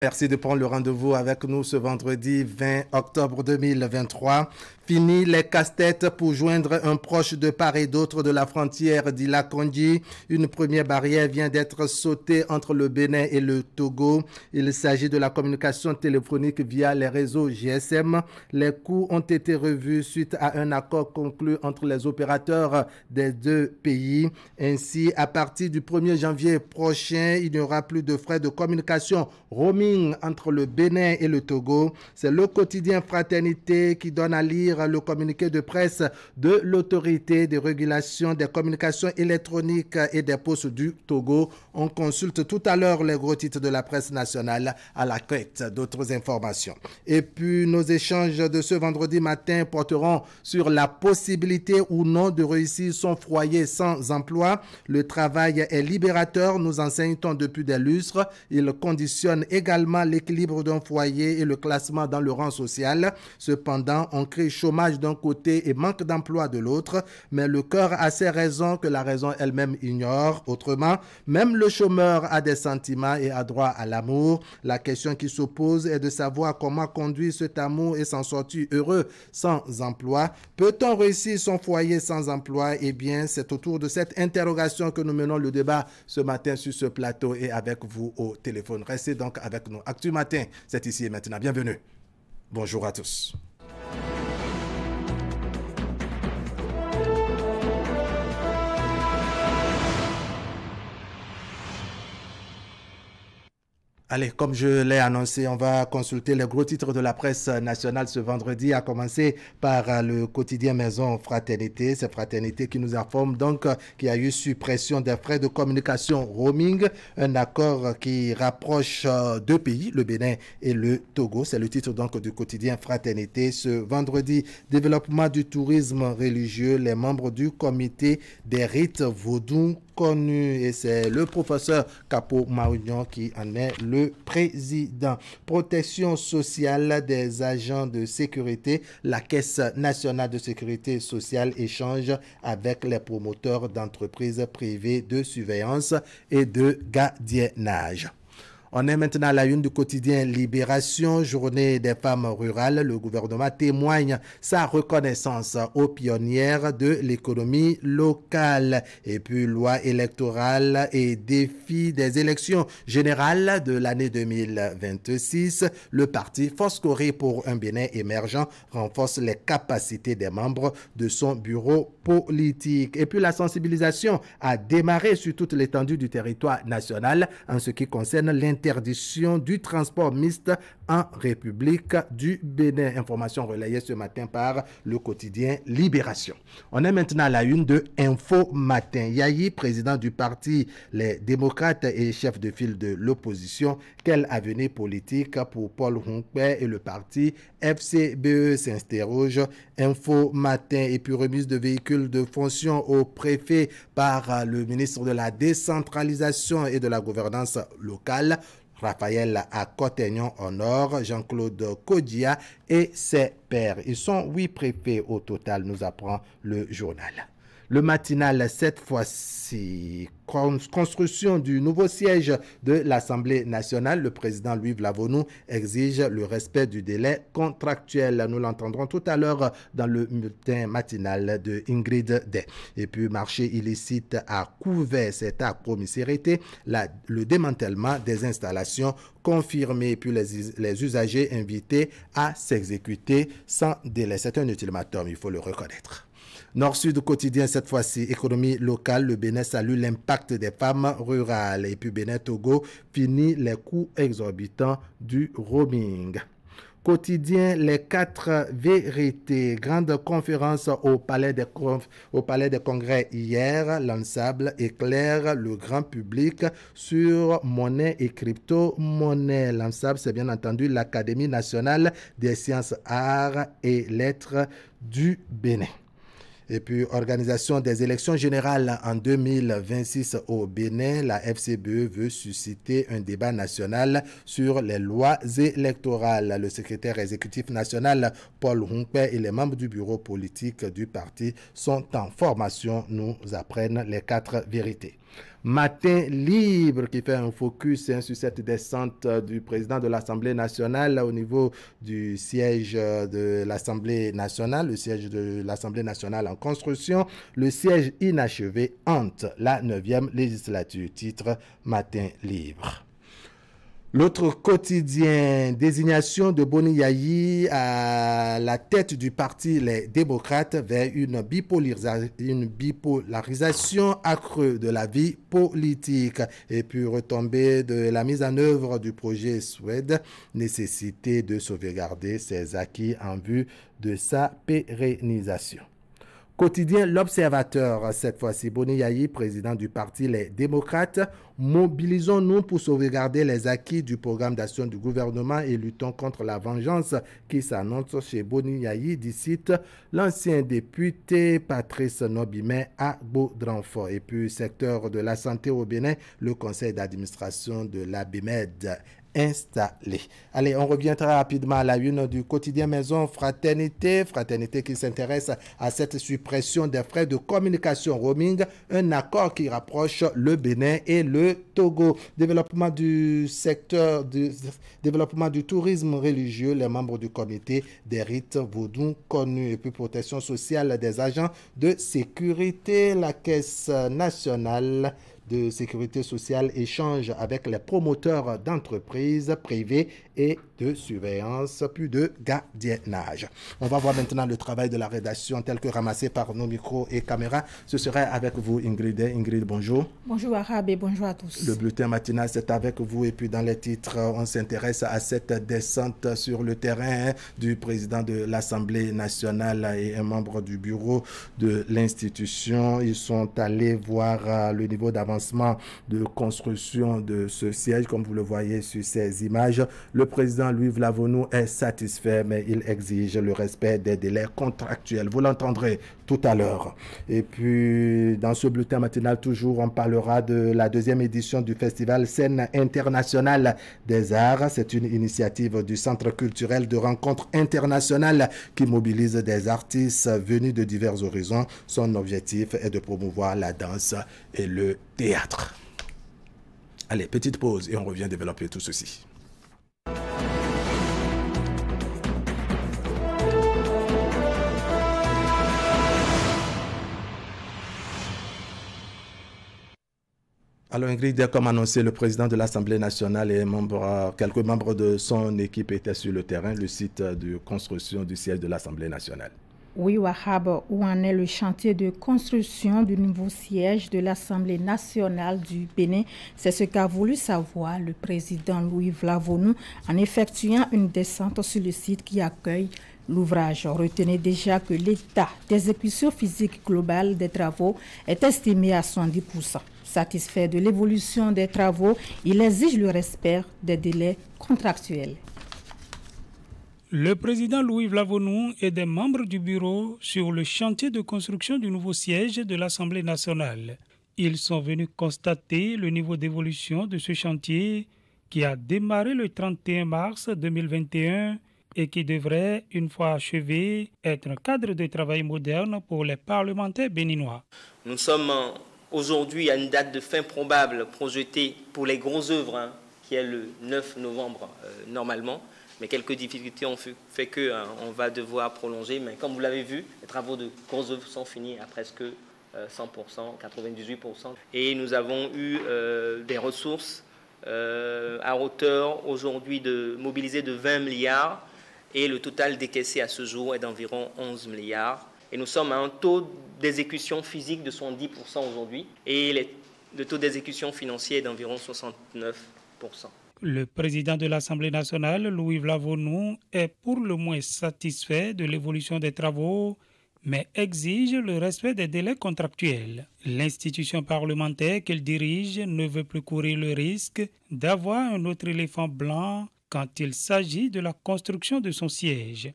Merci de prendre le rendez-vous avec nous ce vendredi 20 octobre 2023. Fini les casse-têtes pour joindre un proche de part et d'autre de la frontière d'Ila-Kondji. Une première barrière vient d'être sautée entre le Bénin et le Togo. Il s'agit de la communication téléphonique via les réseaux GSM. Les coûts ont été revus suite à un accord conclu entre les opérateurs des deux pays. Ainsi, à partir du 1er janvier prochain, il n'y aura plus de frais de communication roaming entre le Bénin et le Togo. C'est le quotidien Fraternité qui donne à lire le communiqué de presse de l'autorité de régulation des communications électroniques et des postes du Togo. On consulte tout à l'heure les gros titres de la presse nationale à la quête d'autres informations. Et puis nos échanges de ce vendredi matin porteront sur la possibilité ou non de réussir son foyer sans emploi. Le travail est libérateur, nous enseigne-t-on depuis des lustres. Il conditionne également l'équilibre d'un foyer et le classement dans le rang social. Cependant, on crée chômage d'un côté et manque d'emploi de l'autre, mais le cœur a ses raisons que la raison elle-même ignore. Autrement, même le chômeur a des sentiments et a droit à l'amour. La question qui s'oppose est de savoir comment conduire cet amour et s'en sortir heureux sans emploi. Peut-on réussir son foyer sans emploi? Eh bien, c'est autour de cette interrogation que nous menons le débat ce matin sur ce plateau et avec vous au téléphone. Restez donc avec nous. Actu Matin, c'est ici et maintenant. Bienvenue. Bonjour à tous. Allez, comme je l'ai annoncé, on va consulter les gros titres de la presse nationale ce vendredi, à commencer par le quotidien Maison Fraternité. C'est Fraternité qui nous informe donc qu'il y a eu suppression des frais de communication roaming, un accord qui rapproche deux pays, le Bénin et le Togo. C'est le titre donc du quotidien Fraternité. Ce vendredi, développement du tourisme religieux, les membres du comité des rites vaudous connu et c'est le professeur Capo Maounion qui en est le président. Protection sociale des agents de sécurité, la Caisse nationale de sécurité sociale échange avec les promoteurs d'entreprises privées de surveillance et de gardiennage. On est maintenant à la une du quotidien Libération, journée des femmes rurales. Le gouvernement témoigne sa reconnaissance aux pionnières de l'économie locale. Et puis, loi électorale et défi des élections générales de l'année 2026. Le parti Foscoré pour un Bénin émergent renforce les capacités des membres de son bureau politique. Et puis, la sensibilisation a démarré sur toute l'étendue du territoire national en ce qui concerne l'interdiction du transport mixte en République du Bénin. Information relayée ce matin par le quotidien Libération. On est maintenant à la une de Info Matin. Yahi, président du parti Les Démocrates et chef de file de l'opposition, quel avenir politique pour Paul Hunkpe et le parti FCBE s'interroge. Info Matin et puis remise de véhicules de fonction au préfet par le ministre de la décentralisation et de la gouvernance locale. Raphaël Akotegnon honore Jean-Claude Kodia et ses pairs. Ils sont 8 préfets au total, nous apprend le journal. Le matinal, cette fois-ci, construction du nouveau siège de l'Assemblée nationale. Le président Louis Vlavonou exige le respect du délai contractuel. Nous l'entendrons tout à l'heure dans le bulletin matinal de Ingrid Day. Et puis, marché illicite à couvert, c'est à promisérité. Le démantèlement des installations confirmé, puis les usagers invités à s'exécuter sans délai. C'est un ultimatum, il faut le reconnaître. Nord-Sud quotidien, cette fois-ci, économie locale. Le Bénin salue l'impact des femmes rurales. Et puis Bénin-Togo finit les coûts exorbitants du roaming. Quotidien, les 4 vérités. Grande conférence au Palais des Congrès hier. L'ensemble éclaire le grand public sur monnaie et crypto-monnaie. L'ensemble, c'est bien entendu l'Académie nationale des sciences, arts et lettres du Bénin. Et puis, organisation des élections générales en 2026 au Bénin, la FCBE veut susciter un débat national sur les lois électorales. Le secrétaire exécutif national, Paul Hunkpe, et les membres du bureau politique du parti sont en formation, nous apprennent les 4 vérités. Matin libre qui fait un focus sur cette descente du président de l'Assemblée nationale au niveau du siège de l'Assemblée nationale, le siège de l'Assemblée nationale en construction, le siège inachevé hante la 9e législature. Titre Matin libre. L'autre quotidien, désignation de Boni Yayi à la tête du parti Les Démocrates vers une bipolarisation accrue de la vie politique et puis retombée de la mise en œuvre du projet Suède, nécessité de sauvegarder ses acquis en vue de sa pérennisation. Quotidien L'Observateur, cette fois-ci, Boni Yayi, président du parti Les Démocrates, mobilisons-nous pour sauvegarder les acquis du programme d'action du gouvernement et luttons contre la vengeance qui s'annonce chez Boni Yayi, dit l'ancien député Patrice Nobimé à Baudranfort. Et puis, secteur de la santé au Bénin, le conseil d'administration de l'ABMED installé. Allez, on revient très rapidement à la une du quotidien Maison Fraternité. Fraternité qui s'intéresse à cette suppression des frais de communication roaming, un accord qui rapproche le Bénin et le Togo. Développement du secteur, développement du tourisme religieux, les membres du comité des rites vaudou connus. Et puis protection sociale des agents de sécurité, la Caisse nationale de sécurité sociale échange avec les promoteurs d'entreprises privées et de surveillance, puis de gardiennage. On va voir maintenant le travail de la rédaction tel que ramassé par nos micros et caméras. Ce serait avec vous, Ingrid. Ingrid, bonjour. Bonjour Arabe et bonjour à tous. Le bulletin matinal, c'est avec vous. Et puis dans les titres, on s'intéresse à cette descente sur le terrain du président de l'Assemblée nationale et un membre du bureau de l'institution. Ils sont allés voir le niveau d'avancement de construction de ce siège, comme vous le voyez sur ces images. Le président Louis Vlavonou est satisfait, mais il exige le respect des délais contractuels. Vous l'entendrez tout à l'heure. Et puis, dans ce bulletin matinal, toujours, on parlera de la deuxième édition du festival Scène internationale des arts. C'est une initiative du Centre culturel de rencontres internationales qui mobilise des artistes venus de divers horizons. Son objectif est de promouvoir la danse et le théâtre. Allez, petite pause et on revient développer tout ceci. Alors Ingrid, comme annoncé, le président de l'Assemblée nationale et quelques membres de son équipe étaient sur le terrain, le site de construction du siège de l'Assemblée nationale. Oui, Wahab, où en est le chantier de construction du nouveau siège de l'Assemblée nationale du Bénin? C'est ce qu'a voulu savoir le président Louis Vlavonou en effectuant une descente sur le site qui accueille l'ouvrage. Retenez déjà que l'état d'exécution physique globale des travaux est estimé à 70%. Satisfait de l'évolution des travaux, il exige le respect des délais contractuels. Le président Louis Vlavonou et des membres du bureau sur le chantier de construction du nouveau siège de l'Assemblée nationale. Ils sont venus constater le niveau d'évolution de ce chantier qui a démarré le 31 mars 2021 et qui devrait, une fois achevé, être un cadre de travail moderne pour les parlementaires béninois. Nous sommes aujourd'hui à une date de fin probable projetée pour les grosses œuvres, qui est le 9 novembre normalement. Mais quelques difficultés ont fait qu'on va devoir prolonger. Mais comme vous l'avez vu, les travaux de grosses œuvres sont finis à presque 100%, 98%. Et nous avons eu des ressources à hauteur aujourd'hui mobilisées de 20 milliards. Et le total décaissé à ce jour est d'environ 11 milliards. Et nous sommes à un taux d'exécution physique de 70% aujourd'hui. Et le taux d'exécution financier est d'environ 69%. Le président de l'Assemblée nationale, Louis Vlavonou, est pour le moins satisfait de l'évolution des travaux, mais exige le respect des délais contractuels. L'institution parlementaire qu'il dirige ne veut plus courir le risque d'avoir un autre éléphant blanc quand il s'agit de la construction de son siège.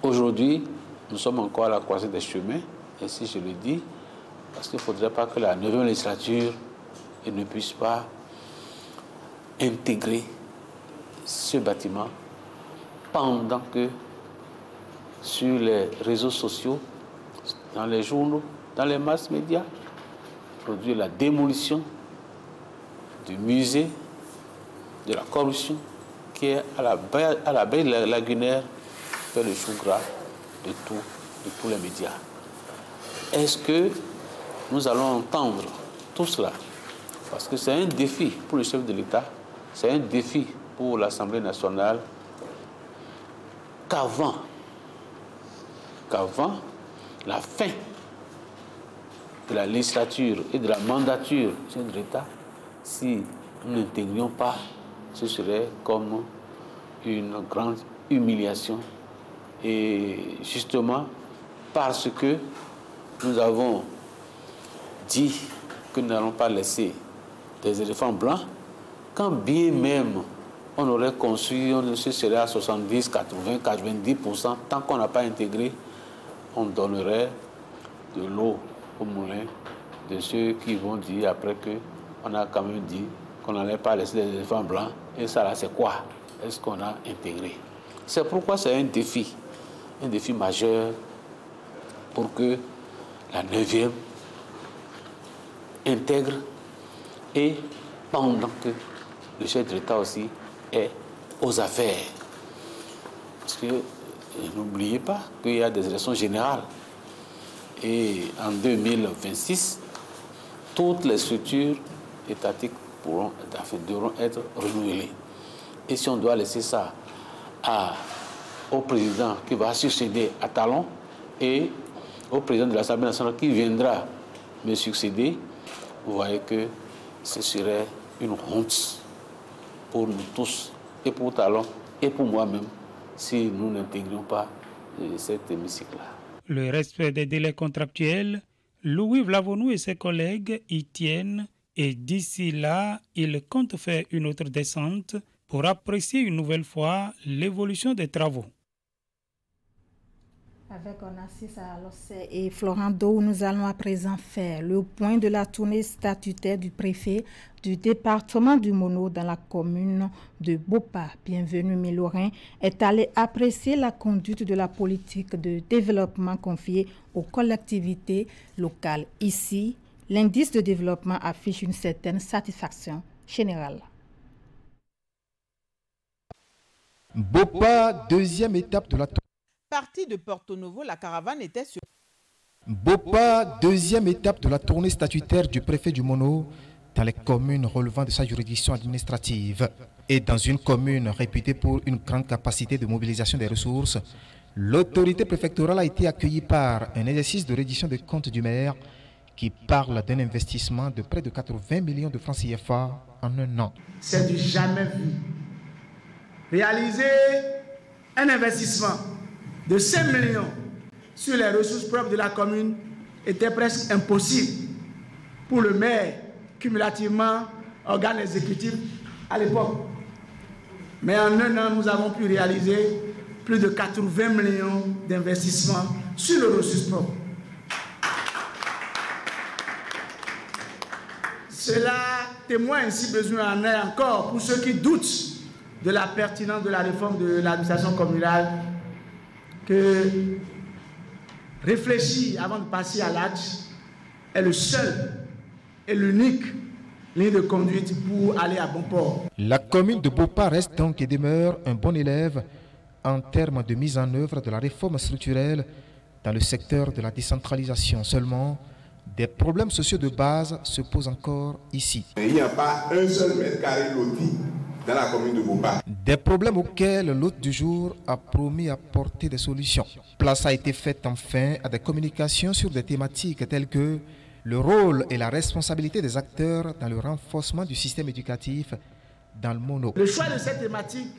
Aujourd'hui, nous sommes encore à la croisée des chemins, et si je le dis, parce qu'il ne faudrait pas que la 9e législature ne puisse pas intégrer ce bâtiment pendant que sur les réseaux sociaux, dans les journaux, dans les masses médias, produire la démolition du musée de la corruption qui est à la baie lagunaire fait le chou gras de tous les médias. Est-ce que nous allons entendre tout cela? Parce que c'est un défi pour le chef de l'État, c'est un défi pour l'Assemblée nationale qu'avant la fin de la législature et de la mandature du chef de l'État, si nous n'intégrions pas, ce serait comme une grande humiliation. Et justement, parce que nous avons dit que nous n'allons pas laisser des éléphants blancs, quand bien même on aurait construit, on serait à 70, 80, 90%, tant qu'on n'a pas intégré, on donnerait de l'eau au moulin de ceux qui vont dire après qu'on a quand même dit qu'on n'allait pas laisser des éléphants blancs. Et ça là, c'est quoi? Est-ce qu'on a intégré? C'est pourquoi c'est un défi majeur pour que la 9e intègre et pendant que le chef de l'État aussi est aux affaires. Parce que n'oubliez pas qu'il y a des élections générales et en 2026, toutes les structures étatiques devront être renouvelées. Et si on doit laisser ça au président qui va succéder à Talon et au président de l'Assemblée nationale qui viendra me succéder, vous voyez que ce serait une honte pour nous tous, et pour Talon, et pour moi-même, si nous n'intégrions pas cet hémicycle-là. Le respect des délais contractuels, Louis Vlavonou et ses collègues y tiennent, et d'ici là, ils comptent faire une autre descente pour apprécier une nouvelle fois l'évolution des travaux. Avec Onassis Alossé et Florent Dou, nous allons à présent faire le point de la tournée statutaire du préfet du département du Mono dans la commune de Bopa. Bienvenue Milorin est allé apprécier la conduite de la politique de développement confiée aux collectivités locales. Ici, l'indice de développement affiche une certaine satisfaction générale. Bopa, deuxième étape de la tournée. Partie de Porto Novo, la caravane était sur Bopa, deuxième étape de la tournée statutaire du préfet du Mono dans les communes relevant de sa juridiction administrative. Et dans une commune réputée pour une grande capacité de mobilisation des ressources, l'autorité préfectorale a été accueillie par un exercice de reddition des comptes du maire qui parle d'un investissement de près de 80 millions de francs CFA en un an. C'est du jamais vu. Réaliser un investissement de 5 millions sur les ressources propres de la commune était presque impossible pour le maire, cumulativement organe exécutif à l'époque. Mais en un an, nous avons pu réaliser plus de 80 millions d'investissements sur les ressources propres. Cela témoigne, si besoin en est encore, pour ceux qui doutent de la pertinence de la réforme de l'administration communale, que réfléchir avant de passer à l'acte est le seul et l'unique ligne de conduite pour aller à bon port. La commune de Bopa reste donc et demeure un bon élève en termes de mise en œuvre de la réforme structurelle dans le secteur de la décentralisation. Seulement, des problèmes sociaux de base se posent encore ici. Il n'y a pas un seul mètre carré loti dans la commune de Bopa. Des problèmes auxquels l'hôte du jour a promis apporter des solutions. Place a été faite enfin à des communications sur des thématiques telles que le rôle et la responsabilité des acteurs dans le renforcement du système éducatif dans le Mono. Le choix de cette thématique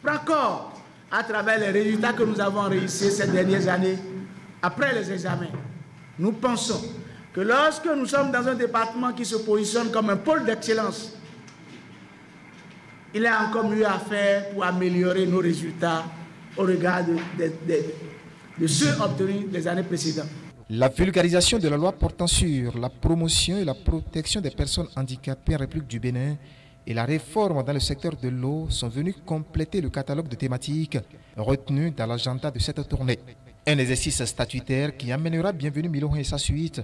prend corps à travers les résultats que nous avons réussi ces dernières années après les examens. Nous pensons que lorsque nous sommes dans un département qui se positionne comme un pôle d'excellence, il y a encore mieux à faire pour améliorer nos résultats au regard de ceux obtenus les années précédentes. La vulgarisation de la loi portant sur la promotion et la protection des personnes handicapées en République du Bénin et la réforme dans le secteur de l'eau sont venus compléter le catalogue de thématiques retenues dans l'agenda de cette tournée. Un exercice statutaire qui amènera Bienvenue Milorin et sa suite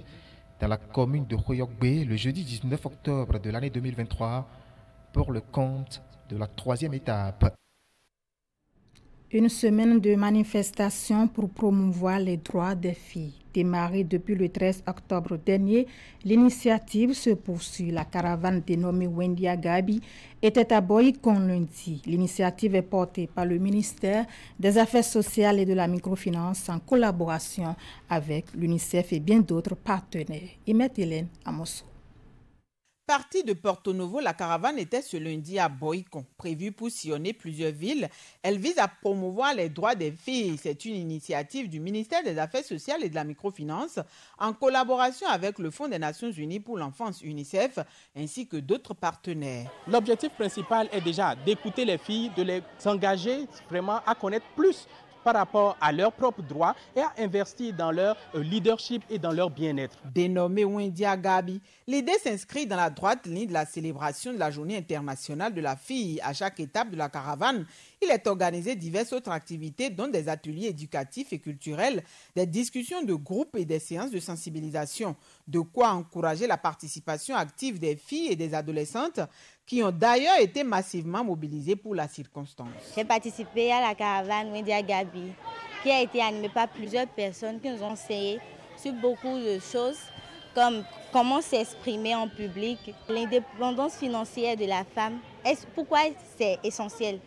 dans la commune de Khoyokbe le jeudi 19 octobre de l'année 2023 pour le compte de la 3e étape. Une semaine de manifestation pour promouvoir les droits des filles. Démarrée depuis le 13 octobre dernier, l'initiative se poursuit. La caravane dénommée Wendy Agabi était à Boycon lundi. L'initiative est portée par le ministère des Affaires sociales et de la microfinance en collaboration avec l'UNICEF et bien d'autres partenaires. Imet Hélène Amosso. Partie de Porto Novo, la caravane était ce lundi à Boycon. Prévue pour sillonner plusieurs villes, elle vise à promouvoir les droits des filles. C'est une initiative du ministère des Affaires sociales et de la microfinance en collaboration avec le Fonds des Nations Unies pour l'enfance UNICEF ainsi que d'autres partenaires. L'objectif principal est déjà d'écouter les filles, de les engager vraiment à connaître plus par rapport à leurs propres droits et à investir dans leur leadership et dans leur bien-être. Dénommé Wendy Agabi, l'idée s'inscrit dans la droite ligne de la célébration de la Journée internationale de la fille. À chaque étape de la caravane, il est organisé diverses autres activités, dont des ateliers éducatifs et culturels, des discussions de groupe et des séances de sensibilisation. De quoi encourager la participation active des filles et des adolescentes qui ont d'ailleurs été massivement mobilisés pour la circonstance. J'ai participé à la caravane Wendy Agabi, qui a été animée par plusieurs personnes qui nous ont enseigné sur beaucoup de choses, comme comment s'exprimer en public, l'indépendance financière de la femme. Pourquoi c'est essentiel?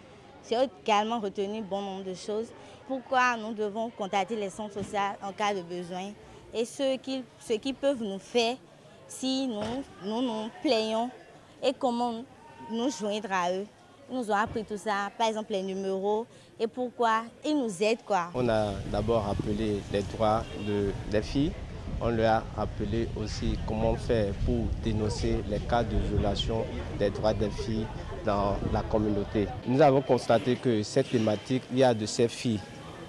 J'ai également retenu bon nombre de choses. Pourquoi nous devons contacter les centres sociaux en cas de besoin et ce qu'ils peuvent nous faire si nous plaignons et comment nous joindre à eux. Ils nous ont appris tout ça, par exemple les numéros et pourquoi ils nous aident. On a d'abord rappelé les droits des filles. On leur a rappelé aussi comment faire pour dénoncer les cas de violation des droits des filles dans la communauté. Nous avons constaté que cette thématique, il y a de ces filles,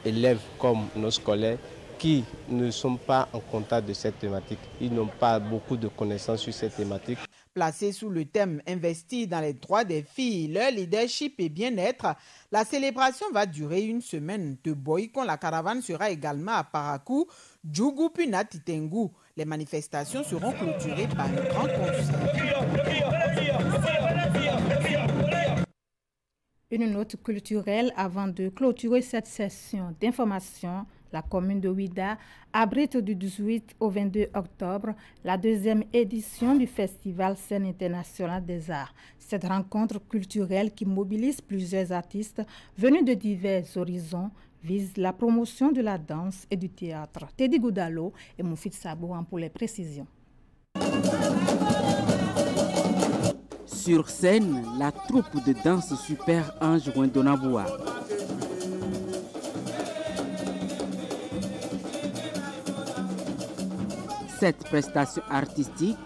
élèves comme nos scolaires, qui ne sont pas en contact de cette thématique. Ils n'ont pas beaucoup de connaissances sur cette thématique. Placée sous le thème « Investir dans les droits des filles, leur leadership et bien-être », la célébration va durer une semaine. De Boycon, la caravane sera également à Parakou, Djougou puis Natitengu. Les manifestations seront clôturées par un grand concert. Une note culturelle avant de clôturer cette session d'information. La commune de Ouida abrite du 18 au 22 octobre la 2e édition du Festival Scène internationale des arts. Cette rencontre culturelle qui mobilise plusieurs artistes venus de divers horizons vise la promotion de la danse et du théâtre. Teddy Goudalo et Moufid Sabouan pour les précisions. Sur scène, la troupe de danse Super Ange Wendonaboua. Cette prestation artistique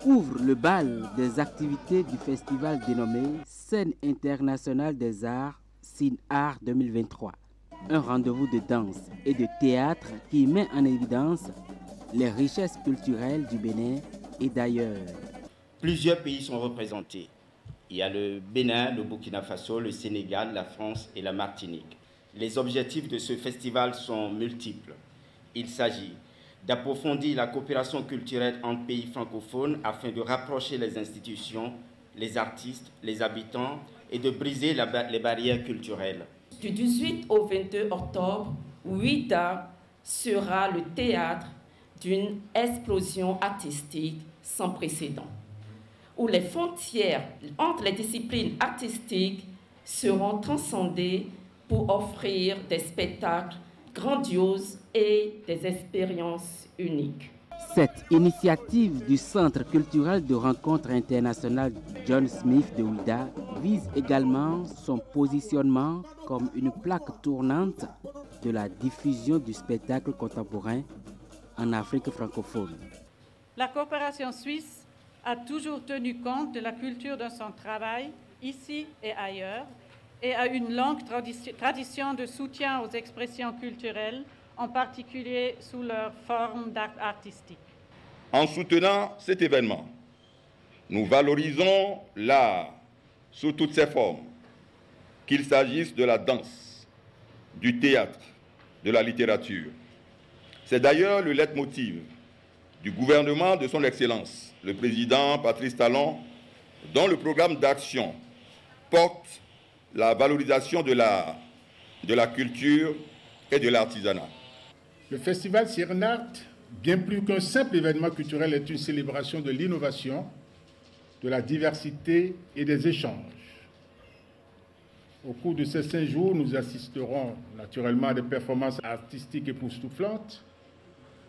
ouvre le bal des activités du festival dénommé Scène internationale des arts, SINAR 2023. Un rendez-vous de danse et de théâtre qui met en évidence les richesses culturelles du Bénin et d'ailleurs. Plusieurs pays sont représentés. Il y a le Bénin, le Burkina Faso, le Sénégal, la France et la Martinique. Les objectifs de ce festival sont multiples. Il s'agit d'approfondir la coopération culturelle entre pays francophones afin de rapprocher les institutions, les artistes, les habitants et de briser les barrières culturelles. Du 18 au 22 octobre, Ouida sera le théâtre d'une explosion artistique sans précédent, où les frontières entre les disciplines artistiques seront transcendées pour offrir des spectacles grandioses et des expériences uniques. Cette initiative du Centre culturel de rencontre internationale John Smith de Ouida vise également son positionnement comme une plaque tournante de la diffusion du spectacle contemporain en Afrique francophone. La coopération suisse a toujours tenu compte de la culture de son travail, ici et ailleurs, et a une longue tradition de soutien aux expressions culturelles, en particulier sous leur forme d'art artistique. En soutenant cet événement, nous valorisons l'art sous toutes ses formes, qu'il s'agisse de la danse, du théâtre, de la littérature. C'est d'ailleurs le leitmotiv du gouvernement de son Excellence, le président Patrice Talon, dont le programme d'action porte la valorisation de l'art, de la culture et de l'artisanat. Le festival Sirenart, bien plus qu'un simple événement culturel, est une célébration de l'innovation, de la diversité et des échanges. Au cours de ces 5 jours, nous assisterons naturellement à des performances artistiques époustouflantes,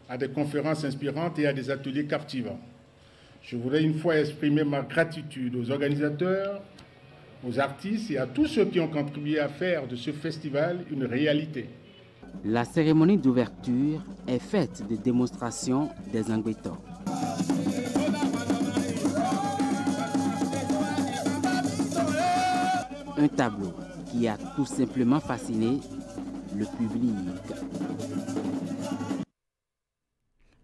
à des conférences inspirantes et à des ateliers captivants. Je voudrais une fois exprimer ma gratitude aux organisateurs, aux artistes et à tous ceux qui ont contribué à faire de ce festival une réalité. La cérémonie d'ouverture est faite de démonstrations des ingrédients. Un tableau qui a tout simplement fasciné le public.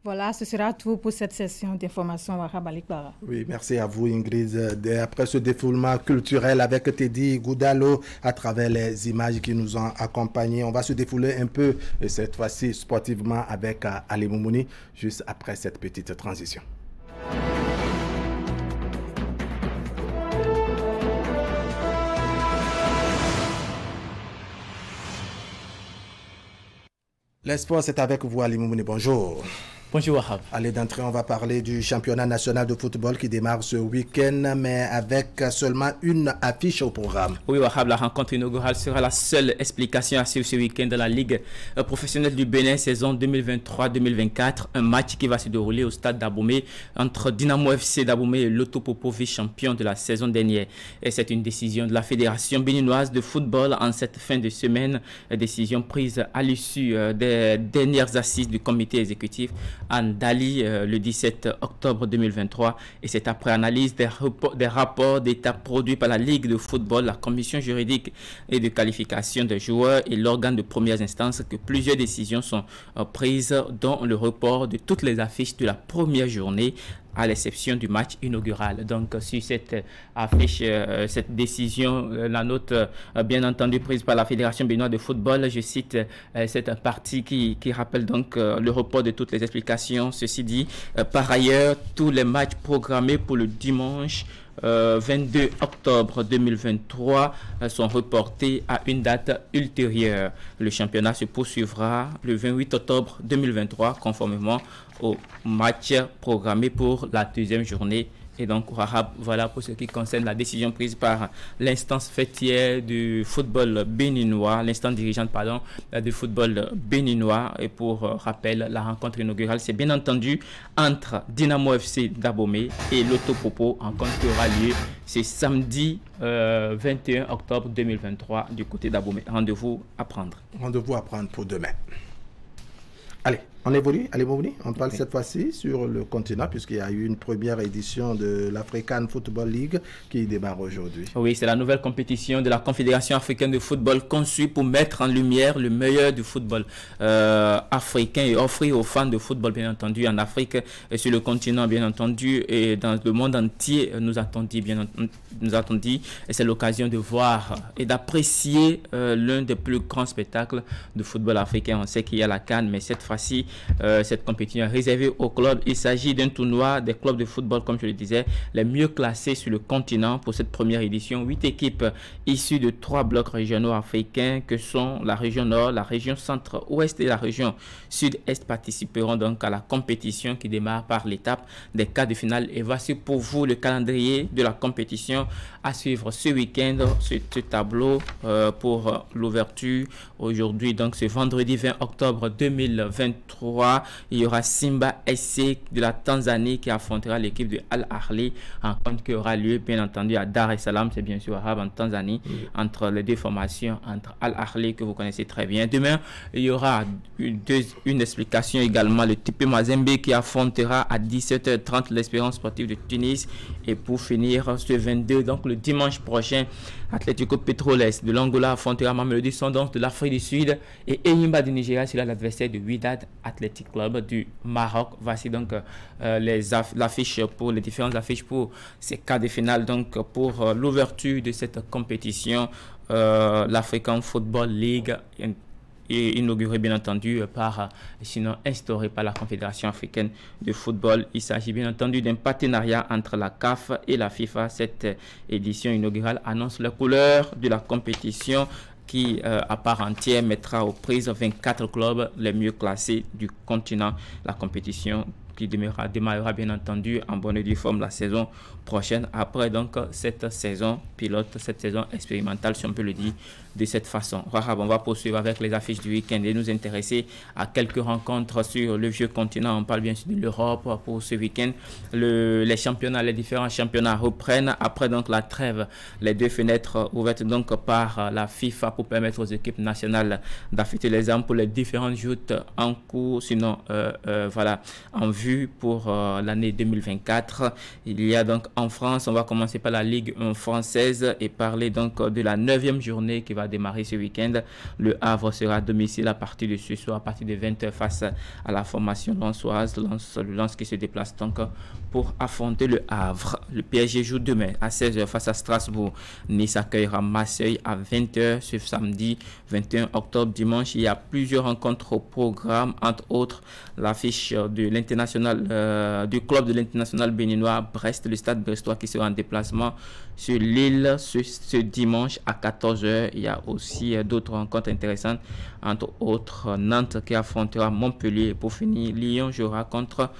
Voilà, ce sera tout pour cette session d'information Wahab Alikbara. Oui, merci à vous Ingrid. Après ce défoulement culturel avec Teddy Goudalo à travers les images qui nous ont accompagnés, on va se défouler un peu, cette fois-ci sportivement avec Ali Moumouni, juste après cette petite transition. L'espoir, c'est avec vous Ali Moumouni, bonjour. Bonjour Wahab. Allez, d'entrée, on va parler du championnat national de football qui démarre ce week-end, mais avec seulement une affiche au programme. Oui Wahab, la rencontre inaugurale sera la seule explication à suivre ce week-end dans la Ligue professionnelle du Bénin, saison 2023-2024. Un match qui va se dérouler au stade d'Abomey entre Dynamo FC d'Abomey et Loto Popo, vice-champion de la saison dernière. Et c'est une décision de la Fédération béninoise de football en cette fin de semaine. Décision prise à l'issue des dernières assises du comité exécutif en Dali le 17 octobre 2023, et c'est après analyse des rapports d'état produits par la Ligue de football, la commission juridique et de qualification des joueurs et l'organe de première instance que plusieurs décisions sont prises, dont le report de toutes les affiches de la première journée à l'exception du match inaugural. Donc sur cette affiche, cette décision, la note bien entendu prise par la Fédération béninoise de football, je cite cette partie qui rappelle donc le report de toutes les explications. Ceci dit, par ailleurs, tous les matchs programmés pour le dimanche 22 octobre 2023 sont reportés à une date ultérieure. Le championnat se poursuivra le 28 octobre 2023 conformément au match programmé pour la deuxième journée. Et donc, voilà pour ce qui concerne la décision prise par l'instance fêtière du football béninois, l'instance dirigeante, pardon, du football béninois. Et pour rappel, la rencontre inaugurale, c'est bien entendu entre Dynamo FC d'Abomey et Loto Popo, rencontre qui aura lieu ce samedi 21 octobre 2023 du côté d'Abomey. Rendez-vous à prendre. Rendez-vous à prendre pour demain. Allez, on évolue, on parle cette fois-ci sur le continent puisqu'il y a eu une première édition de l'African Football League qui démarre aujourd'hui. Oui, c'est la nouvelle compétition de la Confédération africaine de football conçue pour mettre en lumière le meilleur du football africain et offrir aux fans de football, bien entendu, en Afrique et sur le continent, bien entendu, et dans le monde entier, nous attendit, et c'est l'occasion de voir et d'apprécier l'un des plus grands spectacles de football africain. On sait qu'il y a la CAN, mais cette fois-ci, cette compétition est réservée aux clubs. Il s'agit d'un tournoi des clubs de football, comme je le disais, les mieux classés sur le continent pour cette première édition. 8 équipes issues de 3 blocs régionaux africains que sont la région Nord, la région Centre-Ouest et la région Sud-Est participeront donc à la compétition qui démarre par l'étape des quarts de finale. Et voici pour vous le calendrier de la compétition à suivre ce week-end, ce tableau pour l'ouverture aujourd'hui, donc ce vendredi 20 octobre 2023, il y aura Simba SC de la Tanzanie qui affrontera l'équipe de Al Ahly, rencontre qui aura lieu bien entendu à Dar es Salaam, c'est bien sûr arabe en Tanzanie, entre les deux formations, entre Al Ahly que vous connaissez très bien. Demain, il y aura une explication également, le TP Mazembe qui affrontera à 17h30 l'Espérance sportive de Tunis, et pour finir ce 22, donc le dimanche prochain, Atlético Petroles de l'Angola affrontera Mamelodi Sundowns de l'Afrique du Sud et Enyimba du Nigeria sera l'adversaire de Wydad Athletic Club du Maroc. Voici donc l'affiche pour les différentes affiches pour ces quarts de finale. Donc pour l'ouverture de cette compétition, l'African Football League inauguré bien entendu sinon instauré par la Confédération africaine de football. Il s'agit bien entendu d'un partenariat entre la CAF et la FIFA. Cette édition inaugurale annonce les couleurs de la compétition qui, à part entière, mettra aux prises 24 clubs les mieux classés du continent. La compétition qui démarrera bien entendu en bonne et due forme la saison prochaine, après donc cette saison pilote, cette saison expérimentale, si on peut le dire de cette façon. On va poursuivre avec les affiches du week-end et nous intéresser à quelques rencontres sur le vieux continent. On parle bien sûr de l'Europe pour ce week-end. Les championnats, les différents championnats reprennent après donc la trêve, les 2 fenêtres ouvertes donc par la FIFA pour permettre aux équipes nationales d'affûter les armes pour les différentes joutes en cours, sinon voilà, en vue pour l'année 2024. Il y a donc en France, on va commencer par la Ligue 1 française et parler donc de la 9e journée qui va démarrer ce week-end. Le Havre sera à domicile à partir de ce soir, à partir de 20h face à la formation lensoise, le Lens qui se déplace donc pour affronter le Havre. Le PSG joue demain à 16h face à Strasbourg. Nice accueillera Marseille à 20h ce samedi 21 octobre. Dimanche, il y a plusieurs rencontres au programme, entre autres l'affiche de l'international du club de l'international béninois Brest, le stade brestois qui sera en déplacement sur l'île ce dimanche à 14h. Il y a aussi d'autres rencontres intéressantes, entre autres Nantes qui affrontera Montpellier. Pour finir, Lyon jouera contre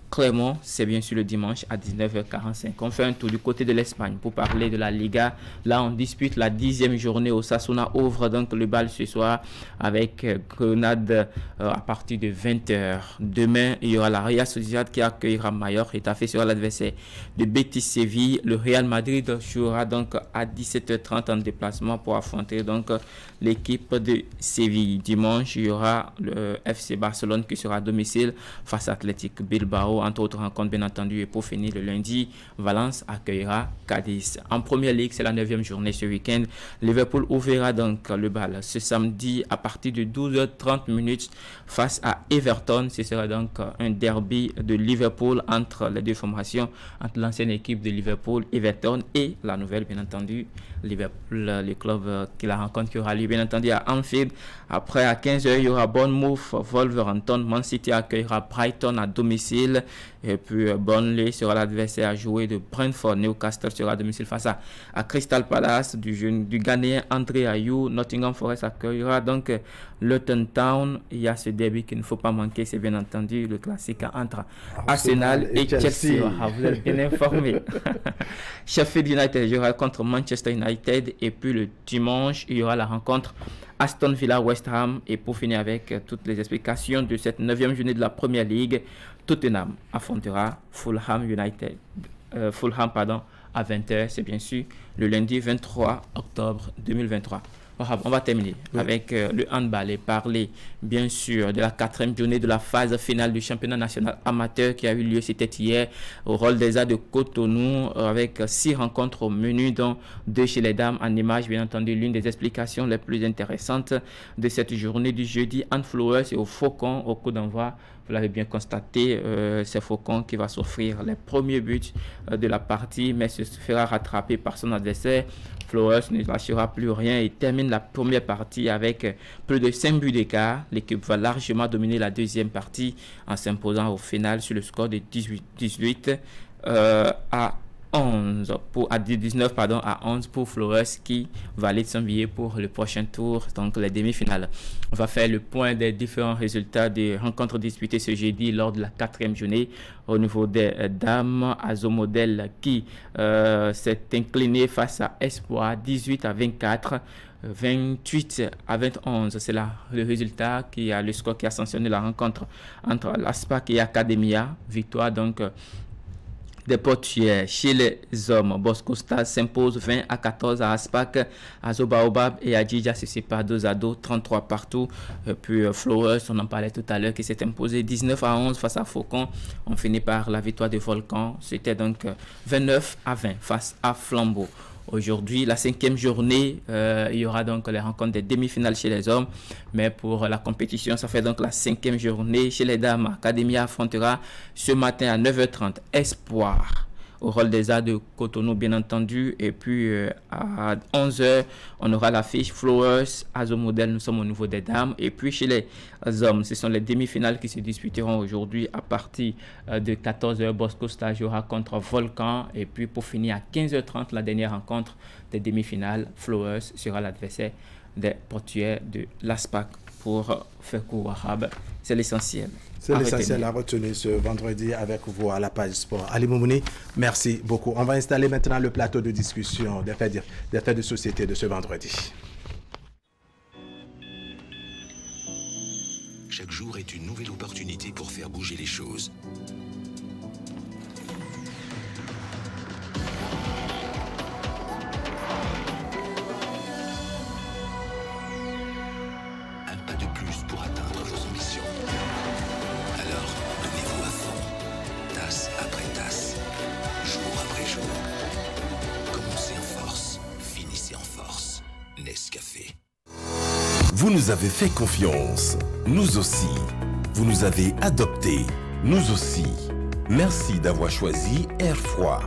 Clermont, c'est bien sûr le dimanche à 19h45. On fait un tour du côté de l'Espagne pour parler de la Liga. Là, on dispute la 10e journée. Osasuna ouvre donc le bal ce soir avec Grenade à partir de 20h. Demain, il y aura la Real Sociedad qui accueillera Mallorca. Étaffé sur l'adversaire de Betis Séville. Le Real Madrid jouera donc à 17h30 en déplacement pour affronter donc l'équipe de Séville. Dimanche, il y aura le FC Barcelone qui sera à domicile face à Athletic Bilbao, entre autres rencontres bien entendu. Et pour finir, le lundi, Valence accueillera Cadiz. En première ligue, c'est la 9e journée ce week-end. Liverpool ouvrira donc le bal ce samedi à partir de 12h30 face à Everton. Ce sera donc un derby de Liverpool entre les deux formations, entre l'ancienne équipe de Liverpool, Everton, et la nouvelle bien entendu, Liverpool, le club qui la rencontre qui aura lieu bien entendu à Anfield. Après à 15h, il y aura Bournemouth, Wolverhampton. Man City accueillera Brighton à domicile. Et puis Burnley sera l'adversaire à jouer de Brentford. Newcastle sera à domicile face à Crystal Palace du Ghanéen André Ayou. Nottingham Forest accueillera donc Luton Town. Il y a ce derby qu'il ne faut pas manquer, c'est bien entendu le classique entre Arsenal et Chelsea. Vous êtes bien informés. Sheffield United jouera contre Manchester United. Et puis le dimanche, il y aura la rencontre Aston Villa West Ham. Et pour finir avec toutes les explications de cette 9e journée de la Première Ligue, Tottenham affrontera Fulham à 20h. C'est bien sûr le lundi 23 octobre 2023. On va terminer avec le handball et parler bien sûr de la 4e journée de la phase finale du championnat national amateur qui a eu lieu, c'était hier, au Rôle des Arts de Cotonou, avec 6 rencontres au menu, dont 2 chez les dames. En image, bien entendu, l'une des explications les plus intéressantes de cette journée du jeudi, Anne Flowers et au Faucon au coup d'envoi. Vous l'avez bien constaté, c'est Faucon qui va s'offrir les premiers buts de la partie, mais se fera rattraper par son adversaire. Flowers ne lâchera plus rien et termine la première partie avec plus de 5 buts d'écart. L'équipe va largement dominer la deuxième partie en s'imposant au final sur le score de 18 à 19 à 11 pour Flores qui valide son billet pour le prochain tour, donc les demi-finales. On va faire le point des différents résultats des rencontres disputées ce jeudi lors de la 4e journée. Au niveau des dames, Azomodel qui s'est incliné face à Espoir 18 à 24. 28 à 21, c'est là le résultat qui a le score qui a sanctionné la rencontre entre l'ASPAC et Academia. Victoire donc des portières chez les hommes. Bosco Stars s'impose 20 à 14 à Aspac. Azobaobab et Adjidja se séparent 2 à 2, 33 partout. Et puis Flowers, on en parlait tout à l'heure, qui s'est imposé 19 à 11 face à Faucon. On finit par la victoire de Volcan. C'était donc 29 à 20 face à Flambeau. Aujourd'hui, la 5e journée, il y aura donc les rencontres des demi-finales chez les hommes. Mais pour la compétition, ça fait donc la 5e journée. Chez les dames, Academia affrontera ce matin à 9h30 Espoir. au Hall des Arts de Cotonou, bien entendu. Et puis à 11h, on aura l'affiche Flowers, Azo Model, nous sommes au niveau des dames. Et puis chez les hommes, ce sont les demi-finales qui se disputeront aujourd'hui à partir de 14h. Bosco Star jouera contre Volcan. Et puis pour finir à 15h30, la dernière rencontre des demi-finales, Flowers sera l'adversaire des portuaires de l'ASPAC. Pour faire cours arabe, c'est l'essentiel. C'est l'essentiel à retenir ce vendredi avec vous à la page sport. Ali Moumouni, merci beaucoup. On va installer maintenant le plateau de discussion des faits de société de ce vendredi. Chaque jour est une nouvelle opportunité pour faire bouger les choses. Pour atteindre vos ambitions. Alors, donnez-vous à fond, tasse après tasse, jour après jour. Commencez en force, finissez en force. Nescafé. Vous nous avez fait confiance, nous aussi. Vous nous avez adoptés, nous aussi. Merci d'avoir choisi Air Froid.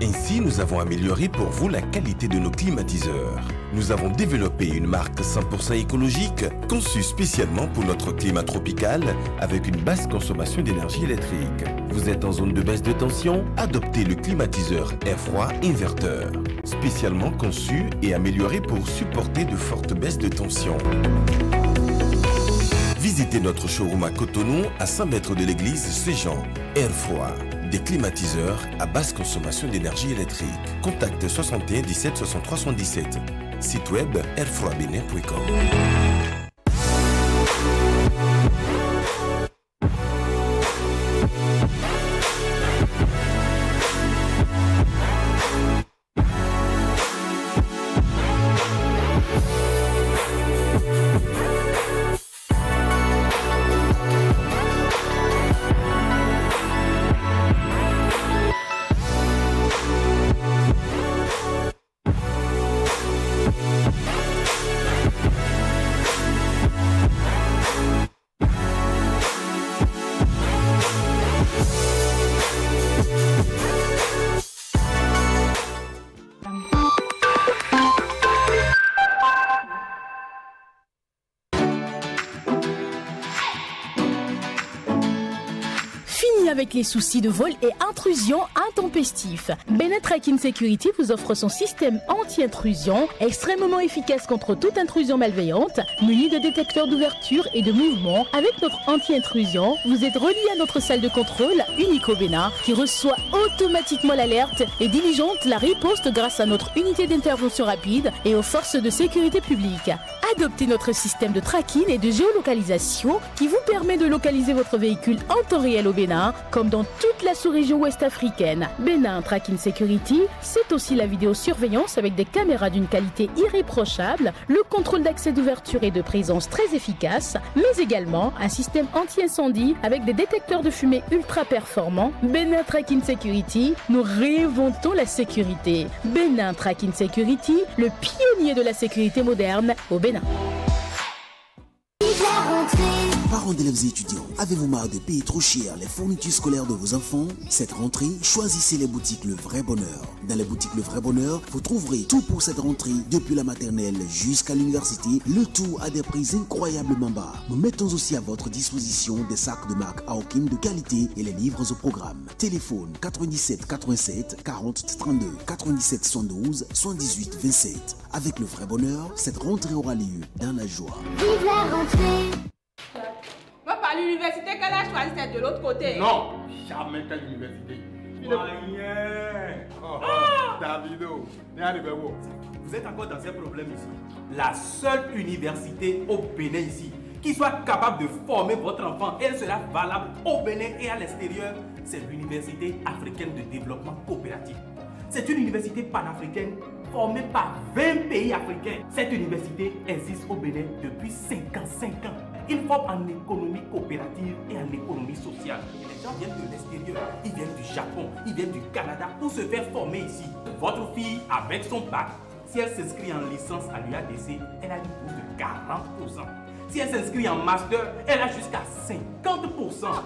Ainsi, nous avons amélioré pour vous la qualité de nos climatiseurs. Nous avons développé une marque 100% écologique conçue spécialement pour notre climat tropical avec une basse consommation d'énergie électrique. Vous êtes en zone de baisse de tension? Adoptez le climatiseur Air Froid Inverteur, spécialement conçu et amélioré pour supporter de fortes baisses de tension. Visitez notre showroom à Cotonou, à 100 mètres de l'église Saint-Jean. Air Froid, des climatiseurs à basse consommation d'énergie électrique. Contacte 61 17 63 77. Site web airfroidbenin.com. Avec les soucis de vol et intrusion intempestifs. Benin Tracking Security vous offre son système anti-intrusion, extrêmement efficace contre toute intrusion malveillante, muni de détecteurs d'ouverture et de mouvement. Avec notre anti-intrusion, vous êtes relié à notre salle de contrôle unique au Bénin, qui reçoit automatiquement l'alerte et diligente la riposte grâce à notre unité d'intervention rapide et aux forces de sécurité publique. Adoptez notre système de tracking et de géolocalisation qui vous permet de localiser votre véhicule en temps réel au Bénin, comme dans toute la sous-région ouest africaine. Benin Tracking Security, c'est aussi la vidéosurveillance avec des caméras d'une qualité irréprochable, le contrôle d'accès d'ouverture et de présence très efficace, mais également un système anti-incendie avec des détecteurs de fumée ultra performants. Benin Tracking Security, nous réinventons la sécurité. Benin Tracking Security, le pionnier de la sécurité moderne au Bénin. Parents d'élèves et étudiants, avez-vous marre de payer trop cher les fournitures scolaires de vos enfants? Cette rentrée, choisissez les boutiques Le Vrai Bonheur. Dans les boutiques Le Vrai Bonheur, vous trouverez tout pour cette rentrée, depuis la maternelle jusqu'à l'université, le tout à des prix incroyablement bas. Nous mettons aussi à votre disposition des sacs de marque Aokim de qualité et les livres au programme. Téléphone 97 87 40 32 97 112 78 27. Avec Le Vrai Bonheur, cette rentrée aura lieu dans la joie. Vive la rentrée! Moi, par l'université qu'elle a choisi, c'est de l'autre côté. Non, jamais quelle université. Davido, vous êtes encore dans ces problèmes ici. La seule université au Bénin ici qui soit capable de former votre enfant et elle sera valable au Bénin et à l'extérieur, c'est l'Université africaine de développement coopératif. C'est une université panafricaine formée par 20 pays africains. Cette université existe au Bénin depuis 55 ans. Ils forment en économie coopérative et en économie sociale. Et les gens viennent de l'extérieur, ils viennent du Japon, ils viennent du Canada pour se faire former ici. Votre fille, avec son bac, si elle s'inscrit en licence à l'UADC, elle a une bourse de 40%. si elle s'inscrit en master, elle a jusqu'à 50%.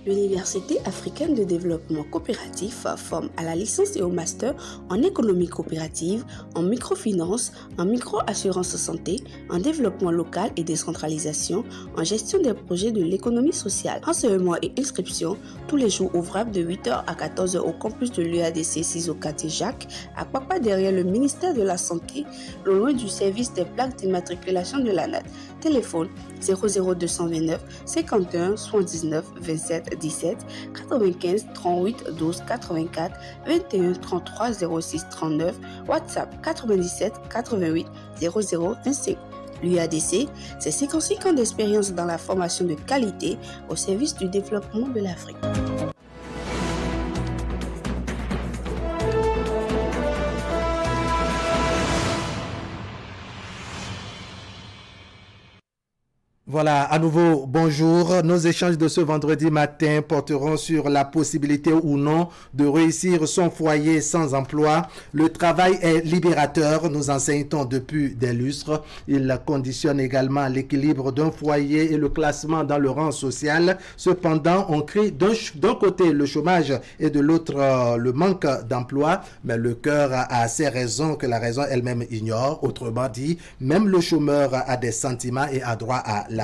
L'Université africaine de développement coopératif forme à la licence et au master en économie coopérative, en microfinance, en micro-assurance santé, en développement local et décentralisation, en gestion des projets de l'économie sociale. Renseignements et inscriptions tous les jours ouvrables de 8h à 14h au campus de l'UADC 6 au quartier Jacques, à Papa derrière le ministère de la Santé, loin du service des plaques d'immatriculation de l'ANAT. Téléphone 00229 51 79 27 17 95 38 12 84 21 33 06 39 WhatsApp 97 88 00 25. L'UADC, c'est 55 ans d'expérience dans la formation de qualité au service du développement de l'Afrique. Voilà, à nouveau, bonjour. Nos échanges de ce vendredi matin porteront sur la possibilité ou non de réussir son foyer sans emploi. Le travail est libérateur, nous enseignons depuis des lustres. Il conditionne également l'équilibre d'un foyer et le classement dans le rang social. Cependant, on crie d'un côté le chômage et de l'autre le manque d'emploi. Mais le cœur a ses raisons que la raison elle-même ignore. Autrement dit, même le chômeur a des sentiments et a droit à l'amour.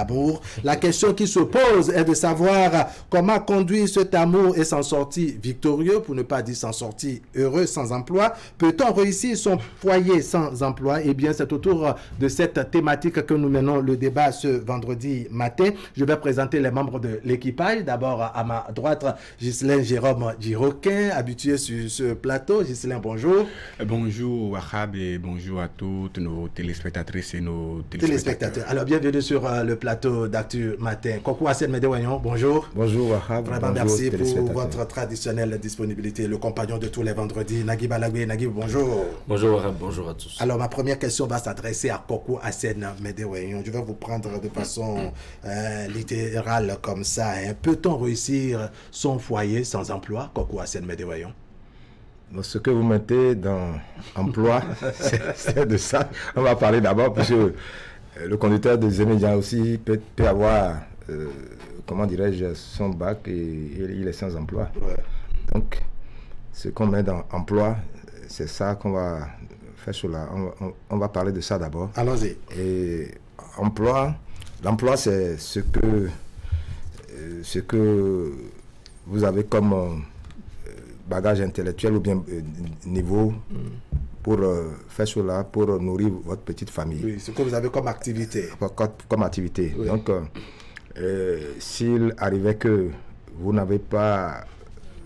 La question qui se pose est de savoir comment conduire cet amour et s'en sortir victorieux, pour ne pas dire s'en sortir heureux sans emploi. Peut-on réussir son foyer sans emploi? Eh bien, c'est autour de cette thématique que nous menons le débat ce vendredi matin. Je vais présenter les membres de l'équipage. D'abord, à ma droite, Ghislain Jérôme Giroquin, habitué sur ce plateau. Ghislain, bonjour. Bonjour, Wahab, et bonjour à toutes nos téléspectatrices et nos téléspectateurs. Alors, bienvenue sur le plateau d'Actu Matin. Coucou Assène Médéoignon, bonjour. Bonjour Wahab. Vraiment merci pour votre traditionnelle disponibilité, le compagnon de tous les vendredis. Naguib Alagoué, Naguib, bonjour. Bonjour Wahab, bonjour à tous. Alors ma première question va s'adresser à Coucou Assène Médéoignon. Je vais vous prendre de façon littérale comme ça. Hein. Peut-on réussir son foyer sans emploi, Coucou Assène Médéoignon? Ce que vous mettez dans emploi, c'est de ça. On va parler d'abord parce que le conducteur des médias aussi peut avoir, comment dirais-je, son bac et il est sans emploi. Ouais. Donc, ce qu'on met dans emploi, c'est ça qu'on va faire sur la... On va parler de ça d'abord. Allons-y. Et l'emploi, c'est ce que vous avez comme bagage intellectuel ou bien niveau pour faire cela, pour nourrir votre petite famille. Oui, ce que vous avez comme activité. Comme activité. Oui. Donc, s'il arrivait que vous n'avez pas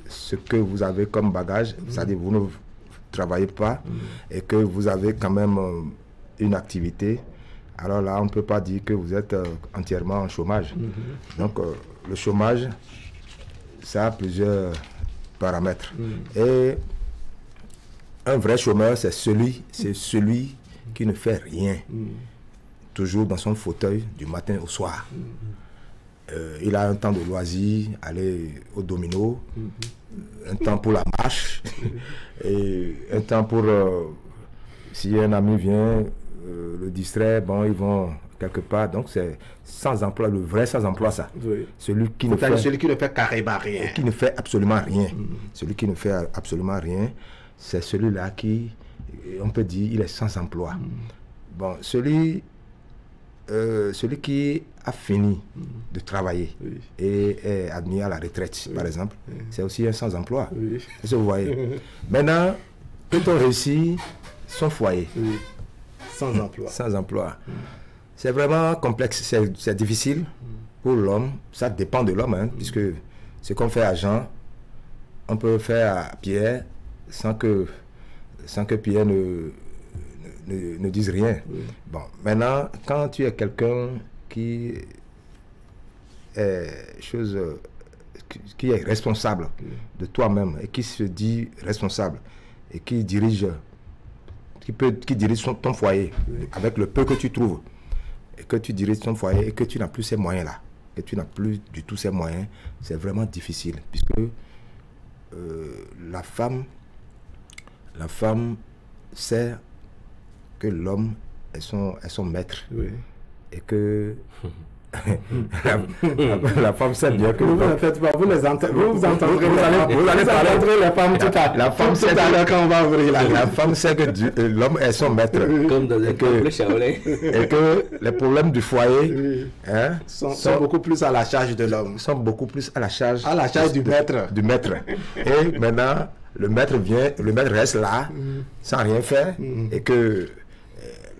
ce que vous avez comme bagage, c'est-à-dire vous ne travaillez pas et que vous avez quand même une activité, alors là, on ne peut pas dire que vous êtes entièrement en chômage. Donc, le chômage, ça a plusieurs paramètres. Et un vrai chômeur, c'est celui qui ne fait rien, toujours dans son fauteuil du matin au soir. Il a un temps de loisir, aller au domino, un temps pour la marche, et un temps pour, si un ami vient le distraire, bon, ils vont quelque part. Donc c'est sans emploi, le vrai sans emploi, ça. Oui. Celui qui ne fait carrément rien. Qui ne fait absolument rien. Celui qui ne fait absolument rien, c'est celui-là qui, on peut dire, il est sans emploi. Bon, celui qui a fini de travailler et est admis à la retraite, par exemple, c'est aussi un sans emploi. Est-ce que vous voyez? Maintenant, peut-on réussir son foyer sans emploi? Sans emploi. C'est vraiment complexe, c'est difficile pour l'homme. Ça dépend de l'homme, hein, puisque ce qu'on fait à Jean, on peut faire à Pierre sans que Pierre ne dise rien. Bon, maintenant, quand tu es quelqu'un qui est qui est responsable de toi-même et qui se dit responsable et qui dirige ton foyer avec le peu que tu trouves, et que tu diriges ton foyer et que tu n'as plus ces moyens-là, et tu n'as plus du tout ces moyens, c'est vraiment difficile, puisque la femme sait que l'homme est son maître, et que la femme sait bien que... Vous ne faites pas, vous entendrez, vous allez parler les femmes tout à l'heure. La femme sait quand on va ouvrir la femme sait que l'homme est son maître. Comme dans un temple shaolin. Et que les problèmes du foyer sont beaucoup plus à la charge de l'homme. Sont beaucoup plus à la charge du maître. Du maître. Et maintenant, le maître reste là, sans rien faire, et que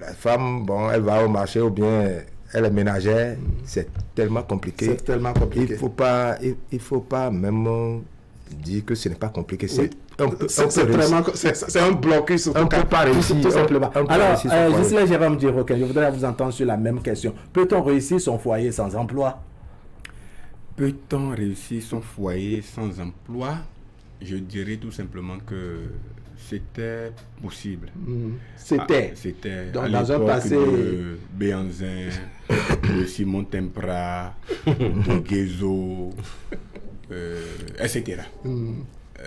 la femme, bon, elle va au marché ou bien elle est ménagère, c'est tellement compliqué. C'est tellement compliqué. Il faut pas même dire que ce n'est pas compliqué. C'est un blocus. On ne peut pas réussir. Tout simplement. Alors, Gisela Jérôme Diroquin, je voudrais vous entendre sur la même question. Peut-on réussir son foyer sans emploi? Peut-on réussir son foyer sans emploi? Je dirais tout simplement que c'était possible. C'était. Donc, dans un passé. De Béanzin, de Simon Tempra, de Guézo, etc.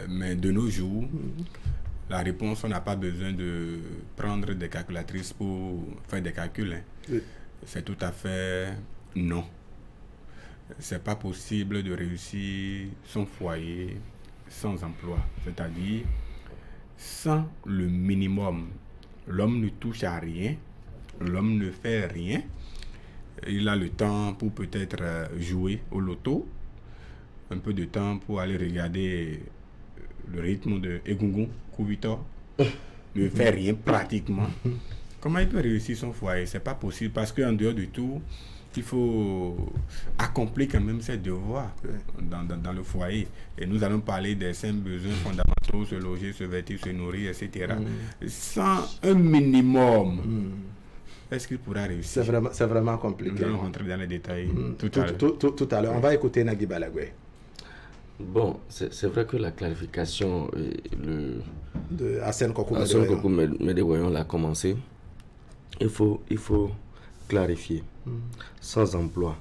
Mais de nos jours, la réponse, on n'a pas besoin de prendre des calculatrices pour faire des calculs. C'est tout à fait non. C'est pas possible de réussir son foyer sans emploi, c'est-à-dire sans le minimum. L'homme ne touche à rien, l'homme ne fait rien. Il a le temps pour peut-être jouer au loto, un peu de temps pour aller regarder le rythme de Egungun Kouvitor, ne fait rien pratiquement. Comment il peut réussir son foyer? C'est pas possible parce qu'en dehors de tout, il faut accomplir quand même ses devoirs dans le foyer. Et nous allons parler des 5 besoins fondamentaux, se loger, se vêtir, se nourrir, etc. Sans un minimum, est-ce qu'il pourra réussir? C'est vraiment compliqué. Nous allons rentrer dans les détails tout à l'heure. On va écouter Nagui Balagoué. Bon, c'est vrai que la clarification, de Hassan Kokou Médégoyon l'a commencé. Il faut clarifier. Sans emploi.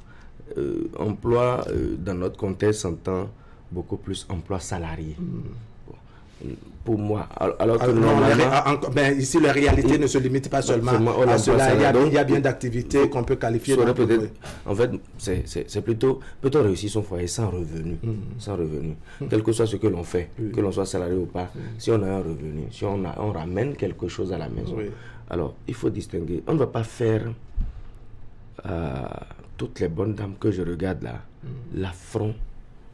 Emploi, dans notre contexte, s'entend beaucoup plus emploi salarié. Pour moi, alors que ici, la réalité ne se limite pas seulement à cela. Il y a bien d'activités qu'on peut qualifier. En fait, c'est plutôt, peut-on réussir son foyer sans revenu, sans revenu, quel que soit ce que l'on fait, que l'on soit salarié ou pas, si on a un revenu, si on ramène quelque chose à la maison. Alors, il faut distinguer. On ne va pas faire toutes les bonnes dames que je regarde là, l'affront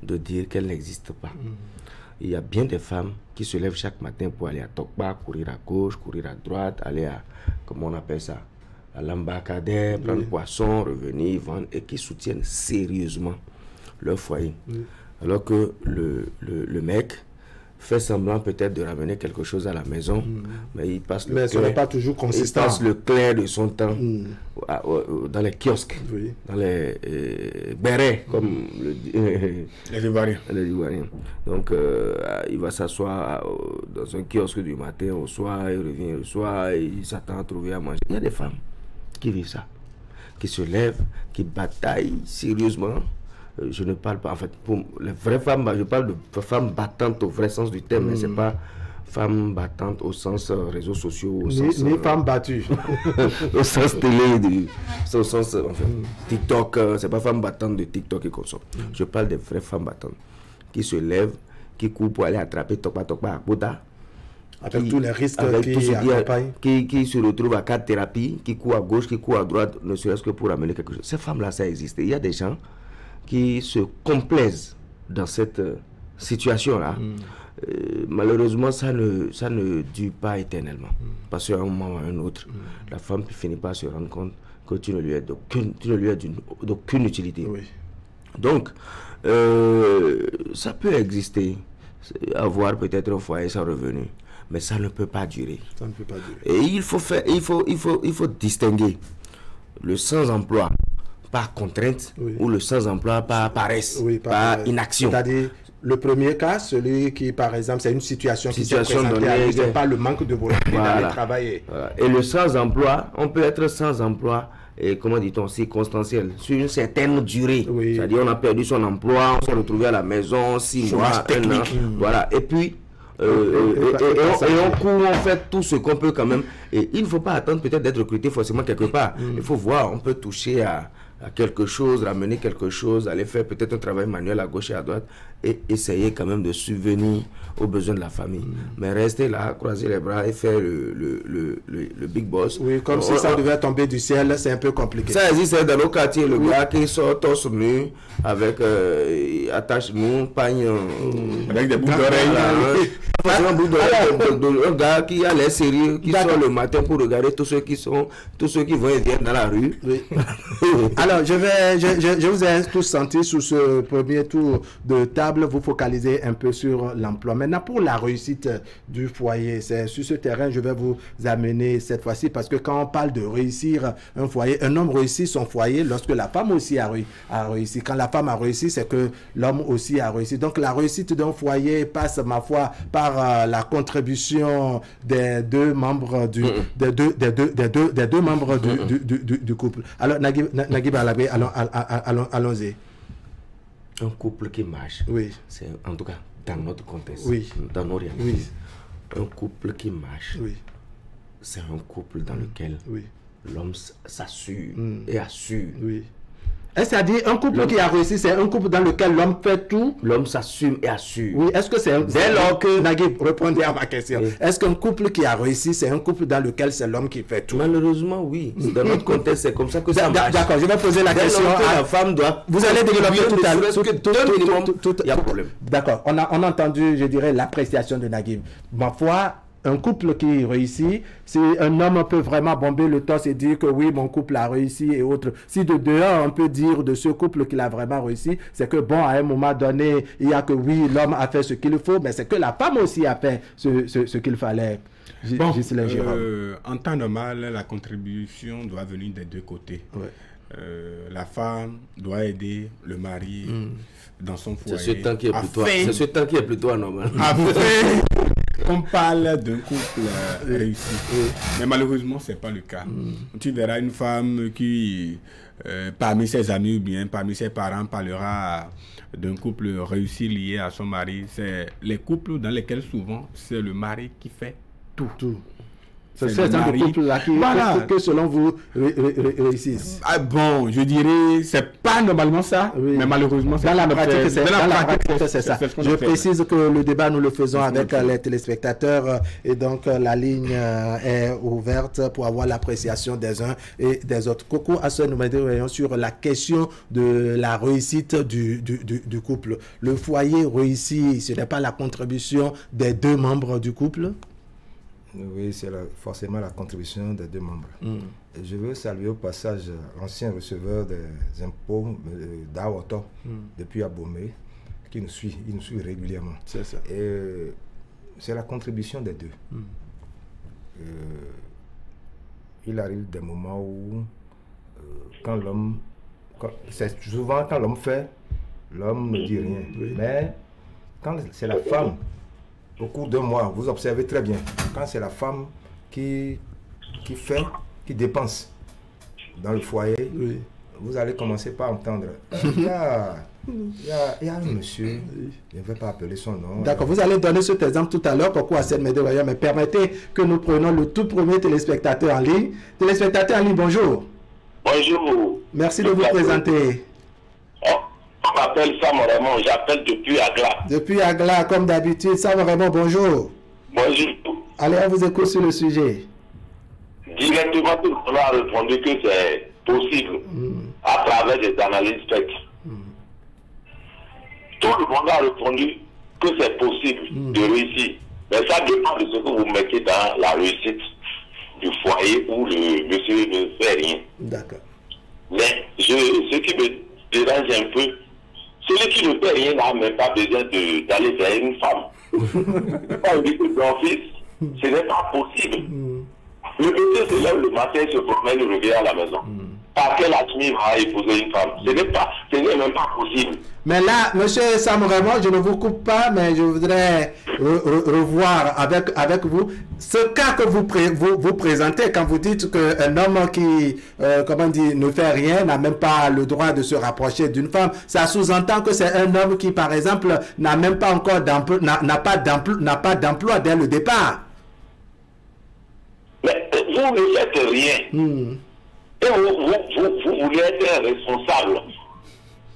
de dire qu'elles n'existent pas. Il y a bien des femmes qui se lèvent chaque matin pour aller à Tokba, courir à gauche, courir à droite, aller à, comment on appelle ça, à l'embacadère, prendre poisson, revenir, vendre, et qui soutiennent sérieusement leur foyer. Alors que le mec fait semblant peut-être de ramener quelque chose à la maison, mais il passe ce n'est pas toujours consistant. Il passe le clair de son temps dans les kiosques, dans les bérets, comme les Ivoiriens. Donc, il va s'asseoir dans un kiosque du matin au soir, il revient le soir, il s'attend à trouver à manger. Il y a des femmes qui vivent ça, qui se lèvent, qui bataillent sérieusement. Je ne parle pas, en fait, pour les vraies femmes, je parle de femmes battantes au vrai sens du terme, mais ce n'est pas femmes battantes au sens réseaux sociaux, au sens... Ni femmes battues. au sens télé, au sens, enfin, TikTok, ce n'est pas femmes battantes de TikTok qui consomment. Je parle des vraies femmes battantes qui se lèvent, qui courent pour aller attraper Tokpa à Kouta. Avec tous les risques qui se retrouvent à 4 thérapies, qui courent à gauche, qui courent à droite, ne serait-ce que pour amener quelque chose. Ces femmes-là, ça existe. Il y a des gens qui se complaisent dans cette situation-là. Malheureusement, ça ne dure pas éternellement. Parce qu'à un moment ou à un autre, la femme finit par se rendre compte que tu ne lui es d'aucune utilité. Donc, ça peut exister, avoir peut-être un foyer sans revenu, mais ça ne peut pas durer. Ça ne peut pas durer. Et il faut distinguer le sans-emploi par contrainte ou le sans-emploi par paresse, par inaction. C'est-à-dire, le premier cas, celui qui, par exemple, c'est une situation qui s'est présentée à lui, c'est pas le manque de volonté d'aller travailler. Et le sans-emploi, on peut être sans-emploi, et comment dit-on, circonstanciel, sur une certaine durée. C'est-à-dire, on a perdu son emploi, on s'est retrouvé à la maison, 6 mois, 1 an, voilà. Et puis, on court, on fait tout ce qu'on peut quand même. Et il ne faut pas attendre peut-être d'être recruté forcément quelque part. Il faut voir, on peut toucher à à quelque chose, ramener quelque chose, aller faire peut-être un travail manuel à gauche et à droite et essayer quand même de subvenir aux besoins de la famille. Mais rester là, croiser les bras et faire le big boss. Oui, comme si ça devait tomber du ciel, c'est un peu compliqué. Ça existe dans nos quartiers, le gars qui sort torse nu avec attache-nous, pagne avec des boucles d'oreilles. Un gars qui a l'air sérieux, qui sort le matin pour regarder tous ceux qui vont et viennent dans la rue. Oui. Alors, je vous ai tous senti sous ce premier tour de table, vous focalisez un peu sur l'emploi. Maintenant, pour la réussite du foyer, c'est sur ce terrain je vais vous amener cette fois-ci, parce que quand on parle de réussir un foyer, un homme réussit son foyer lorsque la femme aussi a réussi. Quand la femme a réussi, c'est que l'homme aussi a réussi. Donc, la réussite d'un foyer passe, ma foi, par la contribution des deux membres du membres du couple. Alors, Naguib Alabé, allons-y. Un couple qui marche, oui. C'est en tout cas dans notre contexte, oui. Dans nos réalités. Oui. Un couple qui marche, oui. C'est un couple dans lequel l'homme s'assure et assure. Oui. C'est-à-dire un couple qui a réussi, c'est un couple dans lequel l'homme fait tout. L'homme s'assume et assure. Oui, est-ce que c'est dès lors que Naguib répondez à ma question. Oui. Est-ce qu'un couple qui a réussi, c'est un couple dans lequel c'est l'homme qui fait tout? Malheureusement, oui. Dans notre contexte, c'est comme ça que ça marche. D'accord, je vais poser la question. La femme doit. Vous allez développer tout à l'heure. Il y a problème. D'accord, on a entendu, je dirais, l'appréciation de Naguib. Ma foi, un couple qui réussit, si un homme peut vraiment bomber le torse et dire que oui, mon couple a réussi et autres, si de dehors on peut dire de ce couple qu'il a vraiment réussi, c'est que bon, à un moment donné, il y a que oui, l'homme a fait ce qu'il faut, mais c'est que la femme aussi a fait ce qu'il fallait. Bon, en temps normal, la contribution doit venir des deux côtés. Ouais. La femme doit aider le mari dans son foyer. C'est ce temps qui est plutôt anormal. On parle d'un couple réussi. Mais malheureusement, ce n'est pas le cas. Tu verras une femme qui, parmi ses amis ou bien parmi ses parents, parlera d'un couple réussi lié à son mari. C'est les couples dans lesquels souvent, c'est le mari qui fait tout. C'est ce genre de couple-là que selon vous réussissent. Ah bon, je dirais, c'est pas normalement ça, mais malheureusement, dans la pratique, c'est ça. Je précise que le débat, nous le faisons avec les téléspectateurs et donc la ligne est ouverte pour avoir l'appréciation des uns et des autres. Coco, à ce nous mettrons sur la question de la réussite du couple. Le foyer réussi, ce n'est pas la contribution des deux membres du couple? Oui, c'est forcément la contribution des deux membres. Et je veux saluer au passage l'ancien receveur des impôts d'Awoto depuis Abomey, qui nous suit, il nous suit régulièrement. C'est ça. Et c'est la contribution des deux. Il arrive des moments où, quand l'homme, c'est souvent quand l'homme fait, l'homme ne dit rien. Mais quand c'est la femme, au cours d'un mois, vous observez très bien, quand c'est la femme qui fait, qui dépense dans le foyer, vous allez commencer par entendre. Il y a un monsieur, je ne vais pas appeler son nom. D'accord, vous allez donner cet exemple tout à l'heure, pourquoi Assène Médéroya, mais permettez que nous prenions le tout premier téléspectateur en ligne. Téléspectateur en ligne, bonjour. Bonjour. Merci de vous présenter. Je m'appelle Sam Raymond, j'appelle depuis Agla. Depuis Agla, comme d'habitude. Sam Raymond, bonjour. Bonjour. Allez, on vous écoute sur le sujet. Directement, tout le monde a répondu que c'est possible à travers des analyses faites. Tout le monde a répondu que c'est possible de réussir. Mais ça dépend de ce que vous mettez dans la réussite du foyer où le monsieur ne fait rien. D'accord. Mais ce qui me dérange un peu, celui qui ne fait rien n'a même pas besoin d'aller vers une femme. Quand on dit que son fils, ce n'est pas possible. Le monsieur se lève le matin, se promène, il revient à la maison. Par quel admis va épouser une femme? Ce n'est même pas possible. Mais là, monsieur Sam Raymond, je ne vous coupe pas, mais je voudrais revoir avec vous ce cas que vous présentez quand vous dites qu'un homme qui, ne fait rien, n'a même pas le droit de se rapprocher d'une femme. Ça sous-entend que c'est un homme qui, par exemple, n'a même pas encore d'emploi, n'a pas d'emploi dès le départ. Mais vous ne faites rien. Et vous voulez être responsable.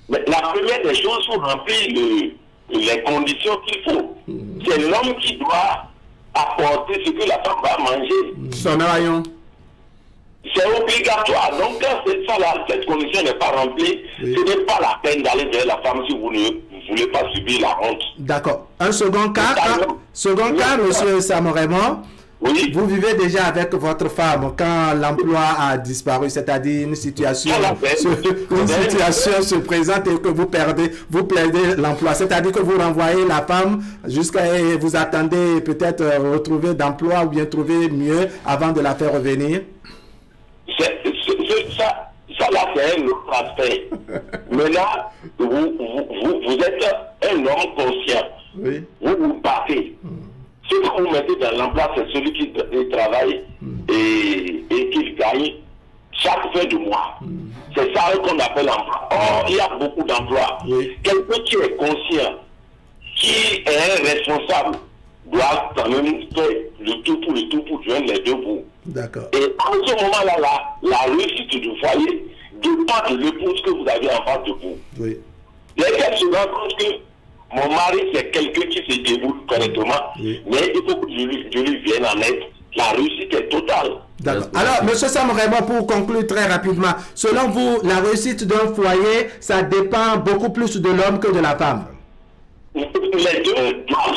Mais la première des choses, vous remplir les conditions qu'il faut. C'est l'homme qui doit apporter ce que la femme va manger. Son rayon. C'est obligatoire. Donc, quand cette condition n'est pas remplie, ce n'est pas la peine d'aller vers la femme si vous ne voulez pas subir la honte. D'accord. Un second cas, monsieur Sam Raymond. Oui. Vous vivez déjà avec votre femme quand l'emploi a disparu, c'est-à-dire une situation se présente et que vous perdez l'emploi. C'est-à-dire que vous renvoyez la femme jusqu'à vous attendez peut-être retrouver d'emploi ou bien trouver mieux avant de la faire revenir. Ça là, c'est un autre aspect. Mais là, vous êtes un homme conscient. Oui. Vous partez. Ce que vous mettez dans l'emploi, c'est celui qui travaille et qui gagne chaque fin de mois. C'est ça qu'on appelle l'emploi. Or, il y a beaucoup d'emplois. Quelqu'un qui est conscient, qui est un responsable, doit quand même faire le tout pour joindre les deux bouts. D'accord. Et en ce moment-là, la réussite du foyer dépend de l'épouse que vous avez en face de vous. Oui. Dès qu'elle se rend compte que mon mari, c'est quelqu'un qui se déroule correctement, mais il faut que je lui vienne en aide. La réussite est totale. D'accord. Alors, M. Sam Raymond, pour conclure très rapidement, selon vous, la réussite d'un foyer, ça dépend beaucoup plus de l'homme que de la femme? Les deux doivent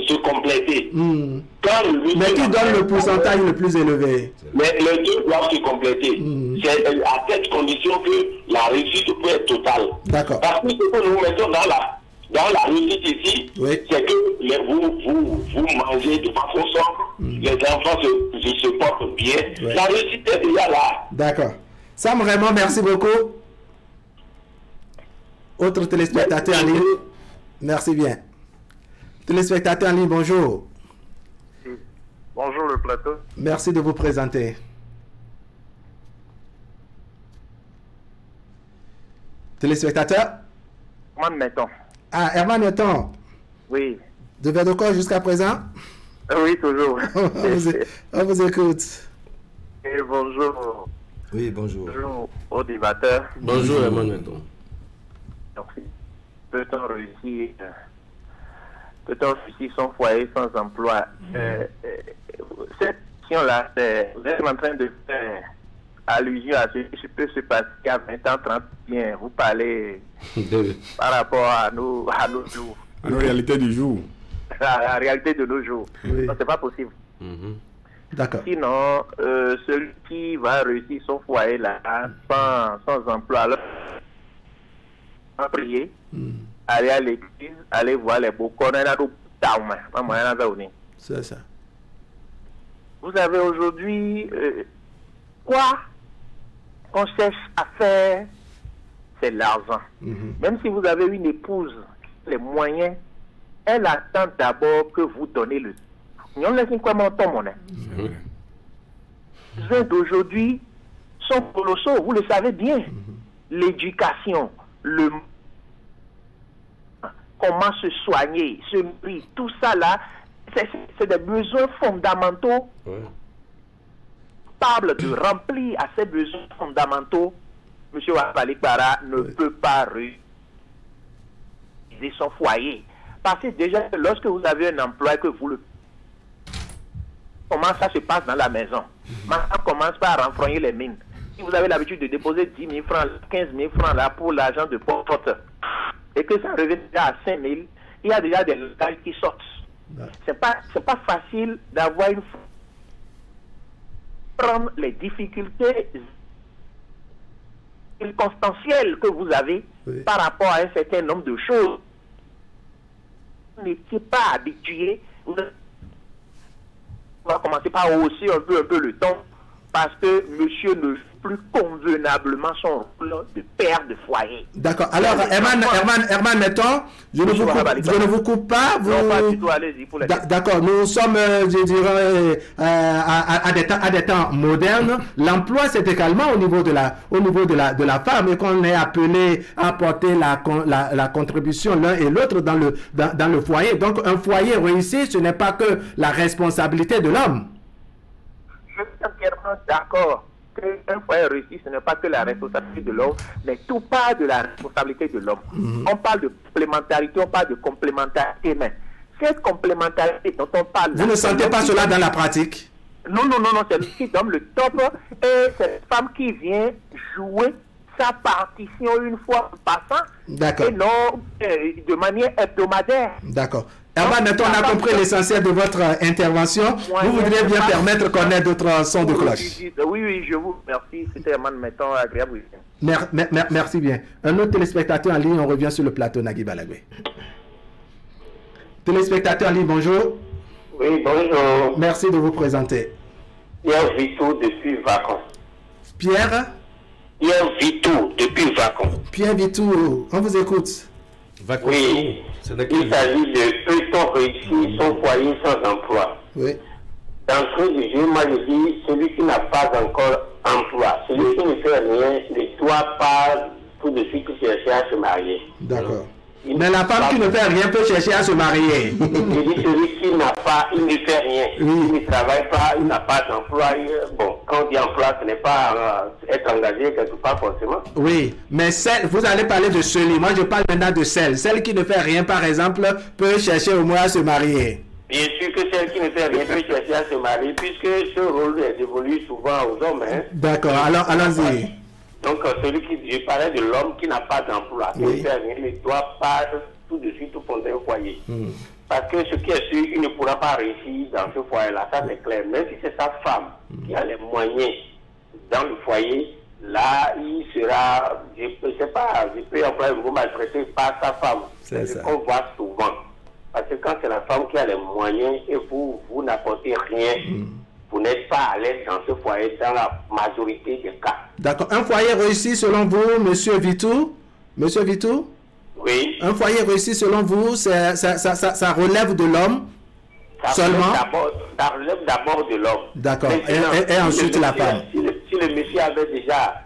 se compléter. Mais qui donne le pourcentage le plus élevé? Mais les deux doivent se compléter. C'est à cette condition que la réussite peut être totale. D'accord. Parce que ce que nous mettons dans la réussite ici, c'est que vous mangez de façon sobre, les enfants se portent bien. La réussite est déjà là. D'accord. Sam Raymond, merci beaucoup. Autre téléspectateur en ligne. Merci bien. Téléspectateur en ligne, bonjour. Bonjour le plateau. Merci de vous présenter. Téléspectateur? Herman Meton. Ah, Herman Meton. Oui. De Verdocor jusqu'à présent? Oui, toujours. On vous écoute. Et bonjour. Oui, bonjour. Bonjour au débatteur. Bonjour, Herman Meton. Merci. Peut-on réussir son foyer sans emploi? Cette question-là, vous êtes en train de faire allusion à ce qui peut se passer à 20 ans, 30 ans. Vous parlez par rapport à nos jours. À nos réalités du jour. À la réalité de nos jours. Oui. C'est pas possible. D'accord. Sinon, celui qui va réussir son foyer là, sans emploi, alors, va prier, aller à l'église, aller voir les beaux corners. C'est ça. Vous avez aujourd'hui quoi qu'on cherche à faire, c'est l'argent. Même si vous avez une épouse, les moyens, elle attend d'abord que vous donnez le. Les besoins d'aujourd'hui sont colossaux, vous le savez bien. L'éducation, comment se soigner, se nourrir, tout ça là, c'est des besoins fondamentaux. Capable de remplir à ces besoins fondamentaux, M. Wapali Kpara ne peut pas réaliser son foyer. Parce que déjà, lorsque vous avez un emploi que vous le... Comment ça se passe dans la maison? Maintenant, on commence par renfrogner les mines. Si vous avez l'habitude de déposer 10 000 francs, 15 000 francs là pour l'argent de porte, et que ça revient déjà à 5 000, il y a déjà des locages qui sortent. C'est pas facile d'avoir une... prendre les difficultés circonstancielles que vous avez par rapport à un certain nombre de choses. Vous n'étiez pas habitué. On va commencer par hausser un peu le ton parce que monsieur ne joue plus convenablement son rôle de père de foyer. D'accord. Alors, Herman, mettons, je ne vous coupe pas. Non, pas du tout, allez-y pour les... D'accord. Nous sommes, je dirais, à des temps modernes. L'emploi, c'est également au niveau de la femme et qu'on est appelé à apporter la contribution l'un et l'autre dans le foyer. Donc, un foyer réussi, ce n'est pas que la responsabilité de l'homme. Je suis entièrement d'accord. qu'un foyer réussi, ce n'est pas que la responsabilité de l'homme, mais tout part de la responsabilité de l'homme. On parle de complémentarité, on parle de complémentarité, mais cette complémentarité dont on parle... Vous ne sentez pas cela dans la pratique? Non, c'est lui qui donne le top et c'est la femme qui vient jouer sa partition une fois en passant et non de manière hebdomadaire. D'accord. Maintenant, on a compris l'essentiel de votre intervention. Vous voudriez bien permettre qu'on ait d'autres sons de cloche. Oui, je vous remercie. C'était vraiment maintenant agréable. Merci bien. Un autre téléspectateur en ligne, on revient sur le plateau, Nagui Balagwe. Téléspectateur en ligne, bonjour. Oui, bonjour. Merci de vous présenter. Pierre Vitou depuis Vacon. Pierre Vitou depuis Vacon. Pierre Vitou, on vous écoute. Oui, il s'agit de peut-on réussir son foyer sans emploi. Oui. D'entrée du jeu, moi je dis, celui qui n'a pas encore emploi, celui qui ne fait rien, ne doit pas tout de suite chercher à se marier. D'accord. Mais la femme qui ne fait rien peut chercher à se marier. Je dis celui qui n'a pas, il ne fait rien. Il ne travaille pas, il n'a pas d'emploi. Bon, quand on dit emploi, ce n'est pas être engagé quelque part forcément. Oui, mais vous allez parler de celui. Moi, je parle maintenant de celle. Celle qui ne fait rien, par exemple, peut chercher au moins à se marier. Bien sûr que celle qui ne fait rien peut chercher à se marier, puisque ce rôle est dévolu souvent aux hommes. Hein. D'accord, alors allons-y. Donc, celui qui, je parlais de l'homme qui n'a pas d'emploi, qui ne fait rien, ne doit pas tout de suite fonder un foyer. Parce que ce qui est sûr, il ne pourra pas réussir dans ce foyer-là, ça c'est clair. Même si c'est sa femme qui a les moyens dans le foyer, là, il sera, je peux employer le mot maltraité par sa femme. C'est ce qu'on voit souvent. Parce que quand c'est la femme qui a les moyens et vous n'apportez rien, vous n'êtes pas à l'aise dans ce foyer dans la majorité des cas. D'accord. Un foyer réussi selon vous, Monsieur Vitou? Monsieur Vitou? Oui. Un foyer réussi selon vous, ça relève de l'homme seulement? Ça relève d'abord de l'homme. D'accord. Et ensuite la femme. Si le monsieur avait déjà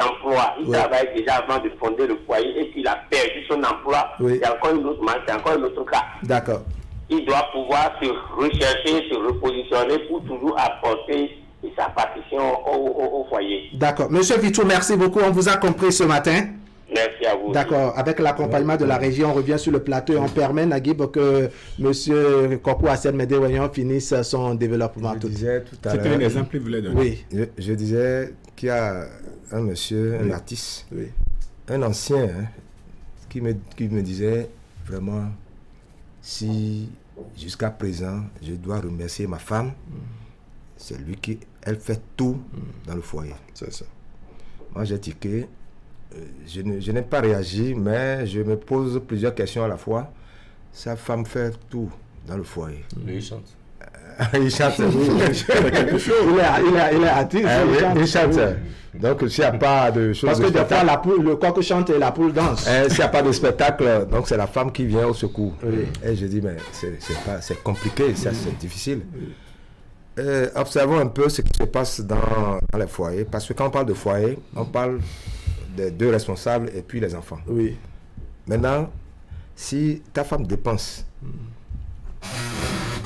emploi, il travaille déjà avant de fonder le foyer et qu'il a perdu son emploi, c'est encore un autre cas. D'accord. Il doit pouvoir se rechercher, se repositionner pour toujours apporter sa partition au foyer. D'accord. Monsieur Vitou, merci beaucoup. On vous a compris ce matin. Merci à vous. D'accord. Avec l'accompagnement de la région, on revient sur le plateau et on permet, Naguib, que monsieur Kokou Hassen Médéwayan finisse son développement. Je disais tout à l'heure. C'était un exemple que vous voulez donner. Oui. Je disais qu'il y a un monsieur, un artiste, un ancien, qui me disait vraiment, si jusqu'à présent, je dois remercier ma femme, c'est lui qui, elle fait tout dans le foyer. C'est ça. Moi, j'ai tiqué. Je n'ai pas réagi, mais je me pose plusieurs questions à la fois. Sa femme fait tout dans le foyer. Il chante. Il chante. Il est artiste. Il chante. Donc, s'il n'y a pas de choses... Parce que des fois, le coq chante et la poule danse. S'il n'y a pas de spectacle, donc c'est la femme qui vient au secours. Et je dis, mais c'est compliqué, c'est difficile. Observons un peu ce qui se passe dans les foyers. Parce que quand on parle de foyer, on parle des deux responsables et puis les enfants. Oui. Maintenant, si ta femme dépense,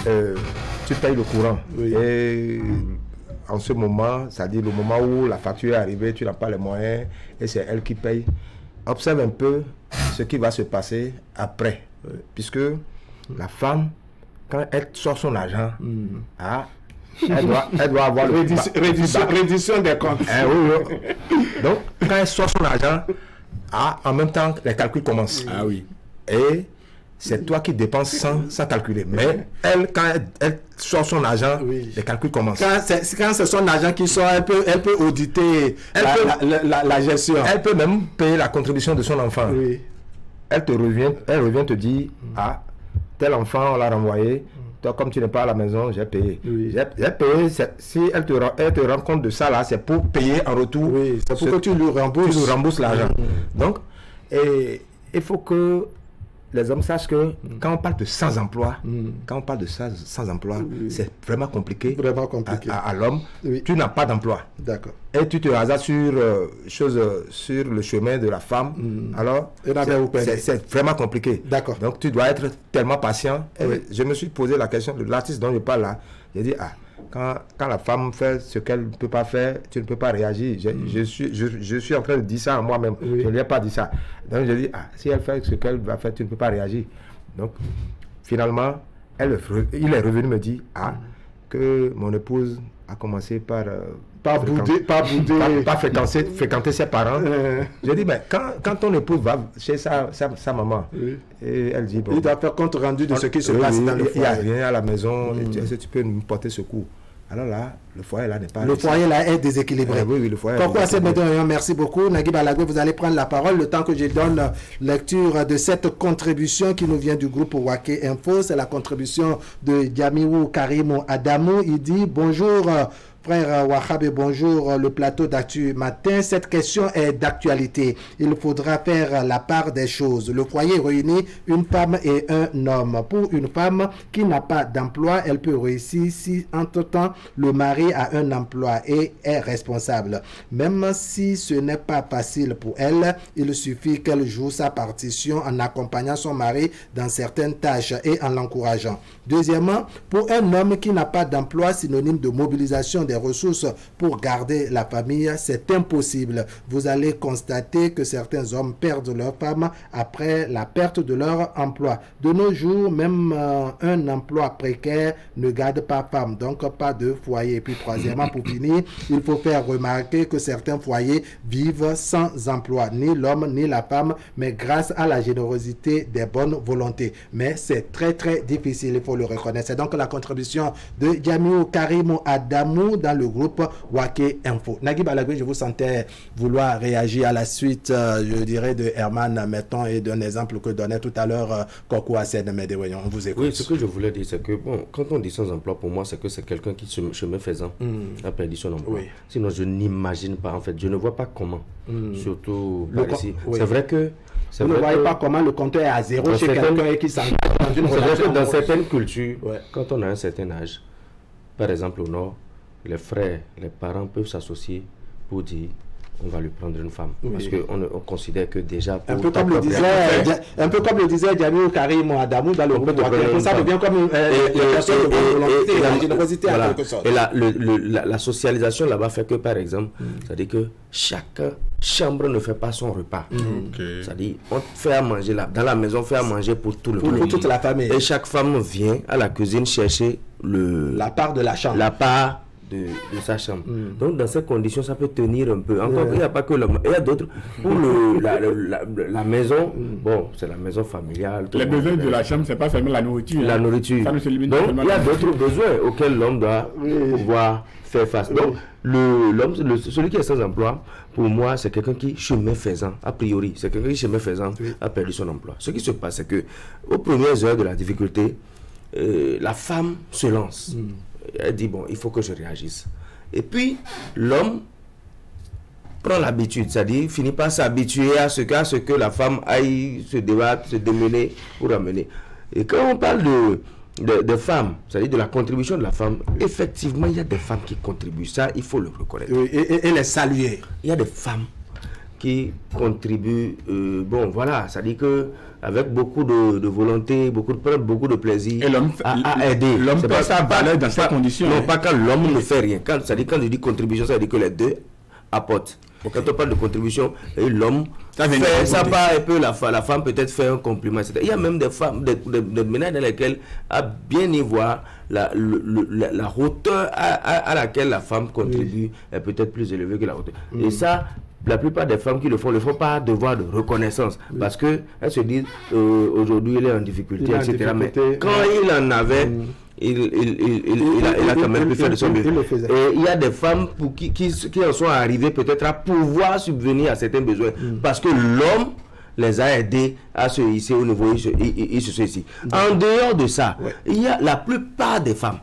tu payes le courant. Et en ce moment, c'est-à-dire le moment où la facture est arrivée, tu n'as pas les moyens et c'est elle qui paye. Observe un peu ce qui va se passer après. Puisque la quand elle sort son argent, elle doit avoir réduction des comptes. Donc, quand elle sort son argent, en même temps, les calculs commencent. Et c'est toi qui dépenses sans calculer. Mais elle, quand elle sort son argent, les calculs commencent. Quand c'est son argent qui sort, elle peut auditer la gestion. Elle peut même payer la contribution de son enfant. Elle revient te dire, tel enfant, on l'a renvoyé. Toi, comme tu n'es pas à la maison, j'ai payé. J'ai payé. Si elle te rend compte de ça, là, c'est pour payer en retour. C'est pour que tu lui rembourses l'argent. Donc, il faut que les hommes sachent que quand on parle de sans-emploi, c'est vraiment compliqué. À l'homme. Tu n'as pas d'emploi. D'accord. Et tu te hasardes sur le chemin de la femme. Alors, c'est vraiment compliqué. D'accord. Donc, tu dois être tellement patient. Et je me suis posé la question de l'artiste dont je parle là. J'ai dit, Quand la femme fait ce qu'elle ne peut pas faire, tu ne peux pas réagir. Je suis en train de dire ça à moi-même. Oui. Je ne lui ai pas dit ça. Donc je dis, si elle fait ce qu'elle va faire, tu ne peux pas réagir. Donc finalement, il est revenu me dire que mon épouse a commencé par fréquenter ses parents. Je dis, mais quand ton épouse va chez sa maman, et elle dit, bon, il doit faire compte rendu de ce qui se passe dans le foyer. Il n'y a rien à la maison, est-ce que tu peux nous porter secours? Alors là, le foyer là n'est pas... Le foyer là est déséquilibré. Oui, le foyer merci beaucoup. Nagui Balagwe, vous allez prendre la parole le temps que je donne lecture de cette contribution qui nous vient du groupe Waké Info. C'est la contribution de Diamiou Karimou Adamou. Il dit, bonjour... Frère Wahabe, bonjour, le plateau d'Actu Matin. Cette question est d'actualité. Il faudra faire la part des choses. Le foyer réunit une femme et un homme. Pour une femme qui n'a pas d'emploi, elle peut réussir si, entre-temps, le mari a un emploi et est responsable. Même si ce n'est pas facile pour elle, il suffit qu'elle joue sa partition en accompagnant son mari dans certaines tâches et en l'encourageant. Deuxièmement, pour un homme qui n'a pas d'emploi, synonyme de mobilisation des ressources pour garder la famille, c'est impossible. Vous allez constater que certains hommes perdent leur femme après la perte de leur emploi. De nos jours, même un emploi précaire ne garde pas femme, donc pas de foyer. Et puis troisièmement, pour finir, il faut faire remarquer que certains foyers vivent sans emploi, ni l'homme ni la femme, mais grâce à la générosité des bonnes volontés. Mais c'est très difficile, il faut le reconnaître. C'est donc la contribution de Diamiou Karimou Adamou dans le groupe Waké Info. Nagui Balagwe, je vous sentais vouloir réagir à la suite, je dirais, de Herman Metton et d'un exemple que donnait tout à l'heure Koko Hassen Medeweyon. On vous écoute. Oui, ce que je voulais dire, c'est que, bon, quand on dit sans emploi, pour moi, c'est que c'est quelqu'un qui, chemin faisant, a perdu son emploi. Oui. Sinon, je n'imagine pas, en fait, je ne vois pas comment, surtout par ici. Oui. C'est vrai que... Vous ne voyez pas comment le compteur est à zéro chez quelqu'un qui s'engage dans une relation. C'est vrai que dans certaines cultures, quand on a un certain âge, par exemple au Nord, les frères, les parents peuvent s'associer pour dire on va lui prendre une femme. Oui. Parce qu'on considère que déjà... Un peu comme le disait Diamiou Karimou Adamou dans le groupe de ça devient comme une question de volonté, la générosité en quelque sorte. Et la socialisation là-bas fait que, par exemple, c'est-à-dire que chaque chambre ne fait pas son repas. C'est-à-dire on fait à manger là, dans la maison, on fait à manger pour tout le monde. Pour toute la famille. Et chaque femme vient à la cuisine chercher la part de la chambre. La part de sa chambre. Donc dans ces conditions, ça peut tenir un peu. Encore, il n'y a pas que l'homme. Il y a d'autres. Pour la maison, bon, c'est la maison familiale. Les besoins de la chambre, c'est pas seulement la nourriture. La nourriture. Ça ne se limite donc il y a d'autres besoins auxquels l'homme doit pouvoir faire face. Donc celui qui est sans emploi, pour moi, c'est quelqu'un qui, chemin faisant, a priori, c'est quelqu'un qui, chemin faisant, a perdu son emploi. Ce qui se passe, c'est que aux premières heures de la difficulté, la femme se lance. Elle dit, bon, il faut que je réagisse. Et puis, l'homme prend l'habitude, c'est-à-dire finit par s'habituer à ce que la femme aille se débattre, se démener pour amener. Et quand on parle de femmes, c'est-à-dire de la contribution de la femme, effectivement, il y a des femmes qui contribuent. Ça, il faut le reconnaître. Et les saluer. Il y a des femmes qui contribuent, bon, voilà, c'est-à-dire que avec beaucoup de volonté, beaucoup de plaisir à aider. L'homme peut sa valeur dans ces conditions. Non, pas quand l'homme ne fait rien. C'est-à-dire quand je dis contribution, ça veut dire que les deux apportent. Quand on parle de contribution, l'homme fait sa part un peu, la femme peut-être fait un compliment, etc. Il y a même des femmes, des ménages dans lesquels, à bien y voir, la hauteur à laquelle la femme contribue est peut-être plus élevée que la hauteur. Et ça, la plupart des femmes qui le font pas devoir de reconnaissance, parce qu'elles se disent aujourd'hui il est en difficulté, etc. Mais quand il en avait, il a quand même pu faire de son mieux. Et il y a des femmes qui en sont arrivées peut-être à pouvoir subvenir à certains besoins, parce que l'homme les a aidés à se hisser au niveau, ils se sont ici. En dehors de ça, il y a la plupart des femmes,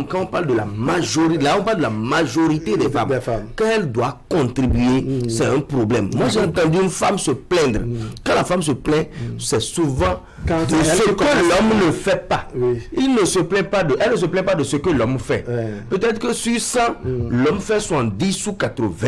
quand on parle de la majorité, là on parle de la majorité des femmes, qu'elle doit contribuer, c'est un problème. Moi j'ai entendu une femme se plaindre. Quand la femme se plaint, c'est souvent de ce que l'homme ne fait pas. Elle ne se plaint pas de ce que l'homme fait. Peut-être que sur 100, l'homme fait 70 ou 80,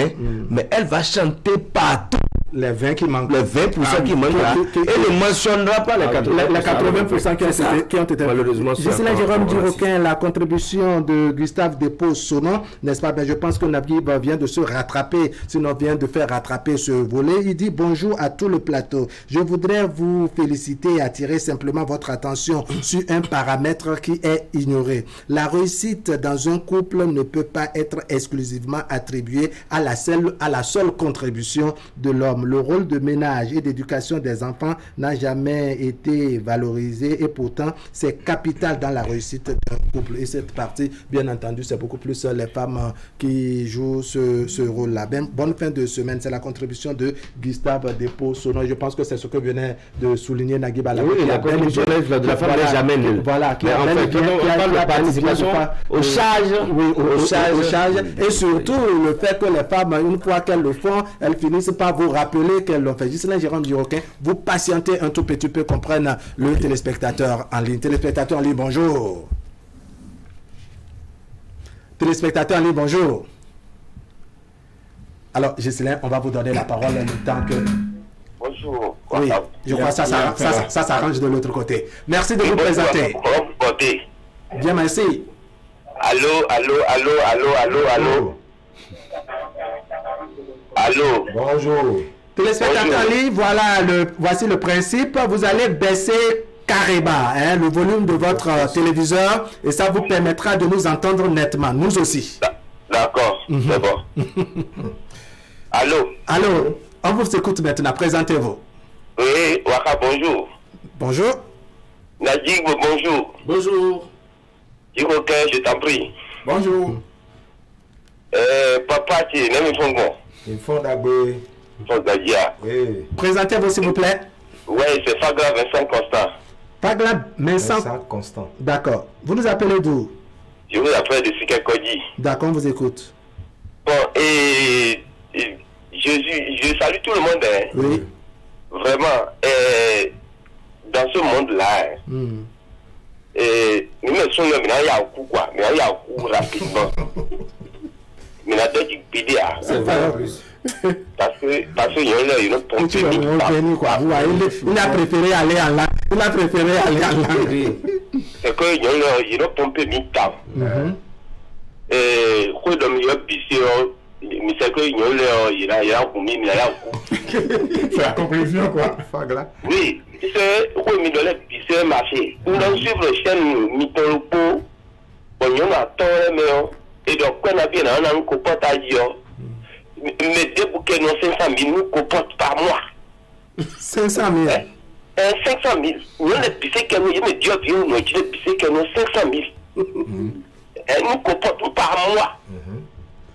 mais elle va chanter partout Les 20 qui manquent. Les 20% qui manquent là. Et ne mentionnera pas les 80%, qui ont été malheureusement. Gisela Jérôme Duroquin, la contribution de Gustave Despaux-Sonon, n'est-ce pas? Je pense que Nabib vient de se rattraper, sinon vient de faire rattraper ce volet. Il dit bonjour à tout le plateau. Je voudrais vous féliciter et attirer simplement votre attention sur un paramètre qui est ignoré. La réussite dans un couple ne peut pas être exclusivement attribuée à la seule contribution de l'homme. Le rôle de ménage et d'éducation des enfants n'a jamais été valorisé et pourtant c'est capital dans la réussite d'un couple. Et cette partie, bien entendu, c'est beaucoup plus les femmes qui jouent ce rôle-là. Bonne fin de semaine, c'est la contribution de Gustave Despaux-Sonon. Je pense que c'est ce que venait de souligner Naguib Alabé. Oui, la contribution de la femme n'est jamais nulle. Voilà, qui a la participation au charge. Oui, au charge. Et surtout, le fait que les femmes, une fois qu'elles le font, elles finissent par vous rappeler qu'elles l'ont fait. Gisela Jérôme Duroquin, vous patientez un tout petit peu qu'on prenne le téléspectateur en ligne. Téléspectateur en ligne, bonjour. Téléspectateur en ligne, bonjour. Alors, Gisela, on va vous donner la parole le temps que... Bonjour. Oui, je crois que ça s'arrange de l'autre côté. Merci de vous présenter. Comment vous portez? Bien, merci. Allô. Allô. Bonjour. Téléspectateurs en ligne, voici le principe. Vous allez baisser carrément le volume de votre téléviseur et ça vous permettra de nous entendre nettement, nous aussi. D'accord, c'est bon. Allô, on vous écoute maintenant, présentez-vous. Oui, Waka, bonjour. Bonjour. Nadig, bonjour. Bonjour. Duroquin, je t'en prie. Bonjour. Papa, tu es même bon. Il faut d'abord. Oui. Présentez-vous s'il vous plaît. Oui, c'est Fagla Vincent Constant. Fagla Vincent Constant. D'accord. Vous nous appelez d'où? Je vous appelle de Sikekodi. D'accord, on vous écoute. Bon, et je salue tout le monde. Hein. Oui. Vraiment, dans ce monde-là, nous me sommes maintenant, il y a un coup, quoi. Mais il y a un coup rapidement. Mais la tête du PDA. C'est vrai en plus. Parce que il y a une pompée. Il a préféré aller en là. C'est qu'il y a une pompée mi-temps. Et quoi de mieux pisser, mais c'est qu'il y a un coup, mais il y a un coup. C'est la conclusion, quoi. Oui, c'est quoi, mais dans les pisser marché. Nous allons suivre la chaîne Mitolopo. On y a tant mais et donc quand on a bien un comporte à dire. Mais des bouquets non 500 000 nous comportent par mois. 500 000 500 000. Nous les pissés que nous, mais Dieu vient nous dire pissés que nous 500 000. Nous comportons par mois.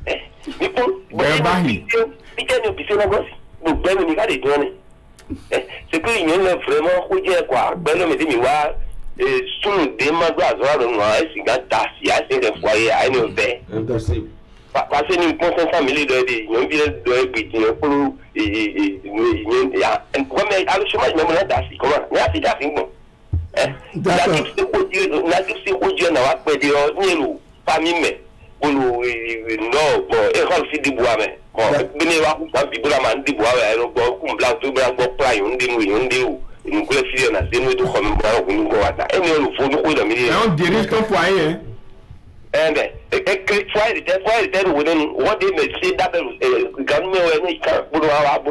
Mais bon, c'est que il y a vraiment quoi. Ben non mais dis moi sous le démon à Zora c'est gata si a c'est foyer à une paix. Impossible. Parce que nous pensons 500 000 de budget pour mais à le chômage même là d'assis comment mais à c'est d'assis bon d'accord la c'est au Dieu n'a pas de ni pas mais pour non bon et quand c'est du bois mais bon venez voir ça puis pour la man du bois alors bon blanc tout blanc bon plan on dit nous couleur si on a c'est nous tout comme nous quoi ça et nous faut nous de milliers on dirige ton foyer hein. And try to within what they may say that government when it can't put our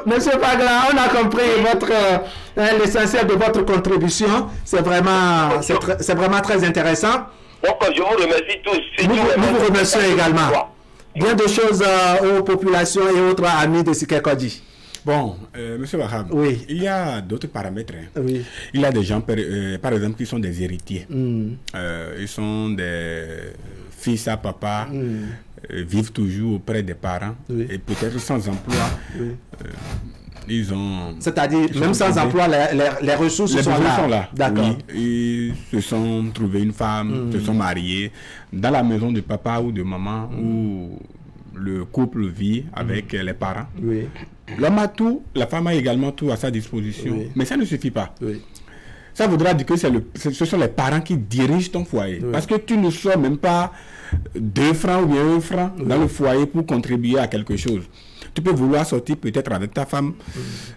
Monsieur Fagla, on a compris l'essentiel de votre contribution. C'est vraiment très intéressant. Donc je vous remercie tous. Nous vous remercions également. Bien de choses aux populations et autres amis de Sikekodi. Bon, Monsieur Wahab, oui. Il y a d'autres paramètres. Hein. Oui. Il y a des gens, par exemple, qui sont des héritiers. Ils sont des fils à papa, vivent toujours auprès des parents et peut-être sans emploi. Ils ont... C'est-à-dire, même sans emploi, les ressources sont là. D'accord. Oui. Ils se sont trouvés une femme, se sont mariés dans la maison de papa ou de maman où le couple vit avec les parents. L'homme a tout, la femme a également tout à sa disposition. Mais ça ne suffit pas. ça voudra dire que ce sont les parents qui dirigent ton foyer. Parce que tu ne sors même pas 2 francs ou bien 1 franc dans le foyer pour contribuer à quelque chose. Tu peux vouloir sortir peut-être avec ta femme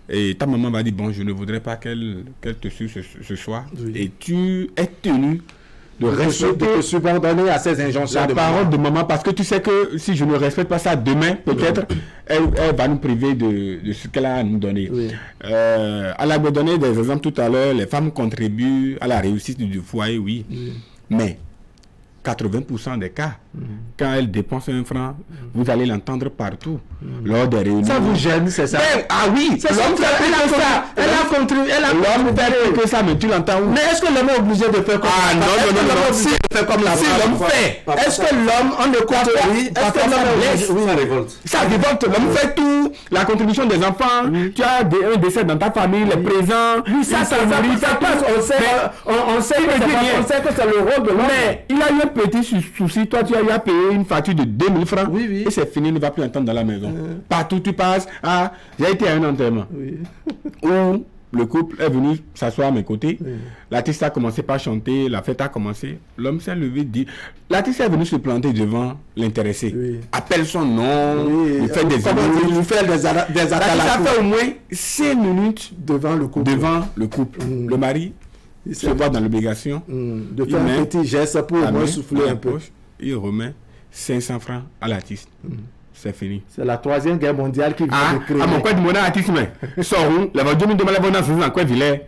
et ta maman va dire bon, je ne voudrais pas qu'elle te suive ce soir. Et tu es tenu de respecter, de subordonner à ces injonctions la parole de maman, parce que tu sais que si je ne respecte pas ça demain, peut-être elle va nous priver de ce qu'elle a à nous donner. Elle a donné des exemples tout à l'heure. Les femmes contribuent à la réussite du foyer, oui. Mais 80% des cas, quand elle dépense 1 franc, vous allez l'entendre partout lors des réunions. Ça vous gêne, c'est ça? Ah oui, l'homme fait que ça. Elle a contribué. L'homme fait que ça, mais tu l'entends où? Mais est-ce que l'homme est obligé de faire comme ça? Non. Si l'homme fait, est-ce que l'homme, on écoute? Est-ce que l'homme blesse? Oui, ça révolte. Ça révolte. L'homme fait tout. La contribution des enfants. Tu as un décès dans ta famille, les présents. Oui, ça passe. On sait que c'est le rôle de l'homme. Mais il a eu un petit souci. Toi, tu as eu à payer une facture de 2000 francs. Et c'est fini, il ne va plus entendre dans la maison. Partout tu passes, j'ai été à un enterrement où le couple est venu s'asseoir à mes côtés. L'artiste a commencé par chanter, la fête a commencé. L'homme s'est levé, dit, l'artiste est venu se planter devant l'intéressé. Appelle son nom, il fait des attaques. Ça fait au moins 5 minutes devant le couple. Le mari se voit dans l'obligation de faire un petit geste pour souffler un peu. Il remet 500 francs à l'artiste. C'est fini. C'est la 3e guerre mondiale qui vient de créer. À mon coin de monnaie artiste, mais Sorou, la voiture nous demande la bonne dans quoi il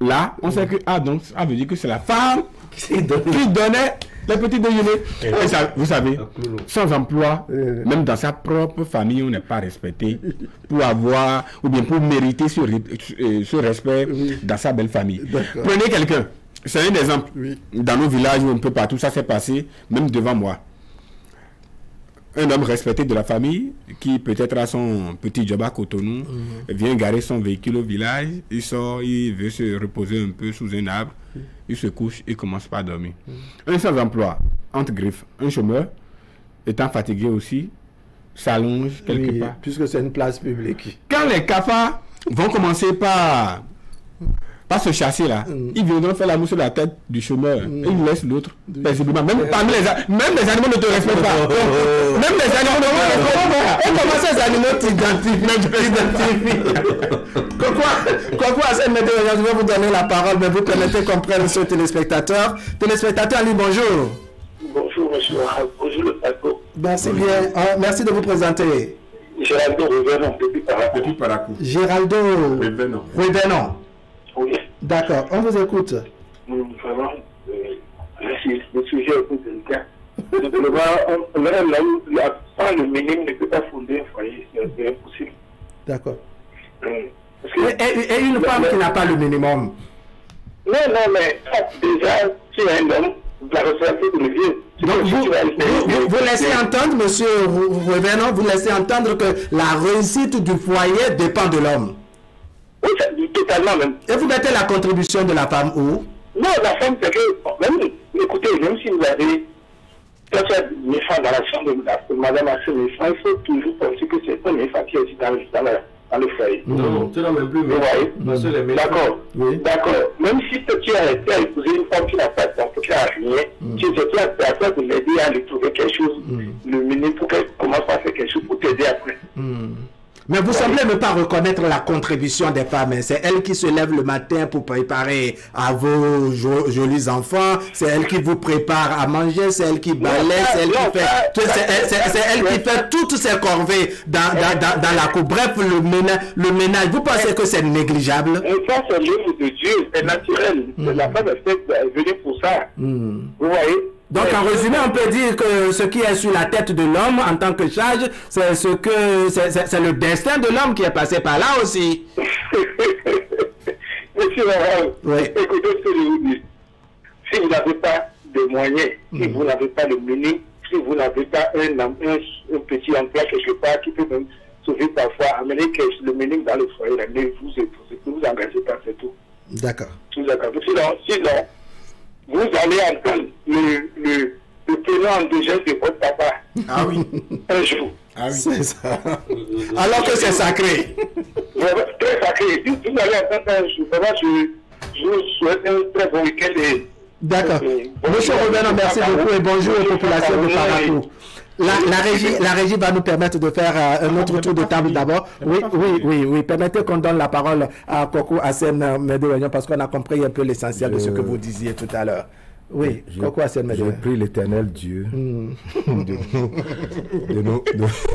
là, on sait que, donc, ça veut dire que c'est la femme qui donnait les petits déjeuners. Et ça, vous savez, sans emploi, même dans sa propre famille, on n'est pas respecté pour avoir, ou bien pour mériter ce respect dans sa belle famille. Prenez quelqu'un, c'est un exemple. Dans nos villages, un peu partout, ça s'est passé, même devant moi. Un homme respecté de la famille qui peut-être a son petit job à Cotonou, vient garer son véhicule au village, il sort, il veut se reposer un peu sous un arbre, il se couche, il commence pas à dormir. Un sans-emploi, entre griffes, un chômeur, étant fatigué aussi, s'allonge quelque part. Puisque c'est une place publique. Quand les cafards vont commencer par se chasser là, ils viendront faire la mousse sur la tête du chômeur et ils laissent l'autre paisiblement. Même les animaux ne te respectent pas. Même les animaux ne te respectent pas. Et comment ces animaux t'identifient? Quoi, je vais vous donner la parole, mais vous permettez qu'on prenne ce téléspectateur. Téléspectateur, Ali, bonjour. Bonjour, monsieur. Bonjour, le plateau. Merci bien. Merci de vous présenter. Géraldo Revenon, depuis Paracou. Géraldo Revenon. Oui. D'accord, on vous écoute. Vraiment, le sujet est peu délicat. Le minimum ne peut pas fonder un foyer, c'est impossible. D'accord. Et une femme qui n'a pas le minimum? Non, mais déjà, si un homme, la responsabilité de vieux. Donc vous laissez entendre, monsieur Revenon, vous laissez entendre que la réussite du foyer dépend de l'homme. Oui, totalement même. Et vous mettez la contribution de la femme où? Non, la femme, c'est que, même, écoutez, même si vous avez, quand il y a mes femmes dans la chambre de madame Assé, mes femmes, il faut toujours penser que c'est pas mes femmes qui est dans le foyer. Non, tu n'as même plus. Vous voyez? D'accord. D'accord. Même si tu as été à épouser une femme qui n'a pas de temps, qui n'a rien, tu es à toi de l'aider à lui trouver quelque chose, le mener pour qu'elle commence à faire quelque chose pour t'aider après. Mais vous semblez ne pas reconnaître la contribution des femmes. C'est elles qui se lèvent le matin pour préparer à vos jolis enfants. C'est elles qui vous préparent à manger. C'est elles qui balaient. C'est elles qui fait toutes ces corvées dans la cour. Bref, le ménage. Vous pensez que c'est négligeable? Et ça, c'est l'œuvre de Dieu. C'est naturel. La femme est venue pour ça. Vous voyez? Donc, en résumé, on peut dire que ce qui est sur la tête de l'homme en tant que charge, c'est le destin de l'homme qui est passé par là aussi. Monsieur Laurent, écoutez ce que je vous dis. Si vous n'avez pas de moyens, si vous n'avez pas le minimum, si vous n'avez pas un petit emploi quelque part qui peut même sauver parfois, amener le minimum dans le foyer, ne vous engagez pas, c'est tout. D'accord. Sinon, vous allez entendre le prénom de geste de votre papa. Ah oui. Un jour. Ah oui. C'est ça. Alors que c'est sacré. Très sacré. Vous allez entendre un jour. Vraiment, je vous souhaite un très bon week-end. D'accord. Monsieur Robert, merci beaucoup et bonjour aux populations de Parakou. La régie va nous permettre de faire un autre tour de table d'abord. Oui. Permettez qu'on donne la parole à Koko Hassen Medewagnon parce qu'on a compris un peu l'essentiel de ce que vous disiez tout à l'heure. Oui, Koko Hassen Medewagnon. Je prie l'Éternel Dieu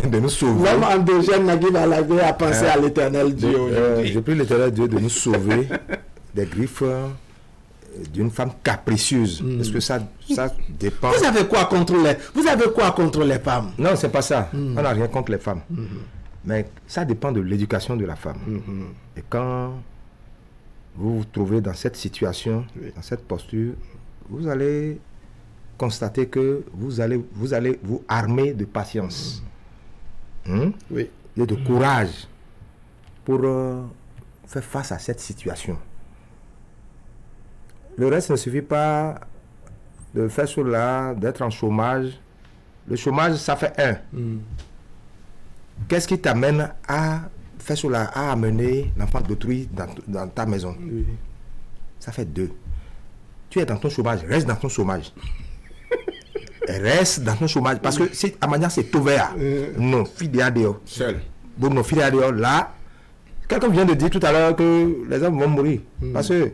de nous sauver. L'homme endogène Naguib Alavé a pensé à l'Éternel Dieu. Je prie l'Éternel Dieu de nous sauver des griffes d'une femme capricieuse, parce que ça dépend. Vous avez quoi contre les femmes? Non, c'est pas ça. On n'a rien contre les femmes. Mais ça dépend de l'éducation de la femme. Et quand vous vous trouvez dans cette situation, dans cette posture, vous allez constater que vous allez vous armer de patience et de courage pour faire face à cette situation. Le reste ne suffit pas de faire cela, d'être en chômage. Le chômage, ça fait un. Qu'est-ce qui t'amène à faire cela, à amener l'enfant d'autrui dans ta maison? Ça fait deux. Tu es dans ton chômage, reste dans ton chômage. Reste dans ton chômage. Parce que si à manière c'est ouvert, non, fidéadéo. Seul. Bon, non, fidéadéo, là, quelqu'un vient de dire tout à l'heure que les hommes vont mourir. Parce que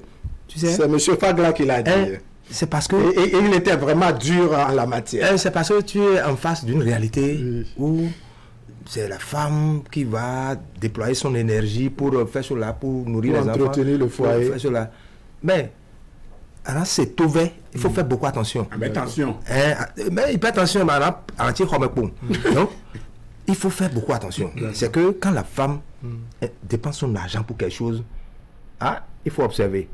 c'est M. Fagla qui l'a dit. C'est parce que... Et il était vraiment dur en la matière. C'est parce que tu es en face d'une réalité où c'est la femme qui va déployer son énergie pour faire cela, pour nourrir les enfants. Pour entretenir le foyer. Faire cela. Mais, alors c'est ouvert, il faut faire beaucoup attention. Mais attention. Mais il fait attention, donc, il faut faire beaucoup attention. C'est que quand la femme dépense son argent pour quelque chose, il faut observer.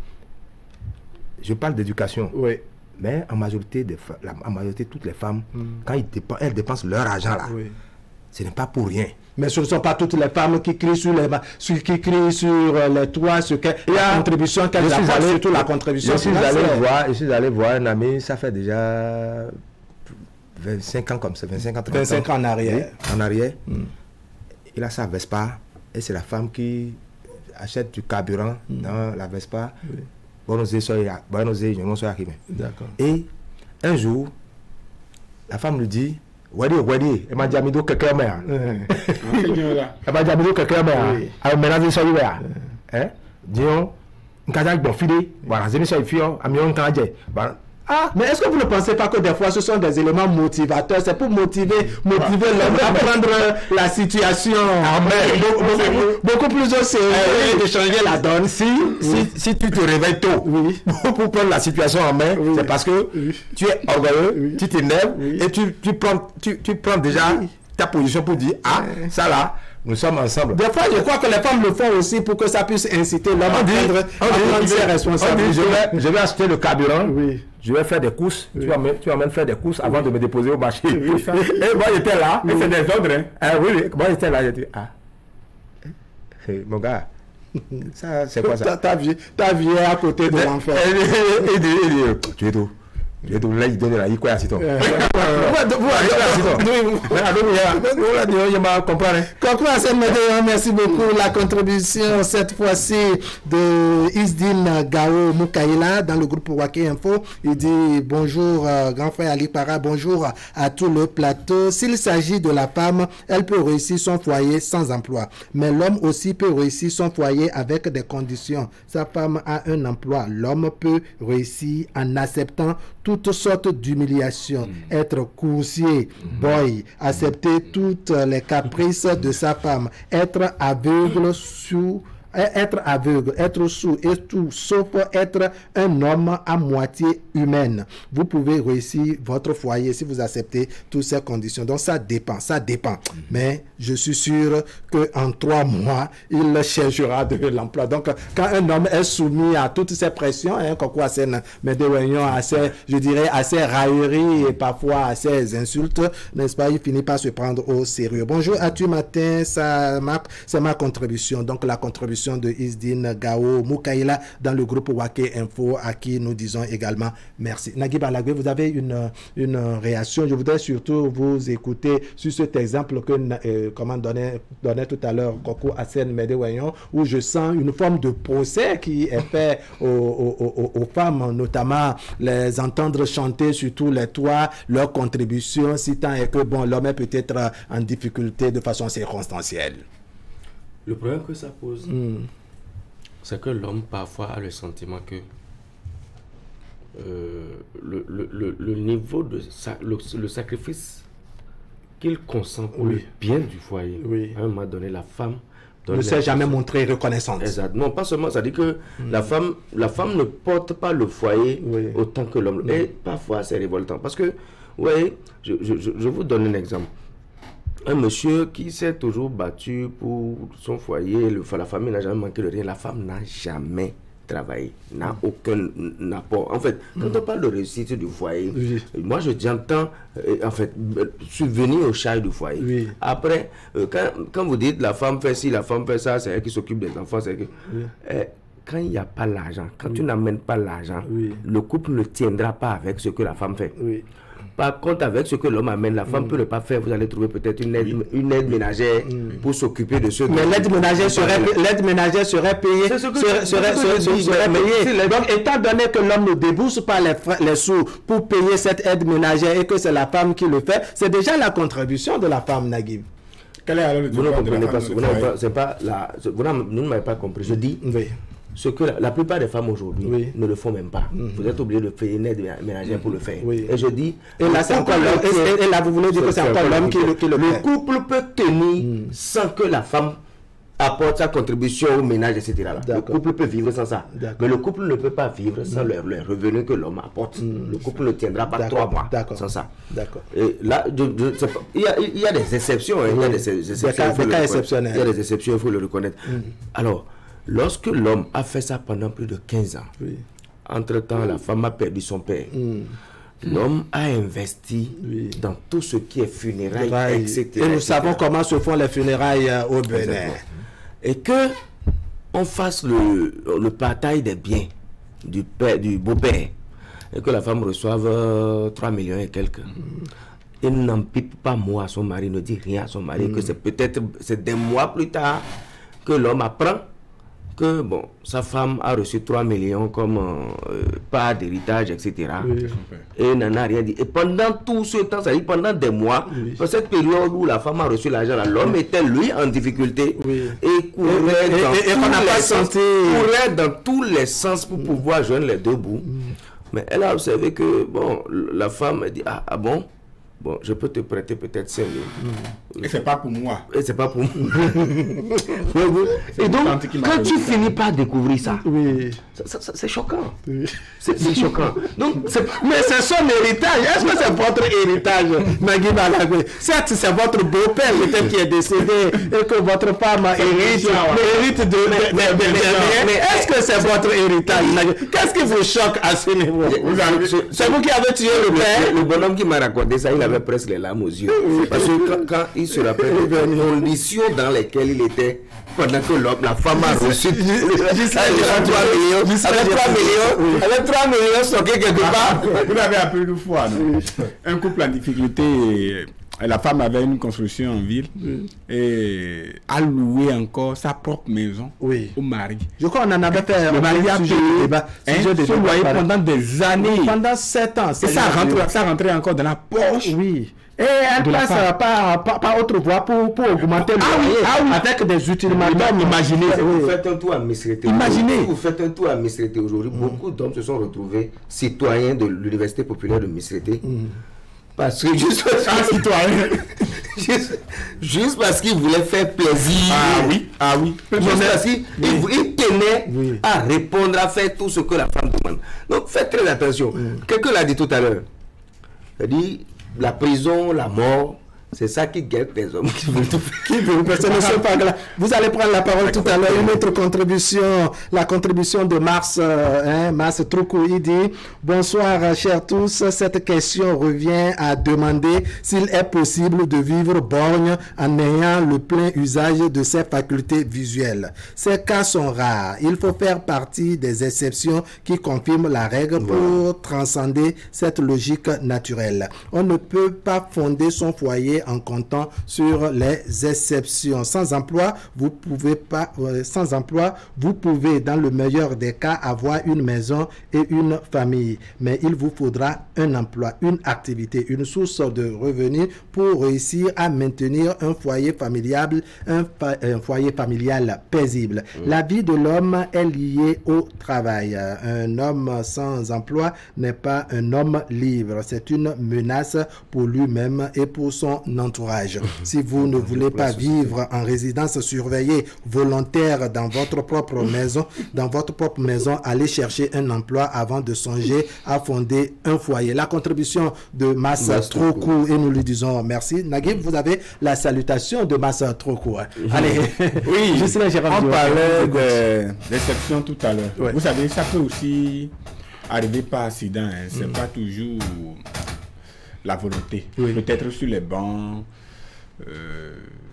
Je parle d'éducation. Mais en majorité, toutes les femmes, quand elles dépensent leur argent là, ce n'est pas pour rien. Mais ce ne sont pas toutes les femmes qui crient sur les toits, la contribution qu'elles apportent, surtout la contribution. Je suis allé voir un ami, ça fait déjà 25 ans comme ça, 25 ans en arrière. En arrière. Il a sa Vespa, et c'est la femme qui achète du carburant dans la Vespa. Et un jour, la femme lui dit, elle m'a dit, quelqu'un m'a mais est-ce que vous ne pensez pas que des fois ce sont des éléments motivateurs? C'est pour motiver l'homme à prendre la situation beaucoup plus au sérieux et de changer la donne. Si tu te réveilles tôt pour prendre la situation en main, c'est parce que tu es orgueilleux, tu t'énerves et tu prends déjà ta position pour dire ça là, nous sommes ensemble. Des fois, je crois que les femmes le font aussi pour que ça puisse inciter l'homme à prendre ses responsabilités. Je vais acheter le carburant. Je vais faire des courses. Tu vas faire des courses avant de me déposer au marché. Et moi, j'étais là. Et c'est des ordres. Moi, j'étais là. J'ai dit, mon gars, ça, c'est quoi ça? Ta vie est à côté de l'enfer. Il dit, tu es tout. Là, il donne la quoi à Citon. Merci beaucoup. La contribution cette fois-ci de Isdine Gao Moukaïla dans le groupe Waké Info. Il dit bonjour grand frère Ali Para, bonjour à tout le plateau. S'il s'agit de la femme, elle peut réussir son foyer sans emploi. Mais l'homme aussi peut réussir son foyer avec des conditions. Sa femme a un emploi. L'homme peut réussir en acceptant toutes sortes d'humiliations, être coursier, boy, accepter toutes les caprices de sa femme, être aveugle, être sourd et tout, sauf être un homme à moitié humaine. Vous pouvez réussir votre foyer si vous acceptez toutes ces conditions. Donc ça dépend. Mais je suis sûr qu'en 3 mois, il cherchera de l'emploi. Donc quand un homme est soumis à toutes ces pressions, mais des réunions assez, je dirais, assez railleries et parfois assez insultes, n'est-ce pas, il finit par se prendre au sérieux. Bonjour à tu matin, c'est ma contribution. Donc la contribution contribution de Isdine Gao Moukaïla dans le groupe Wake Info, à qui nous disons également merci. Nagui Balagwe, vous avez une réaction. Je voudrais surtout vous écouter sur cet exemple que donnait tout à l'heure Koko Hassen Medewayon, où je sens une forme de procès qui est fait aux femmes, notamment les entendre chanter sur tous les toits, leur contribution, si tant est que l'homme est peut-être en difficulté de façon circonstancielle. Le problème que ça pose, c'est que l'homme parfois a le sentiment que le niveau de le sacrifice qu'il consent pour le bien du foyer, à un moment donné, la femme ne s'est jamais montrée reconnaissante. Exact. Non, pas seulement, ça dit que la femme ne porte pas le foyer autant que l'homme. Et parfois, c'est révoltant. Parce que, vous voyez, je vous donne un exemple. Un monsieur qui s'est toujours battu pour son foyer, la famille n'a jamais manqué de rien. La femme n'a jamais travaillé, n'a aucun apport. En fait, quand on parle de réussite du foyer, moi j'entends en fait subvenir aux charges du foyer. Après, quand vous dites la femme fait ci, la femme fait ça, c'est elle qui s'occupe des enfants, c'est quand il n'y a pas l'argent, quand tu n'amènes pas l'argent, le couple ne tiendra pas avec ce que la femme fait. Par contre, avec ce que l'homme amène, la femme peut ne pas faire. Vous allez trouver peut-être une aide ménagère pour s'occuper de ce. Mais l'aide ménagère serait payée. Donc, étant donné que l'homme ne débourse pas les sous pour payer cette aide ménagère et que c'est la femme qui le fait, c'est déjà la contribution de la femme, Naguib. Quel est alors le devoir de la femme? Vous ne m'avez pas compris. Je dis. Ce que la plupart des femmes aujourd'hui ne le font même pas. Vous êtes obligé de payer une aide ménagère pour le faire. Et je dis... Et là, c'est encore l'homme. Et là, vous voulez dire que c'est encore l'homme qui le fait. Le couple peut tenir sans que la femme apporte sa contribution au ménage, etc. Le couple peut vivre sans ça. Mais le couple ne peut pas vivre sans les revenus que l'homme apporte. Le couple ne tiendra pas 3 mois sans ça. Et là, il y a des exceptions. Il y a des cas exceptionnels. Il y a des exceptions, il faut le reconnaître. Alors, lorsque l'homme a fait ça pendant plus de 15 ans, entre-temps, la femme a perdu son père. L'homme a investi dans tout ce qui est funérailles, etc. Et nous savons comment se font les funérailles au Bénin. Et que on fasse le partage des biens du beau-père et que la femme reçoive 3 millions et quelques. Il n'en pipe pas mot à son mari, ne dit rien à son mari, que c'est des mois plus tard que l'homme apprend que sa femme a reçu 3 millions comme part d'héritage, etc. Et n'en a rien dit. Et pendant tout ce temps, ça dit pendant des mois, dans cette période où la femme a reçu l'argent, l'homme était lui en difficulté et courait dans tous les sens pour pouvoir joindre les deux bouts. Mais elle a observé que la femme a dit je peux te prêter peut-être 5 000. Et c'est pas pour moi. Et c'est pas pour moi. Et donc, quand tu finis par découvrir ça, c'est choquant. C'est choquant. Donc, mais c'est son héritage. Est-ce que c'est votre héritage, Nagui Balagwe? Certes, c'est votre beau-père peut-être qui est décédé et que votre femme hérite de mais est-ce que c'est votre héritage? Qu'est-ce qui vous choque à ce niveau? C'est vous qui avez tué le père? Le bonhomme qui m'a raconté ça, il avait presque les larmes aux yeux. Parce que quand il se rappelle des conditions dans lesquelles il était pendant que la femme a reçu 3 millions, avec 3 millions stockés quelque part. Vous l'avez appris une fois, non? Un couple en difficulté, la femme avait une construction en ville et a loué encore sa propre maison au mari. Je crois qu'on en avait fait le mari a payé ce loyer pendant des années. Pendant 7 ans. Et ça rentrait encore dans la poche. Et elle passe par autre voie pour augmenter le loyer avec des utilisateurs. Imaginez. Vous faites un tour à Misrete. Imaginez. Vous faites un tour à Misrete aujourd'hui. Beaucoup d'hommes se sont retrouvés citoyens de l'Université populaire de Misrete. Parce que juste parce qu'il voulait faire plaisir. Juste parce qu'il tenait à répondre, à faire tout ce que la femme demande. Donc faites très attention. Quelqu'un l'a dit tout à l'heure. Il a dit la prison, la mort, C'est ça qui guette les hommes qui veulent tout faire. Monsieur Pagla, vous allez prendre la parole tout à l'heure. Une autre contribution, la contribution de Mars Troukou. Il dit: bonsoir, chers tous. Cette question revient à demander s'il est possible de vivre borgne en ayant le plein usage de ses facultés visuelles. Ces cas sont rares. Il faut faire partie des exceptions qui confirment la règle pour transcender cette logique naturelle. On ne peut pas fonder son foyer en comptant sur les exceptions. Sans emploi, vous pouvez dans le meilleur des cas avoir une maison et une famille, mais il vous faudra un emploi, une activité, une source de revenus pour réussir à maintenir un foyer familial, un foyer familial paisible. La vie de l'homme est liée au travail. Un homme sans emploi n'est pas un homme libre. C'est une menace pour lui-même et pour son entourage. Si vous ne voulez pas vivre en résidence surveillée volontaire dans votre propre maison, allez chercher un emploi avant de songer à fonder un foyer. La contribution de Massa Troukou, et nous lui disons merci. Naguib, vous avez la salutation de Massa Troukou. Allez, oui, on parlait d'exception tout à l'heure. Ouais. Vous savez, ça peut aussi arriver par accident. C'est pas toujours la volonté. Peut-être sur les bancs,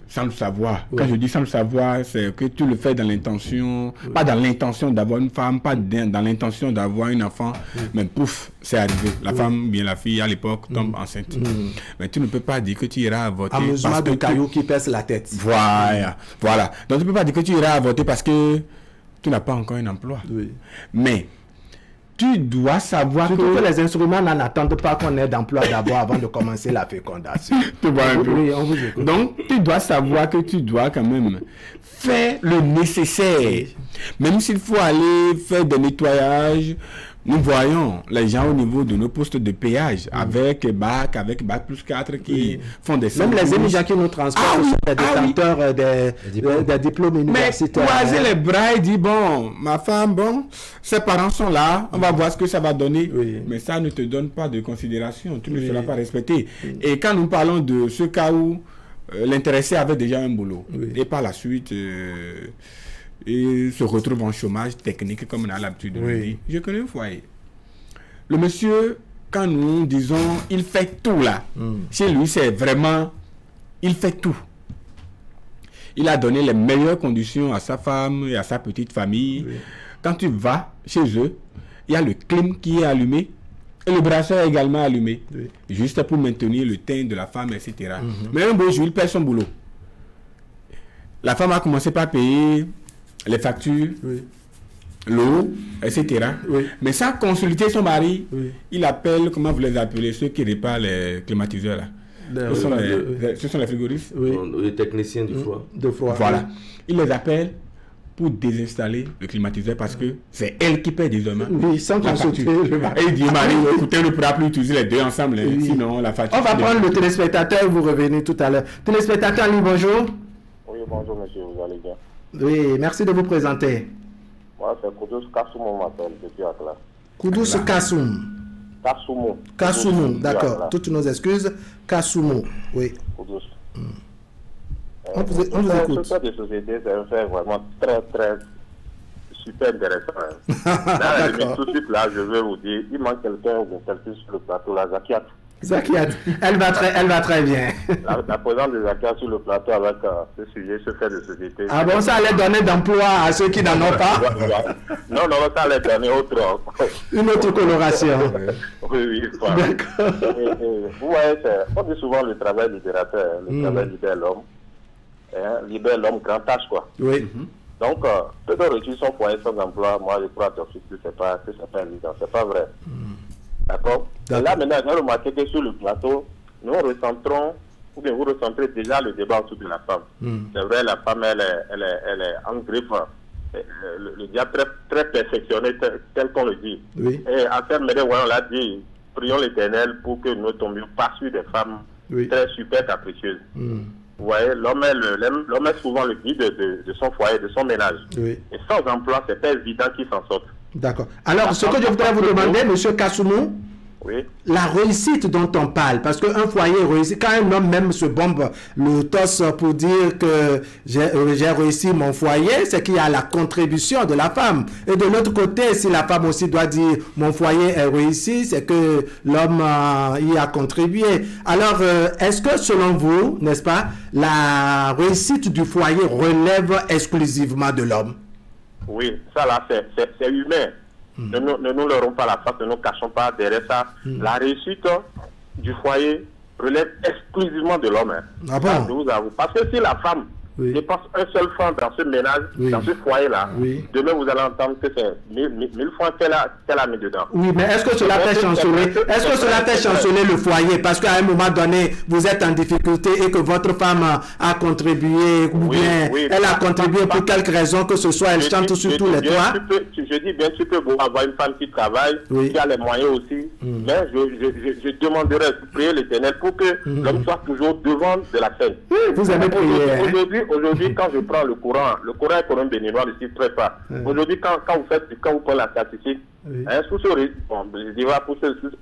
sans le savoir. Quand je dis sans le savoir, c'est que tu le fais dans l'intention, pas dans l'intention d'avoir une femme, pas dans l'intention d'avoir un enfant, mais pouf, c'est arrivé. La femme, bien la fille, à l'époque, tombe enceinte. Mais tu ne peux pas dire que tu iras voter. Amusement de caillou qui pèse la tête. Voilà. Donc tu ne peux pas dire que tu iras voter parce que tu n'as pas encore un emploi. Mais tu dois savoir que les instruments n'en attendent pas qu'on ait d'emploi d'abord avant de commencer la fécondation. Tu vois un peu. Oui, on vous écoute. Donc, tu dois savoir que tu dois quand même faire le nécessaire. Même s'il faut aller faire des nettoyages. Nous voyons les gens au niveau de nos postes de péage avec bac plus 4 qui font des... Même les émigrants qui nous transportent sont des détenteurs des diplômes universitaires. Mais croiser les bras et dire, bon, ma femme, ses parents sont là, on va voir ce que ça va donner. Mais ça ne te donne pas de considération, tu ne seras pas respecté. Et quand nous parlons de ce cas où l'intéressé avait déjà un boulot, et par la suite... et se retrouve en chômage technique, comme on a l'habitude de le dire. Je connais un foyer. Le monsieur, quand nous disons il fait tout là, chez lui c'est vraiment, il fait tout. Il a donné les meilleures conditions à sa femme et à sa petite famille. Quand tu vas chez eux, il y a le clim qui est allumé et le brasseur est également allumé, juste pour maintenir le teint de la femme, etc. Mais un beau jour, il perd son boulot. La femme a commencé par payer les factures, l'eau, etc. Mais sans consulter son mari, il appelle, comment vous les appelez, ceux qui réparent les climatiseurs là. Ce sont les frigoristes. Les techniciens du froid. Voilà. Il les appelle pour désinstaller le climatiseur parce que c'est elle qui paie désormais. Sans consulter le mari. Et il dit, Marie, écoutez, on ne pourra plus utiliser les deux ensemble, sinon la facture... On va prendre le téléspectateur, vous revenez tout à l'heure. Téléspectateur, bonjour. Oui, bonjour monsieur, vous allez bien? Oui, merci de vous présenter. Moi, c'est Koudous Kassoum, on m'appelle depuis Akla. Koudous Kassoum. Kassoum, d'accord. Toutes nos excuses. Kassoum, oui. Koudous. On vous écoute. Ce cas de société, c'est un fait vraiment très, très super intéressant. Là, tout de suite, là, je veux vous dire, il manque quelqu'un ou quelqu'un sur le plateau, la Zakiat. Zakiat, elle va très bien. La présence de Zakiat sur le plateau avec ce sujet, ce fait de société. Ah bon, ça allait donner d'emploi à ceux qui n'en ont pas? Non, ça allait donner une autre coloration. Oui, voilà. D'accord. Vous voyez, on dit souvent le travail libérateur, le travail libère l'homme. Libère l'homme grand tâche, quoi. Oui. Donc, peut on réussir son foyer sans emploi, moi je crois que c'est pas évident, c'est pas vrai. D'accord. Et là, maintenant, j'ai remarqué que sur le plateau, nous recentrons, ou bien vous recentrez déjà le débat autour de la femme. C'est vrai, la femme, elle est en griffe, le diable très perfectionné, tel qu'on le dit. Et en termes de, on l'a dit, prions l'Éternel pour que nous ne tombions pas sur des femmes très super capricieuses. Vous voyez, l'homme est souvent le guide de son foyer, de son ménage. Et sans emploi, c'est pas évident qu'il s'en sorte. D'accord. Alors, ce que je voudrais vous demander, M. Kassoumou, la réussite dont on parle, parce qu'un foyer réussit, quand un homme même se bombe le torse pour dire que j'ai réussi mon foyer, c'est qu'il y a la contribution de la femme. Et de l'autre côté, si la femme aussi doit dire mon foyer est réussi, c'est que l'homme y a contribué. Alors, est-ce que selon vous, n'est-ce pas, la réussite du foyer relève exclusivement de l'homme? Oui, ça là, c'est humain. Ne nous leurrons pas la face, ne nous cachons pas derrière ça. La réussite du foyer relève exclusivement de l'homme. Ah bon? Je vous avoue. Parce que si la femme dépense un seul franc dans ce ménage, dans ce foyer-là, demain vous allez entendre que c'est 1000 francs qu'elle a mis dedans. Oui, mais est-ce que cela fait chanceler? Est-ce que cela fait chanceler le foyer? Parce qu'à un moment donné, vous êtes en difficulté et que votre femme a contribué, ou bien elle a contribué pour quelque raison que ce soit, elle chante sur tous les toits. Je dis bien, tu peux avoir une femme qui travaille, qui a les moyens aussi, mais je demanderais de prier l'Éternel pour que l'homme soit toujours devant de la scène. Vous avez prié. Aujourd'hui, quand je prends le courant est pour un béninois, je ne sais pas. Aujourd'hui, quand vous prenez la statistique,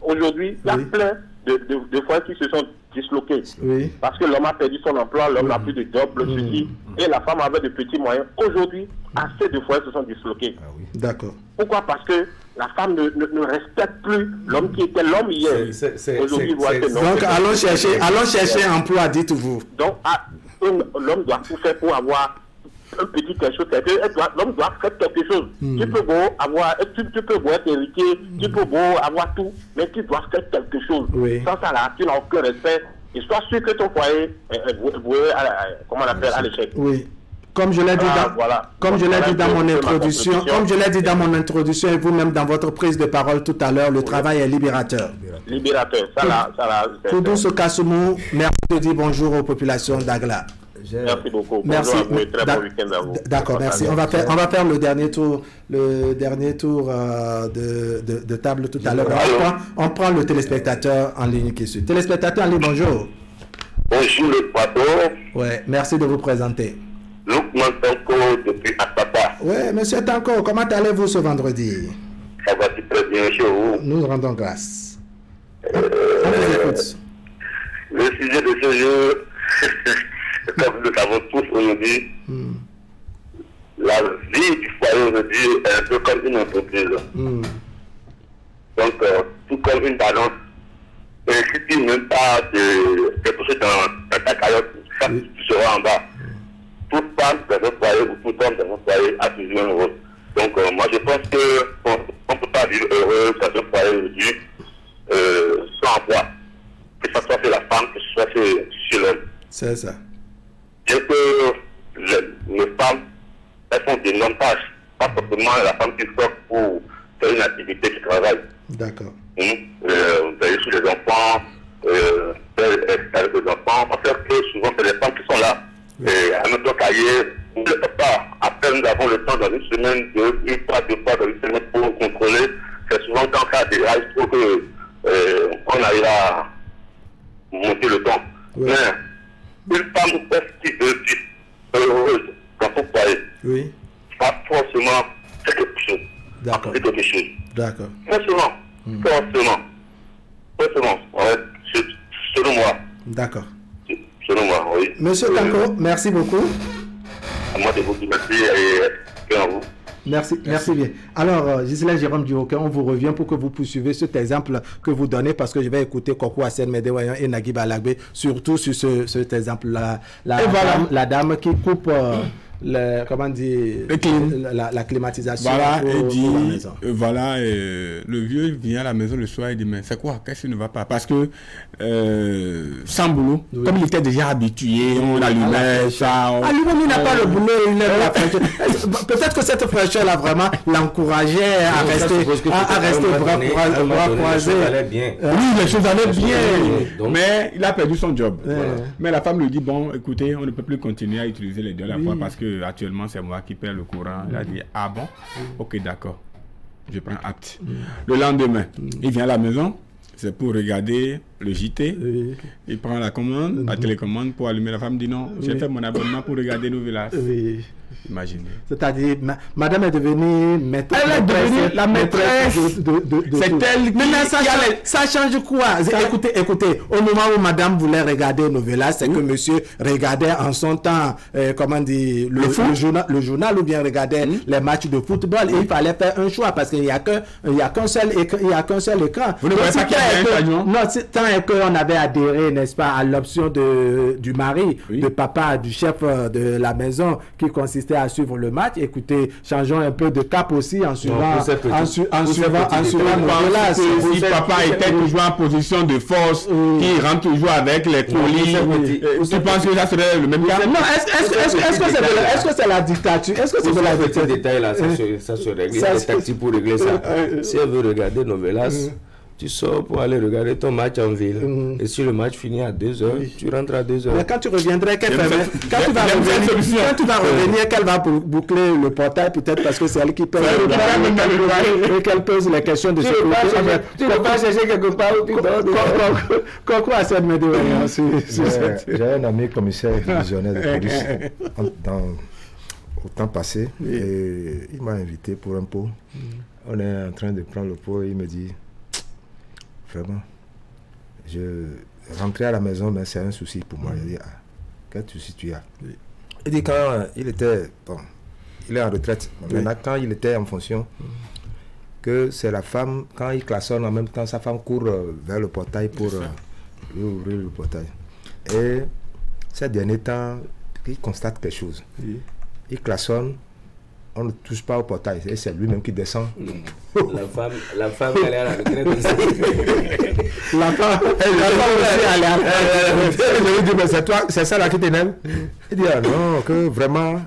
aujourd'hui, il y a plein de foyers qui se sont disloqués. Parce que l'homme a perdu son emploi, l'homme n'a plus de job, le souci, et la femme avait de petits moyens. Aujourd'hui, assez de foyers se sont disloqués. D'accord. Pourquoi? Parce que la femme ne respecte plus l'homme qui était l'homme hier. Aujourd'hui, donc, allons chercher emploi, dites-vous. Donc, l'homme doit tout faire pour avoir un petit quelque chose. L'homme doit faire quelque chose. Tu peux beau avoir, tu peux beau être héritier, tu peux beau avoir tout, mais tu dois faire quelque chose. Sans ça là, tu n'as aucun respect. Et sois sûr que ton foyer est voué à l'échec. Oui. Comme je l'ai dit dans mon introduction, et vous-même dans votre prise de parole tout à l'heure, le travail est libérateur. Libérateur, ça là. Koudous Kassoumou, merci de dire bonjour aux populations d'Agla. Merci beaucoup. Merci. Bonjour et très bon week-end à vous. D'accord, merci. On va faire le dernier tour de table tout à l'heure. On prend le téléspectateur en ligne qui suit. Téléspectateur en ligne, bonjour. Bonjour le plateau. Ouais, merci de vous présenter. Lukman Tanko depuis Atapa. Oui, monsieur Tanko, comment allez-vous ce vendredi? Ça va très bien chez vous. Nous rendons grâce. On vous écoute. Le sujet de ce jour, comme nous le savons tous aujourd'hui, la vie du foyer aujourd'hui est un peu comme une entreprise. Donc, tout comme une balance. Et si tu n'aimes pas de pousser dans ta carotte, ça tu seras en bas. Toute femme dans un foyer ou tout homme dans un foyer a toujours un rôle. Donc, moi, je pense qu'on ne peut pas vivre heureux dans un foyer aujourd'hui sans emploi. Que ce soit chez la femme, que ce soit chez l'homme. C'est ça. Bien que les femmes, elles font d'énormes tâches. Pas forcément la femme qui sort pour faire une activité qui travaille. D'accord. Veiller sur les enfants, faire avec les enfants. En fait, souvent, c'est les femmes qui sont là. Et à notre cahier, on ne le fait pas. Après, nous avons le temps dans une semaine, deux fois dans une semaine pour contrôler. C'est souvent quand ça déraille, il faut qu'on arrive à monter le temps. Mais une femme qui veut vivre heureuse dans son foyer, pas forcément faire quelque chose. D'accord. D'accord. Forcément. Selon moi. D'accord. Selon moi, oui. Monsieur Tanko, merci beaucoup. À moi de vous remercier et à vous. Merci bien. Alors, Gisèle Jérôme Duhoké, on vous revient pour que vous poursuivez cet exemple que vous donnez, parce que je vais écouter Koko Hassen Medewayan et Nagui Balagbe, surtout sur cet exemple-là. La dame qui coupe la climatisation. Voilà, le vieux vient à la maison le soir et dit, mais c'est quoi? Qu'est-ce qui ne va pas? Parce que sans boulot, comme il était déjà habitué, on allumait ça. Lui-même, il n'a pas le boulot, il lève la fraîcheur. Peut-être que cette fraîcheur-là, vraiment, l'encourageait à rester bras croisés. Oui, les choses allaient bien. Mais il a perdu son job. Mais la femme lui dit, bon, écoutez, on ne peut plus continuer à utiliser les deux à la fois parce que actuellement c'est moi qui perds le courant. Il a dit, ah bon? Ok, d'accord. Je prends acte. Le lendemain, il vient à la maison, c'est pour regarder le JT, il prend la commande, la télécommande pour allumer. La femme dit non, j'ai fait mon abonnement pour regarder Novelas. Imaginez. C'est-à-dire, madame est devenue maîtresse. Elle est devenue la maîtresse. C'est elle qui... ça change quoi? Écoutez, au moment où madame voulait regarder Novelas, c'est que monsieur regardait en son temps, comment dire, le journal ou bien regardait les matchs de football. Et il fallait faire un choix parce qu'il n'y a qu'un seul écran. Vous ne voyez pas qu'il y a un changement? Non, tant qu'on avait adhéré, n'est-ce pas, à l'option du mari, de papa, du chef de la maison qui consistait à suivre le match. Écoutez, changeons un peu de cap aussi en suivant Novelas. Si papa était toujours en position de force, qui rentre toujours avec les colis, tu penses que ça serait le même cas? Non, est-ce que c'est la dictature? Est-ce que c'est de la dictature? Ces détails-là, ça se règle. Il y a des tactiques pour régler ça. Si elle veut regarder Novelas, tu sors pour aller regarder ton match en ville. Et si le match finit à 2h, tu rentres à 2h. Mais quand tu reviendrais, quand tu vas revenir, qu'elle va boucler le portail, peut-être parce que c'est elle qui paye et qu'elle pose les questions de sécurité. Tu ne peux pas chercher quelque part où tu dors. Quoi à cette médéance? J'ai un ami commissaire divisionnaire de police au temps passé et il m'a invité pour un pot. On est en train de prendre le pot et il me dit: vraiment, je rentrais à la maison, mais c'est un souci pour moi. Je dis: ah, quel souci tu as? Il dit quand il était, bon, il est en retraite, maintenant quand il était en fonction, que c'est la femme, quand il klaxonne en même temps, sa femme court vers le portail pour lui ouvrir le portail. Et ces derniers temps, il constate quelque chose. Il klaxonne, on ne touche pas au portail, et c'est lui-même qui descend. La femme, elle est à la retraite. La femme aussi, elle est à la retraite. Je lui dis: mais c'est toi, c'est ça là qui t'énerve? Il dit: ah non, que vraiment,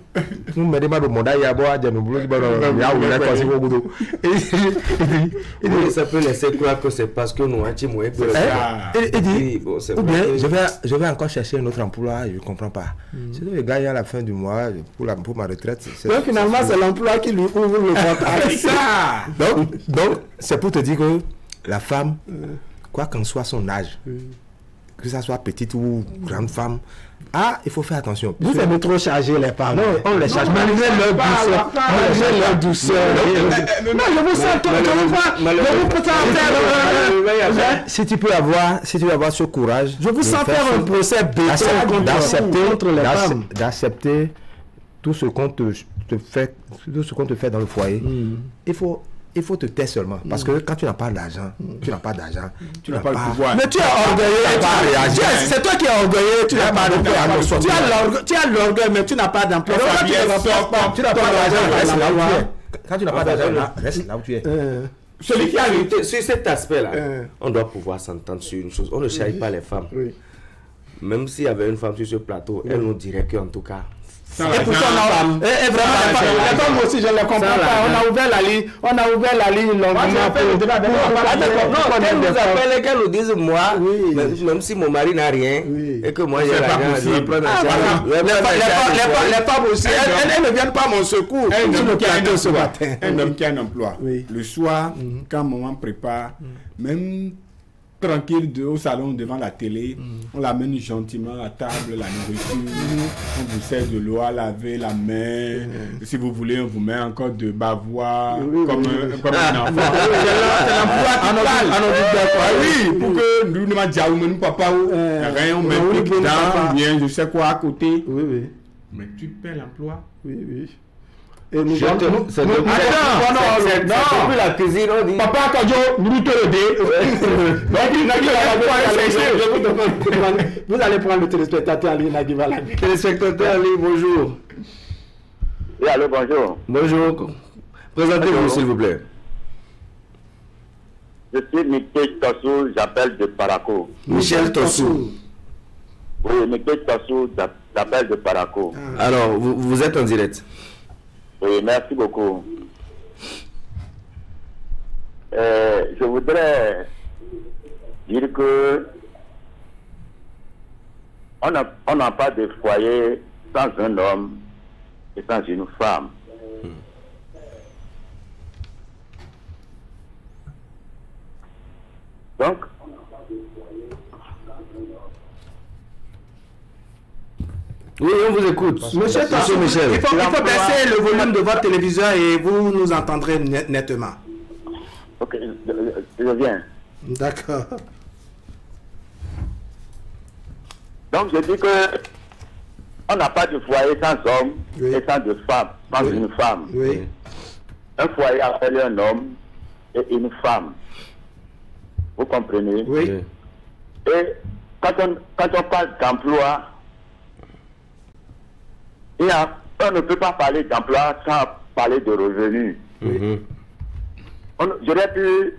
nous me demandons mon il y a boire, il y a ça peut laisser croire que c'est parce que nous avons il dit: ou bien je vais encore chercher un autre emploi, je ne comprends pas. C'est le gars à la fin du mois pour ma retraite. Donc finalement, c'est l'emploi qui lui ouvre le portail. C'est ça. Donc, c'est pour te dire que la femme, quoi qu'en soit son âge, que ça soit petite ou grande femme, il faut faire attention. Vous aimez trop charger les femmes. Non, on les charge. Malgré leur douceur. Non, je vous sens si tu peux avoir ce courage, je vous sens faire un procès béton contre les femmes, d'accepter tout ce qu'on te fait dans le foyer. Il faut te taire seulement. Parce que quand tu n'as pas d'argent, tu n'as pas le pouvoir. Mais tu es orgueilleux. C'est toi qui es orgueilleux. Tu n'as pas d'emploi. Tu as l'orgueil, mais tu n'as pas d'emploi. Tu n'as pas d'argent. Quand tu n'as pas d'argent, reste là où tu es. Celui qui a lutté sur cet aspect-là, on doit pouvoir s'entendre sur une chose. On ne charge pas les femmes. Même s'il y avait une femme sur ce plateau, elle nous dirait qu'en tout cas, et pourtant, vraiment, les femmes aussi, je ne les comprends pas. On a ouvert la ligne longuement. Qu'elle nous appelle et qu'elle nous dise: moi, même si mon mari n'a rien, et que moi j'ai l'argent, je vais prendre un charge. Les femmes aussi, elles ne viennent pas à mon secours. Un homme qui a un emploi, le soir, quand maman prépare, même tranquille au salon devant la télé, on l'amène gentiment à table, la nourriture, on vous sert de l'eau à laver la main, si vous voulez on vous met encore de bavoir comme un enfant. C'est l'emploi qui parle. Oui, pour que nous ne m'adjaoumen papa ou rien, on met pique dans, bien je sais quoi à côté. Mais tu perds l'emploi. Et nous c'est depuis la cuisine, on dit Papa Kajo, nous te vous allez prendre le téléspectateur en ligne, Nagiva Labi. Téléspectateur en ligne, bonjour. Oui, allô, bonjour. Bonjour. Présentez-vous, s'il vous plaît. Je suis Mikel Tossou, j'appelle de Paraco. Michel Tossou. Oui, Mikel Tossou, j'appelle de Paraco. Alors, vous êtes en direct. Oui, merci beaucoup. Je voudrais dire que on n'a pas de foyer sans un homme et sans une femme. Donc, Oui, on vous écoute. Monsieur Michel, il faut baisser le volume de votre téléviseur et vous nous entendrez nettement. Ok, je viens. D'accord. Donc je dis que on n'a pas de foyer sans homme et sans de femme, sans une femme. Oui. Un foyer appelle un homme et une femme. Vous comprenez? Oui. Et quand on parle d'emploi, on ne peut pas parler d'emploi sans parler de revenus. J'aurais pu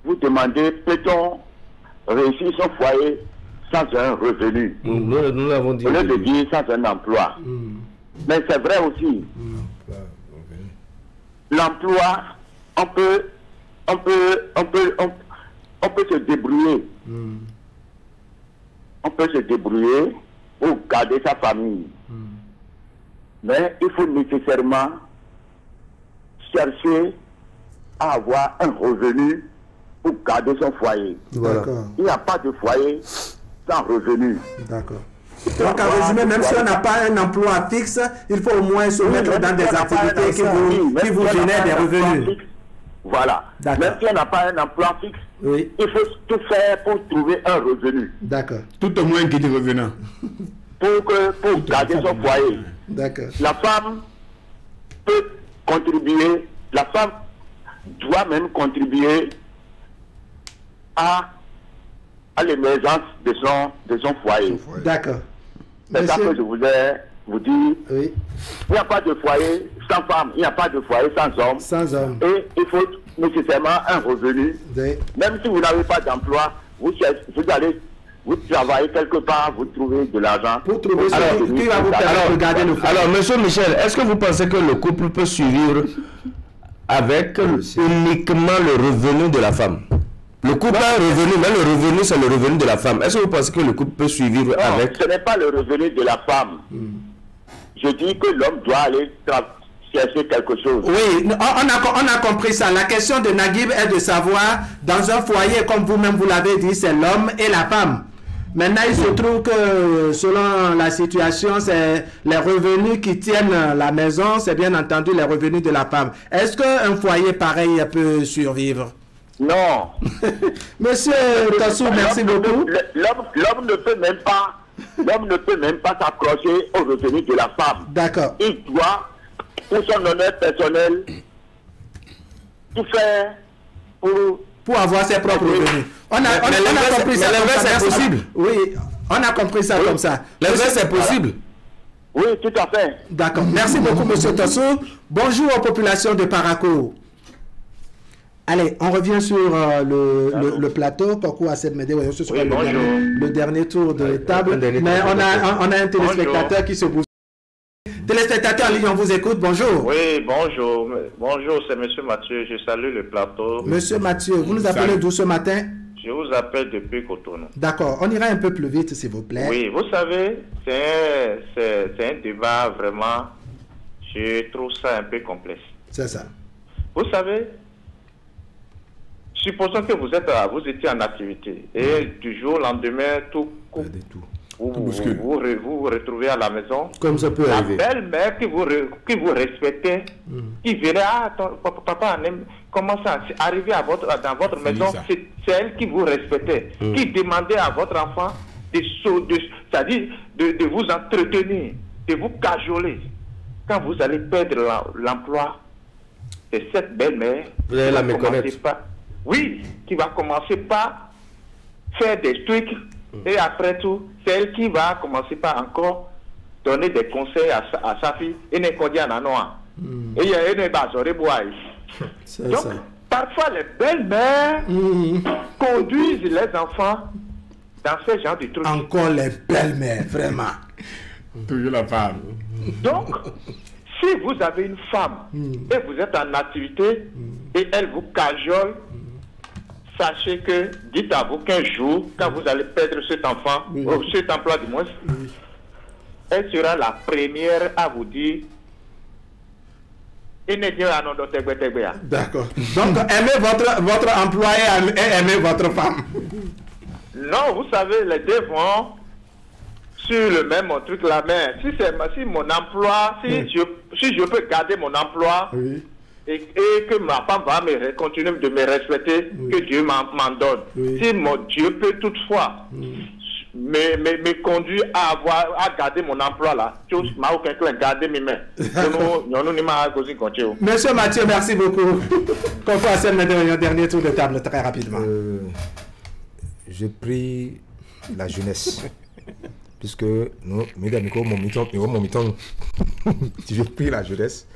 vous demander, peut-on réussir son foyer sans un revenu? Nous l'avons dit. Au lieu de dire sans un emploi. Mais c'est vrai aussi. L'emploi, on peut se débrouiller. On peut se débrouiller pour garder sa famille. Mais il faut nécessairement chercher à avoir un revenu pour garder son foyer. Voilà. Il n'y a pas de foyer sans revenu. D'accord. Donc, en résumé, même si on n'a pas un emploi fixe, il faut au moins se mettre dans des activités qui vous génèrent des revenus. Voilà. Même si on n'a pas un emploi fixe, il faut tout faire pour trouver un revenu. D'accord. Tout au moins qui est revenant. Pour garder son foyer. D'accord. La femme peut contribuer, la femme doit même contribuer à l'émergence de son foyer. D'accord. C'est ça que je voulais vous dire. Oui. Il n'y a pas de foyer sans femme, il n'y a pas de foyer sans homme. Sans homme. Et il faut nécessairement un revenu. Oui. Même si vous n'avez pas d'emploi, vous allez travailler quelque part, vous trouvez de l'argent. Pour trouver ce qui va vous permettre de garder le foyer. Alors, monsieur Michel, est-ce que vous pensez que le couple peut survivre avec uniquement le revenu de la femme? Le couple a un revenu, mais le revenu, c'est le revenu de la femme. Est-ce que vous pensez que le couple peut survivre avec... Ce n'est pas le revenu de la femme. Je dis que l'homme doit aller chercher quelque chose. Oui, on a compris ça. La question de Naguib est de savoir, dans un foyer, comme vous-même vous l'avez dit, c'est l'homme et la femme. Maintenant, il se trouve que selon la situation, c'est les revenus qui tiennent la maison, c'est bien entendu les revenus de la femme. Est-ce qu'un foyer pareil peut survivre? Non. Monsieur Tassou, merci beaucoup. L'homme ne peut même pas s'accrocher aux revenus de la femme. D'accord. Il doit, pour son honneur personnel, tout faire pour avoir ses propres revenus. On a compris ça. L'inverse est possible. Oui, on a compris ça comme ça. L'inverse est possible. Oui, tout à fait. D'accord. Merci beaucoup, monsieur Tassou. Bonjour aux populations de Parakou. Allez, on revient sur le plateau. Coucou à cette médée. Ce sera le dernier tour de table. Mais on a un téléspectateur qui se bouge. Téléspectateur en ligne, on vous écoute. Bonjour. Oui, bonjour. Bonjour, c'est monsieur Mathieu. Je salue le plateau. Monsieur Mathieu, vous nous appelez d'où ce matin? Je vous appelle depuis Cotonou. D'accord. On ira un peu plus vite, s'il vous plaît. Oui, vous savez, c'est un débat vraiment, je trouve ça un peu complexe. C'est ça. Vous savez, supposons que vous étiez en activité et du jour au lendemain, tout coupe. Vous vous retrouvez à la maison. Comme ça peut arriver. La belle-mère qui vous respectait, qui verrait, papa, comment ça, arrivé dans votre maison, c'est elle qui vous respectait, qui demandait à votre enfant c'est-à-dire de vous entretenir, de vous cajoler. Quand vous allez perdre l'emploi, c'est cette belle-mère vous allez la méconnaître. Qui va commencer par faire des trucs. Et après tout, c'est elle qui va commencer par encore donner des conseils à sa fille. Et ne connaît pas noir. Et il y a une base au rebois. Donc, parfois, les belles-mères conduisent les enfants dans ce genre de trucs. Encore les belles-mères, vraiment. Toujours la femme. Donc, si vous avez une femme et vous êtes en activité et elle vous cajole, sachez que, dites à vous qu'un jour, quand vous allez perdre cet enfant, ou cet emploi du moins, elle sera la première à vous dire d'accord. Donc, aimez votre emploi et aimez votre femme. Non, vous savez, les deux vont sur le même truc là, mais si mon emploi, si je peux garder mon emploi et que ma femme va continuer de me respecter, que Dieu m'en donne. Si mon Dieu peut toutefois me conduire à garder mon emploi là, je m'a aucun clin garder mes mains. Monsieur Mathieu, merci beaucoup. Qu'on fasse un dernier tour de table très rapidement. J'ai pris la jeunesse. Puisque nous, mesdames, j'ai pris la jeunesse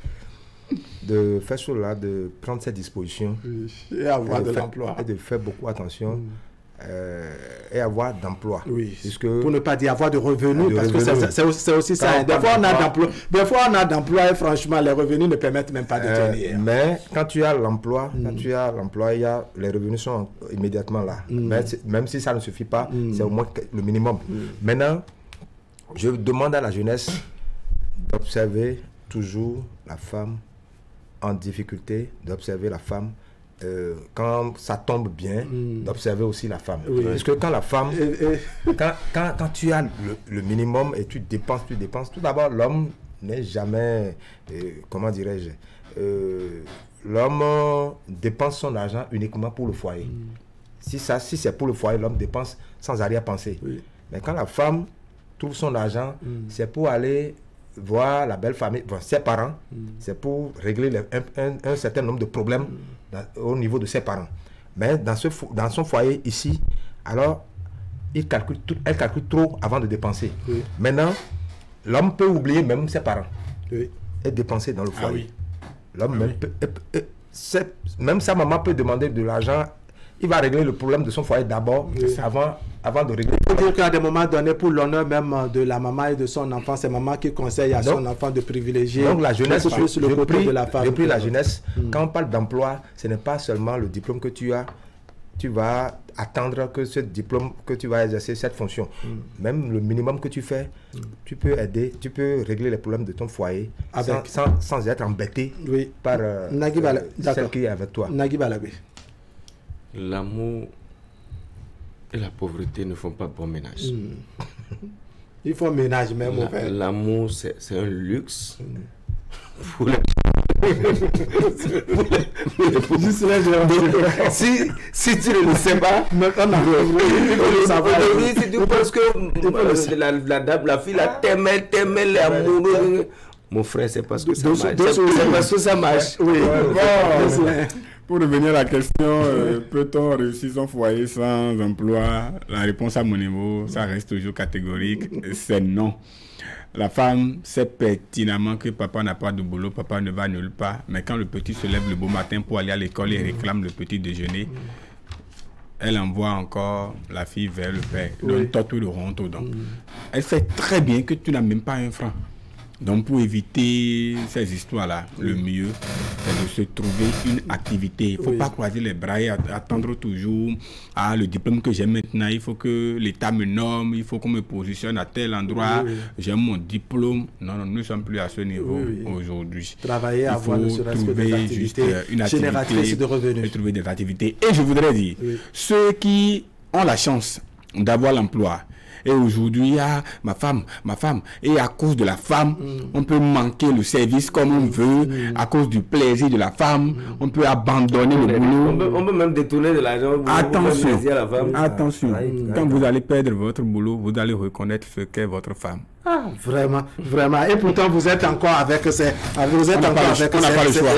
de faire cela, de prendre cette disposition et avoir de l'emploi. Et de faire beaucoup attention et avoir d'emploi. Pour ne pas dire avoir de revenus, parce que c'est aussi ça. Des fois, on a d'emploi et franchement, les revenus ne permettent même pas de tenir. Mais quand tu as l'emploi, les revenus sont immédiatement là. Même si ça ne suffit pas, c'est au moins le minimum. Maintenant, je demande à la jeunesse d'observer toujours la femme en difficulté, d'observer la femme quand ça tombe bien, d'observer aussi la femme. Parce que quand la femme, quand tu as le minimum et tu dépenses, tout d'abord, l'homme n'est jamais, comment dirais-je, l'homme dépense son argent uniquement pour le foyer. Si c'est pour le foyer, l'homme dépense sans arrière-pensée. Mais quand la femme trouve son argent, c'est pour aller voir la belle famille, ses parents, c'est pour régler un certain nombre de problèmes au niveau de ses parents. Mais dans son foyer ici, alors elle calcule trop avant de dépenser. Maintenant, l'homme peut oublier même ses parents et dépenser dans le foyer. L'homme même sa maman peut demander de l'argent. Il va régler le problème de son foyer d'abord, avant de régler. Il faut dire qu'à des moments donnés, pour l'honneur même de la maman et de son enfant, c'est maman qui conseille à son enfant de privilégier. Donc la jeunesse, sur le côté de la femme. J'ai pris la jeunesse. Quand on parle d'emploi, ce n'est pas seulement le diplôme que tu as. Tu vas attendre que ce diplôme, que tu vas exercer cette fonction. Même le minimum que tu fais, tu peux aider, tu peux régler les problèmes de ton foyer sans être embêté par celle qui est avec toi. Nagui Balagui. L'amour et la pauvreté ne font pas bon ménage. Il faut ménage même. L'amour, c'est un luxe pour les... si tu ne le sais pas, parce que la fille t'aimait l'amour. Mon frère, c'est parce que ça marche. C'est parce que ça marche. Pour revenir à la question, peut-on réussir son foyer sans emploi? La réponse à mon niveau, ça reste toujours catégorique, c'est non. La femme sait pertinemment que papa n'a pas de boulot, papa ne va nulle part, mais quand le petit se lève le beau matin pour aller à l'école et réclame le petit déjeuner, elle envoie encore la fille vers le père. Donc, toi, tout le honte aux dents. Elle sait très bien que tu n'as même pas un franc. Donc, pour éviter ces histoires-là, le mieux, c'est de se trouver une activité. Il ne faut pas croiser les bras et attendre toujours le diplôme que j'ai maintenant. Il faut que l'État me nomme, il faut qu'on me positionne à tel endroit. J'ai mon diplôme. Non, nous ne sommes plus à ce niveau aujourd'hui. Travailler, avoir ne serait-ce que des activités génératrices de revenus. Et trouver des activités. Et je voudrais dire, ceux qui ont la chance d'avoir l'emploi, et aujourd'hui, ma femme. Et à cause de la femme, on peut manquer le service comme on veut. À cause du plaisir de la femme, on peut abandonner le boulot. On peut même détourner de l'argent. Attention. Quand vous allez perdre votre boulot, vous allez reconnaître ce qu'est votre femme. Vraiment. Et pourtant, vous êtes encore avec ces... Vous êtes encore avec on n'a pas le choix.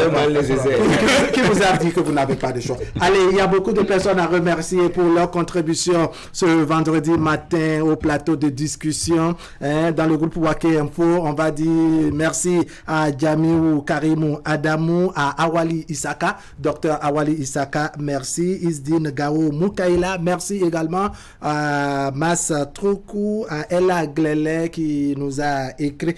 Qui vous a dit que vous n'avez pas de choix? Allez, il y a beaucoup de personnes à remercier pour leur contribution ce vendredi matin au plateau de discussion. Dans le groupe Waké Info, on va dire merci à Jamiou Karimou Adamou, à Awali Isaka, docteur Awali Isaka, merci. Isdine Gao Moukaila, merci également à Mas Troukou, à Ella Glele qui nous a écrit.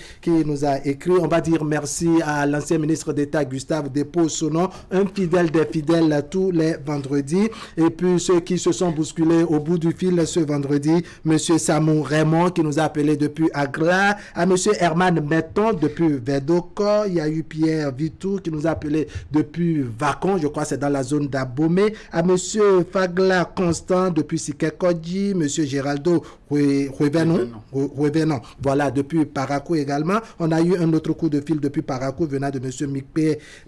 On va dire merci à l'ancien ministre d'État Gustave Depo-Sonon, un fidèle des fidèles tous les vendredis. Et puis ceux qui se sont bousculés au bout du fil ce vendredi, monsieur Samou Raymond qui nous a appelé depuis Agla, à monsieur Herman Metton depuis Vedoko, il y a eu Pierre Vitou qui nous a appelé depuis Vacon, je crois c'est dans la zone d'Abomey, à monsieur Fagla Constant depuis Sikekodji, monsieur Géraldo Huévenon. Voilà, depuis Parakou également. On a eu un autre coup de fil depuis Parakou venant de M.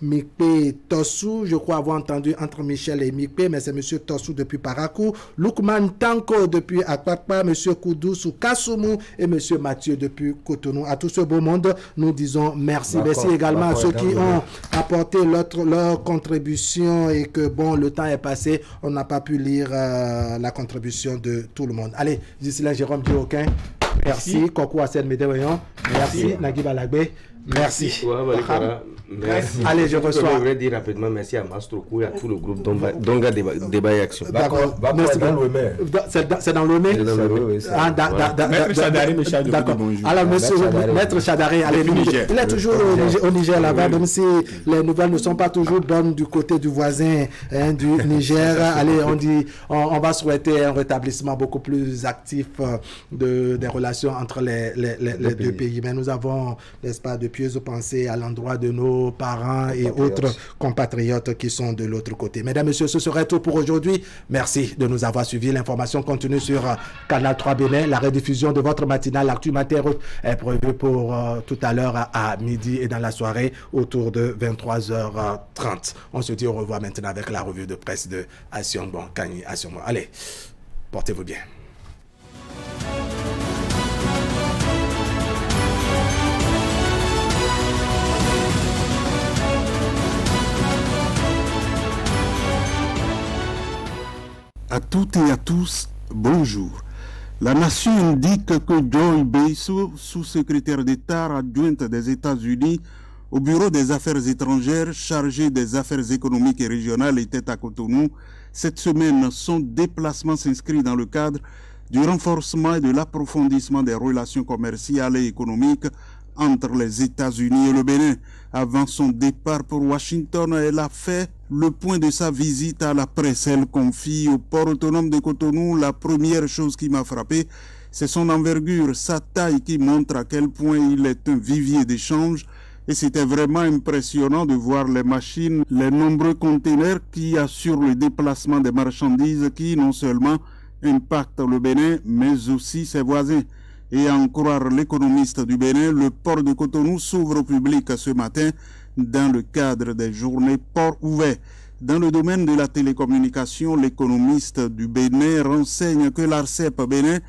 Mikpe Tossou. Je crois avoir entendu entre Michel et Mikpe, mais c'est M. Tossou depuis Parakou. Lukman Tanko depuis Akpakpa, M. Koudou Kassoumou et M. Mathieu depuis Cotonou. À tout ce beau monde, nous disons merci. Merci également à ceux qui ont apporté leur contribution et que, bon, le temps est passé. On n'a pas pu lire la contribution de tout le monde. Allez, Gisela Jérôme Dioquin, merci. Kokou Assed Médéoyon, merci. Nagui Balagbe, merci. Merci. Allez, je reçois. Je voudrais dire rapidement merci à Mastrokou et à tout le groupe Donga Débat et Action. D'accord. C'est dans l'OME. Maître Chadari, d'accord. Alors, Maître Chadari, allez, il est toujours au Niger là-bas, même si les nouvelles ne sont pas toujours bonnes du côté du voisin du Niger. Allez, on va souhaiter un rétablissement beaucoup plus actif des relations entre les deux pays. Mais nous avons, n'est-ce pas, de pieuses pensées à l'endroit de nos parents et autres compatriotes qui sont de l'autre côté. Mesdames, Messieurs, ce serait tout pour aujourd'hui. Merci de nous avoir suivis. L'information continue sur Canal 3 Bénin. La rediffusion de votre matinale Actu Matin est prévue pour tout à l'heure à midi et dans la soirée autour de 23h30. On se dit au revoir maintenant avec la revue de presse de Assiongbo Kani Assiongbo. Allez, portez-vous bien. À toutes et à tous, bonjour. La nation indique que Joy Beiso, sous-secrétaire d'État adjointe des États-Unis au Bureau des Affaires étrangères chargé des affaires économiques et régionales, était à Cotonou. Cette semaine, son déplacement s'inscrit dans le cadre du renforcement et de l'approfondissement des relations commerciales et économiques entre les États-Unis et le Bénin. Avant son départ pour Washington, elle a fait le point de sa visite à la presse. Elle confie au port autonome de Cotonou: la première chose qui m'a frappé, c'est son envergure, sa taille qui montre à quel point il est un vivier d'échange. Et c'était vraiment impressionnant de voir les machines, les nombreux containers qui assurent le déplacement des marchandises qui non seulement impactent le Bénin, mais aussi ses voisins. Et à en croire l'économiste du Bénin, le port de Cotonou s'ouvre au public ce matin dans le cadre des journées port ouvert. Dans le domaine de la télécommunication, l'économiste du Bénin renseigne que l'ARCEP Bénin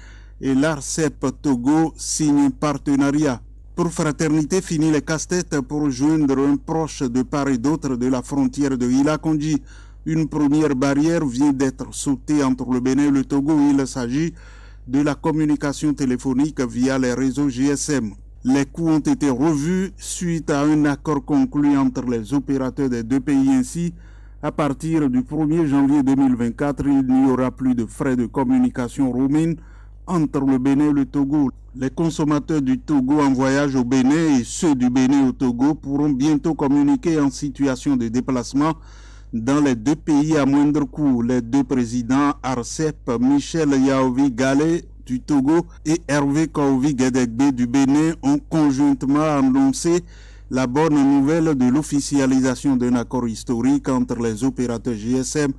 et l'ARCEP Togo signent un partenariat. Pour fraternité, fini les casse-têtes pour joindre un proche de part et d'autre de la frontière de Ila-Kondji. Une première barrière vient d'être sautée entre le Bénin et le Togo. Il s'agit de la communication téléphonique via les réseaux GSM. Les coûts ont été revus suite à un accord conclu entre les opérateurs des deux pays. Ainsi, à partir du 1er janvier 2024, il n'y aura plus de frais de communication roaming entre le Bénin et le Togo. Les consommateurs du Togo en voyage au Bénin et ceux du Bénin au Togo pourront bientôt communiquer en situation de déplacement dans les deux pays à moindre coût. Les deux présidents ARCEP, Michel Yaovi Galé du Togo et Hervé Kaovi Guédegbe du Bénin, ont conjointement annoncé la bonne nouvelle de l'officialisation d'un accord historique entre les opérateurs GSM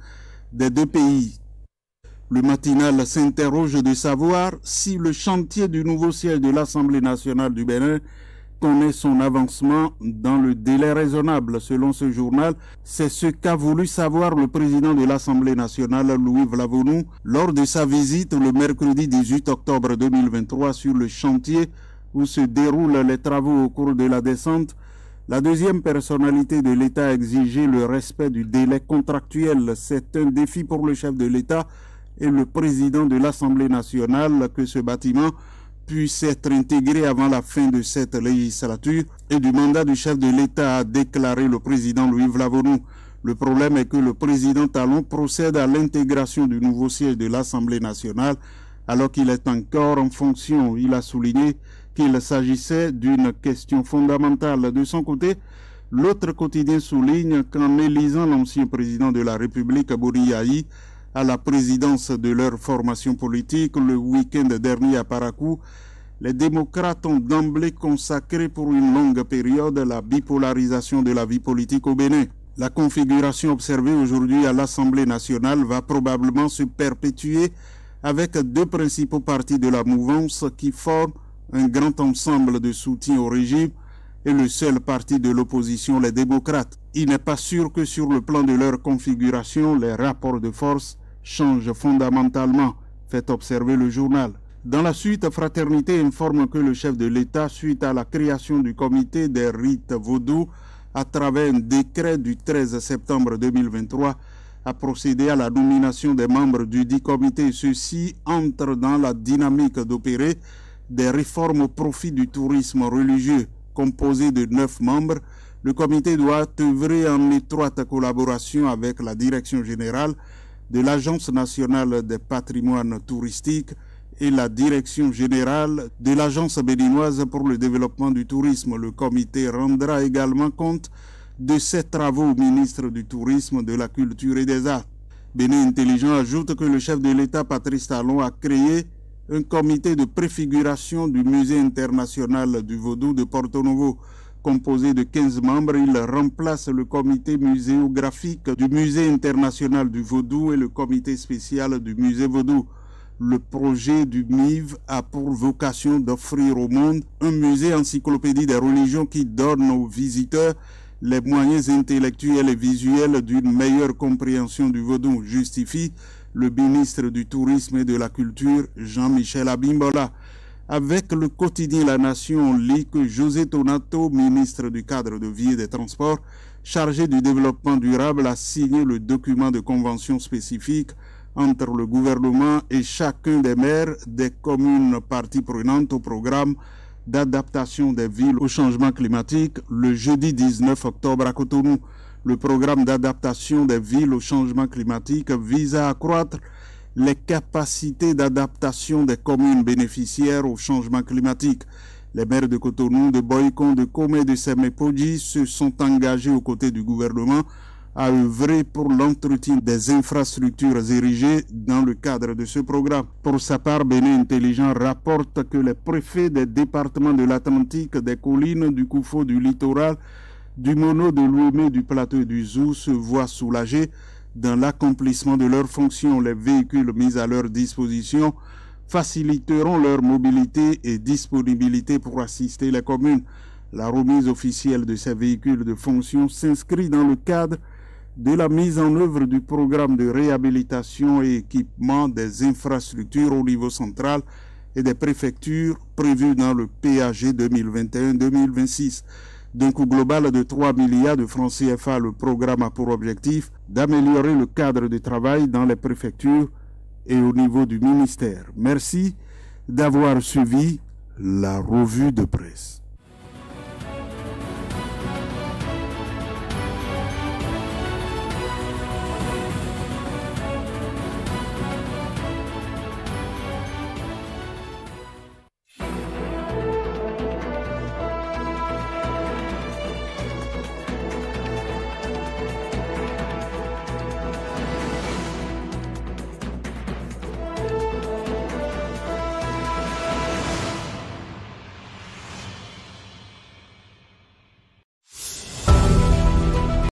des deux pays. Le matinal s'interroge de savoir si le chantier du nouveau siège de l'Assemblée nationale du Bénin connaît son avancement dans le délai raisonnable. Selon ce journal, c'est ce qu'a voulu savoir le président de l'Assemblée nationale, Louis Vlavonou, lors de sa visite le mercredi 18 octobre 2023 sur le chantier où se déroulent les travaux au cours de la descente. La deuxième personnalité de l'État a exigé le respect du délai contractuel. C'est un défi pour le chef de l'État et le président de l'Assemblée nationale que ce bâtiment puisse être intégré avant la fin de cette législature et du mandat du chef de l'État, a déclaré le président Louis Vlavonou. Le problème est que le président Talon procède à l'intégration du nouveau siège de l'Assemblée nationale alors qu'il est encore en fonction. Il a souligné qu'il s'agissait d'une question fondamentale. De son côté, l'autre quotidien souligne qu'en élisant l'ancien président de la République, Boni Yahi, à la présidence de leur formation politique le week-end dernier à Parakou, les démocrates ont d'emblée consacré pour une longue période la bipolarisation de la vie politique au Bénin. La configuration observée aujourd'hui à l'Assemblée nationale va probablement se perpétuer avec deux principaux partis de la mouvance qui forment un grand ensemble de soutien au régime et le seul parti de l'opposition, les démocrates. Il n'est pas sûr que sur le plan de leur configuration, les rapports de force changent fondamentalement, fait observer le journal. Dans la suite, Fraternité informe que le chef de l'État, suite à la création du comité des rites vaudous, à travers un décret du 13 septembre 2023, a procédé à la nomination des membres du dit comité. Ceux-ci entrent dans la dynamique d'opérer des réformes au profit du tourisme religieux. Composé de 9 membres, le comité doit œuvrer en étroite collaboration avec la direction générale de l'Agence nationale des patrimoines touristiques et la direction générale de l'Agence béninoise pour le développement du tourisme. Le comité rendra également compte de ses travaux au ministre du Tourisme, de la Culture et des Arts. Bénin Intelligent ajoute que le chef de l'État, Patrice Talon, a créé un comité de préfiguration du Musée international du Vaudou de Porto Novo. Composé de 15 membres, il remplace le comité muséographique du Musée international du Vaudou et le comité spécial du Musée Vaudou. Le projet du MIV a pour vocation d'offrir au monde un musée encyclopédie des religions qui donne aux visiteurs les moyens intellectuels et visuels d'une meilleure compréhension du vaudou, justifie le ministre du Tourisme et de la Culture, Jean-Michel Abimbola. Avec le quotidien La Nation, on lit que José Tonato, ministre du Cadre de Vie et des Transports, chargé du développement durable, a signé le document de convention spécifique entre le gouvernement et chacun des maires des communes parties prenantes au programme d'adaptation des villes au changement climatique le jeudi 19 octobre à Cotonou. Le programme d'adaptation des villes au changement climatique vise à accroître les capacités d'adaptation des communes bénéficiaires au changement climatique. Les maires de Cotonou, de Boycon, de Komé et de Semépodji se sont engagés aux côtés du gouvernement à œuvrer pour l'entretien des infrastructures érigées dans le cadre de ce programme. Pour sa part, Bénin Intelligent rapporte que les préfets des départements de l'Atlantique, des collines, du Koufo, du littoral, du Mono, de l'Ouémé, du Plateau et du Zou se voient soulagés dans l'accomplissement de leurs fonctions. Les véhicules mis à leur disposition faciliteront leur mobilité et disponibilité pour assister les communes. La remise officielle de ces véhicules de fonction s'inscrit dans le cadre de la mise en œuvre du programme de réhabilitation et équipement des infrastructures au niveau central et des préfectures prévues dans le PAG 2021-2026. D'un coût global de 3 milliards de francs CFA, le programme a pour objectif d'améliorer le cadre de travail dans les préfectures et au niveau du ministère. Merci d'avoir suivi la revue de presse.